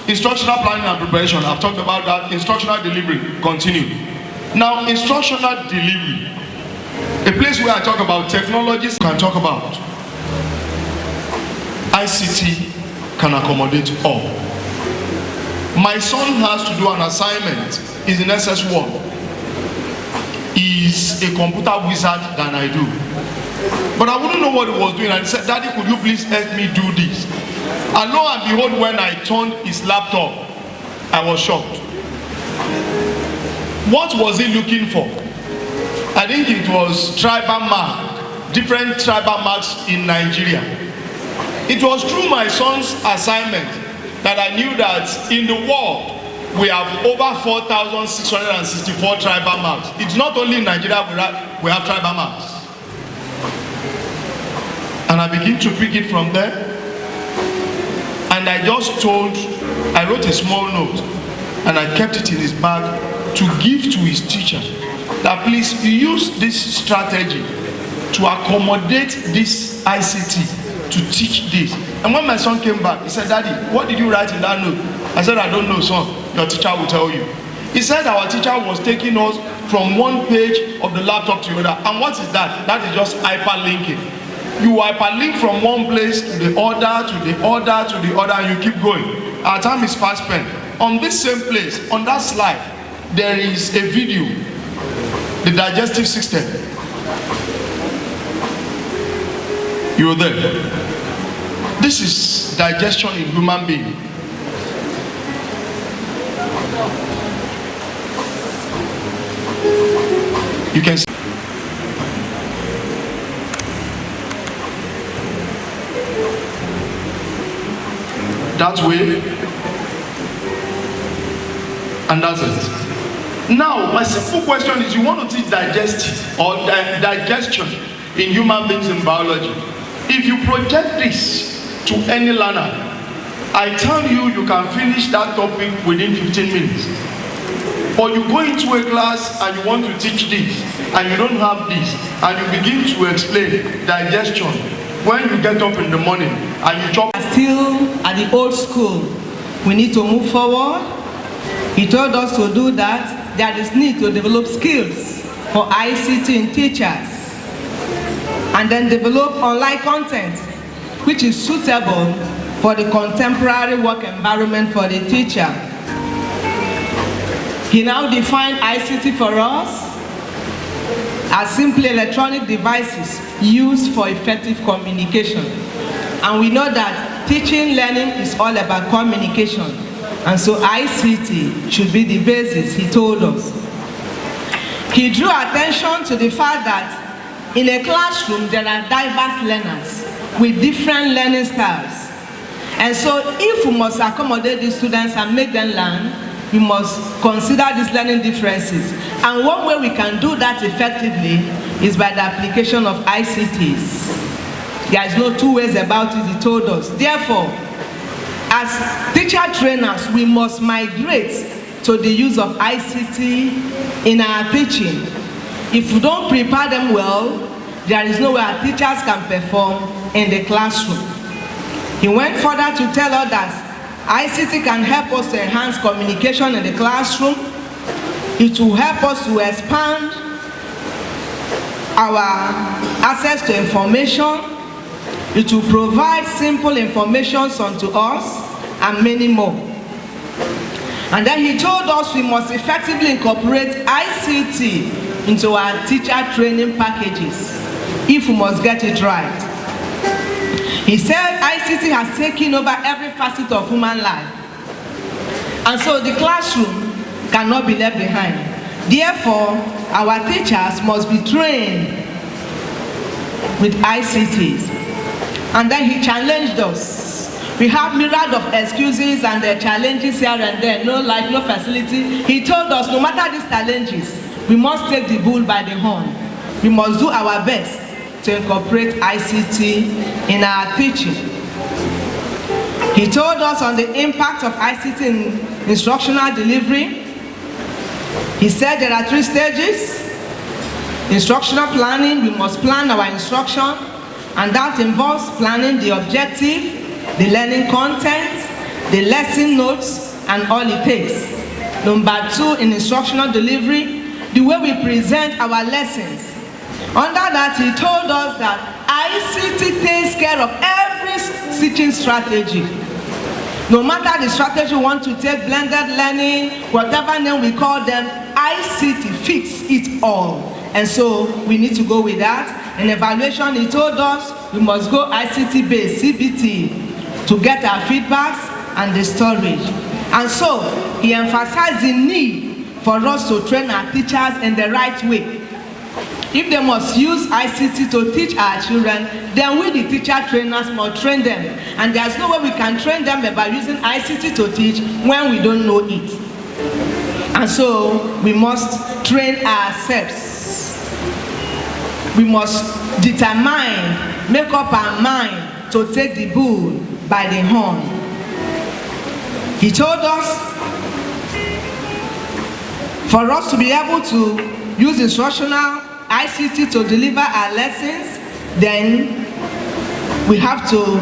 instructional planning and preparation. I've talked about that. Instructional delivery. Continue. Now, instructional delivery. A place where I talk about technologies, can talk about ICT can accommodate all. My son has to do an assignment. He's in SS1. He's a computer wizard than I do. But I wouldn't know what he was doing. And he said, Daddy, could you please help me do this? And lo and behold, when I turned his laptop, I was shocked. What was he looking for? I think it was tribal mark, different tribal marks in Nigeria. It was through my son's assignment that I knew that in the world, we have over 4,664 tribal marks. It's not only in Nigeria we have tribal marks. And I begin to pick it from there. And I wrote a small note and I kept it in his bag to give to his teacher that please use this strategy to accommodate this ICT to teach this. And when my son came back, he said, Daddy, what did you write in that note? I said, I don't know, son. Your teacher will tell you. He said our teacher was taking us from one page of the laptop to the other. And what is that? That is just hyperlinking. You hyperlink from one place to the other, to the other, to the other, and you keep going. Our time is fast spent. On this same place, on that slide, there is a video, the digestive system. You're there. This is digestion in human being. You can see. That way, and that's it. Now, my simple question is, you want to teach digestion in human beings in biology. If you project this to any learner, I tell you, you can finish that topic within 15 minutes. Or you go into a class and you want to teach this, and you don't have this, and you begin to explain digestion. When you get up in the morning and you chop. Still at the old school, we need to move forward. He told us to do that. There is need to develop skills for ICT in teachers, and then develop online content which is suitable for the contemporary work environment for the teacher. He now defined ICT for us as simply electronic devices used for effective communication. And we know that teaching, learning is all about communication. And so ICT should be the basis, he told us. He drew attention to the fact that in a classroom there are diverse learners with different learning styles. And so if we must accommodate the students and make them learn, we must consider these learning differences. And one way we can do that effectively is by the application of ICTs. There is no two ways about it, he told us. Therefore, as teacher trainers, we must migrate to the use of ICT in our teaching. If we don't prepare them well, there is no way our teachers can perform in the classroom. He went further to tell us that ICT can help us to enhance communication in the classroom. It will help us to expand our access to information. It will provide simple information unto us and many more. And then he told us we must effectively incorporate ICT into our teacher training packages if we must get it right. He said ICT has taken over every facet of human life. And so the classroom cannot be left behind. Therefore, our teachers must be trained with ICTs. And then he challenged us. We have myriad of excuses and challenges here and there, no life, no facility. He told us no matter these challenges, we must take the bull by the horn. We must do our best to incorporate ICT in our teaching. He told us on the impact of ICT in instructional delivery. He said there are 3 stages. Instructional planning, we must plan our instruction, and that involves planning the objective, the learning content, the lesson notes, and all it takes. Number 2, in instructional delivery, the way we present our lessons. Under that, he told us that ICT takes care of every teaching strategy. No matter the strategy we want to take, blended learning, whatever name we call them, ICT fits it all. And so we need to go with that. In evaluation, he told us we must go ICT-based, CBT, to get our feedbacks and the storage. And so he emphasized the need for us to train our teachers in the right way. If they must use ICT to teach our children, then we, the teacher trainers, must train them. And there's no way we can train them by using ICT to teach when we don't know it. And so we must train ourselves. We must determine, make up our mind to take the bull by the horn. He told us for us to be able to use instructional ICT to deliver our lessons, then we have to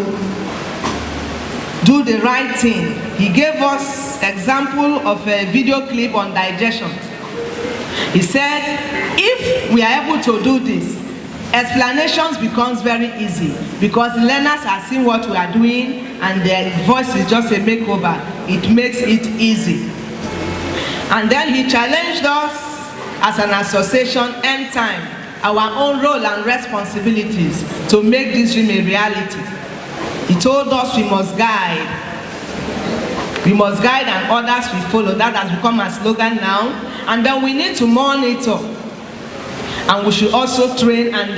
do the right thing. He gave us example of a video clip on digestion. He said, if we are able to do this, explanations becomes very easy because learners are seeing what we are doing and their voice is just a makeover. It makes it easy. And then he challenged us as an association, Emtan, our own role and responsibilities to make this dream a reality. He told us we must guide. We must guide and others will follow. That has become a slogan now. And then we need to monitor. And we should also train and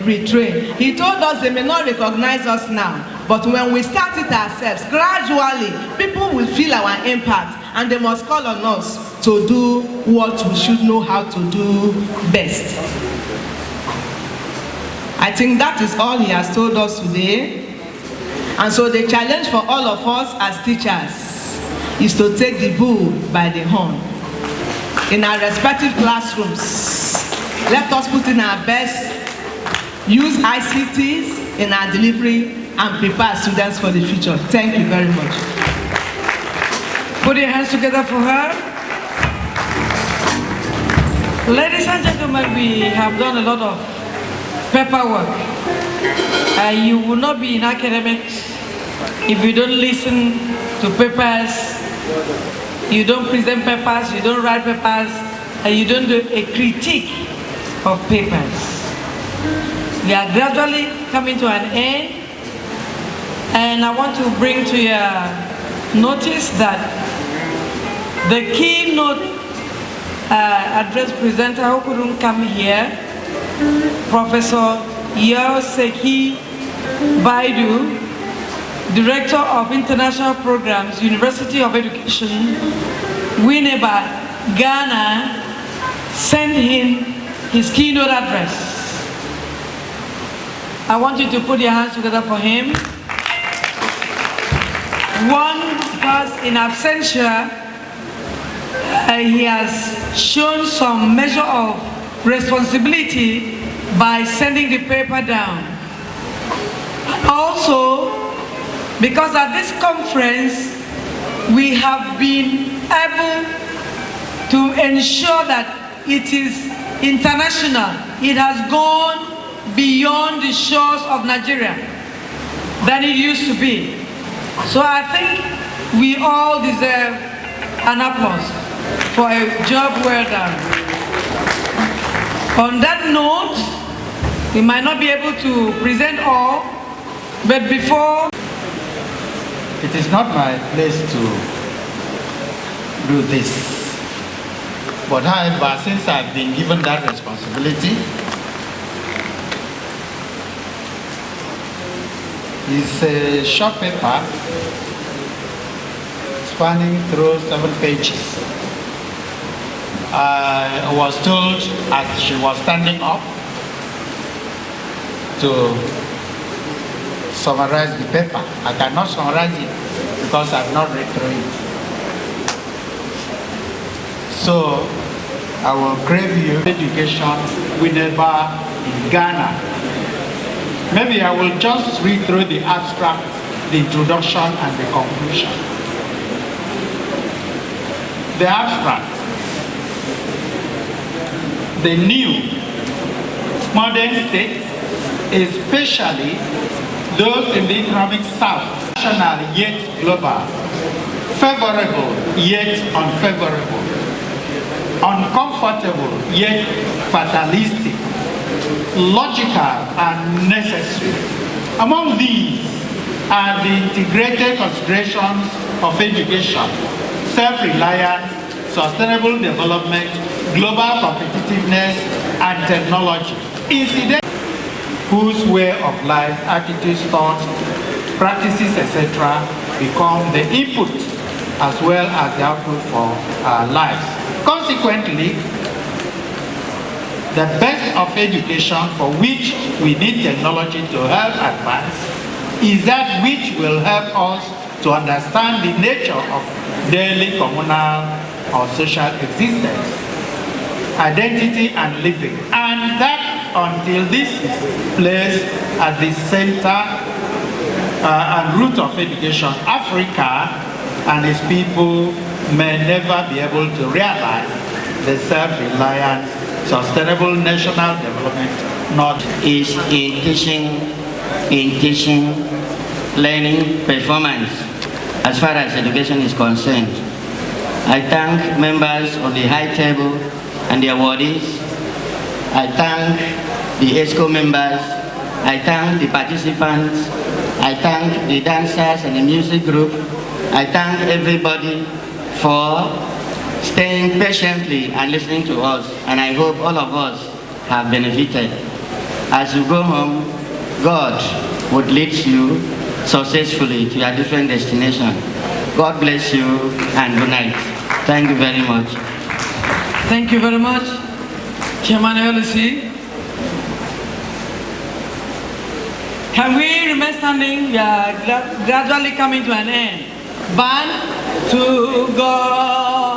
retrain. He told us they may not recognize us now, but when we start it ourselves, gradually, people will feel our impact and they must call on us to do what we should know how to do best. I think that is all he has told us today. And so the challenge for all of us as teachers is to take the bull by the horn. In our respective classrooms, let us put in our best, use ICTs in our delivery, and prepare students for the future. Thank you very much. Put your hands together for her. Ladies and gentlemen, we have done a lot of paperwork. You will not be in academics if you don't listen to papers, you don't present papers, you don't write papers, and you don't do a critique of papers. We are gradually coming to an end, and I want to bring to your notice that the keynote address presenter who couldn't come here, Professor Yoseki Baidu, Director of International Programs, University of Education, Winneba, Ghana, sent him his keynote address. I want you to put your hands together for him. One, because in absentia, he has shown some measure of responsibility by sending the paper down. Also, because at this conference, we have been able to ensure that it is international. It has gone beyond the shores of Nigeria than it used to be. So I think we all deserve an applause for a job well done. On that note, we might not be able to present all, but before... It is not my place to do this. But however, since I've been given that responsibility, it's a short paper spanning through 7 pages. I was told as she was standing up to summarize the paper. I cannot summarize it because I've not read through it. So I will crave you education Winneba in Ghana. Maybe I will just read through the abstract, the introduction and the conclusion. The abstract. The new modern states, especially those in the economic south, national yet global, favorable yet unfavorable, uncomfortable yet fatalistic, logical and necessary. Among these are the integrated considerations of education, self-reliance, sustainable development, global competitiveness, and technology. Incident whose way of life, attitudes, thoughts, practices, etc. become the input as well as the output for our lives. Consequently, the best of education for which we need technology to help advance is that which will help us to understand the nature of daily communal or social existence. identity and living. And that until this is placed at the center and root of education, Africa and its people may never be able to realize the self-reliant, sustainable national development, not is in teaching, learning, performance, as far as education is concerned. I thank members of the high table and the awardees. I thank the ESCO members. I thank the participants. I thank the dancers and the music group. I thank everybody for staying patiently and listening to us. And I hope all of us have benefited. As you go home, God would lead you successfully to your different destination. God bless you and good night. Thank you very much. Thank you very much, Chairman LC. Can we remain standing? We are gradually coming to an end. Band to God.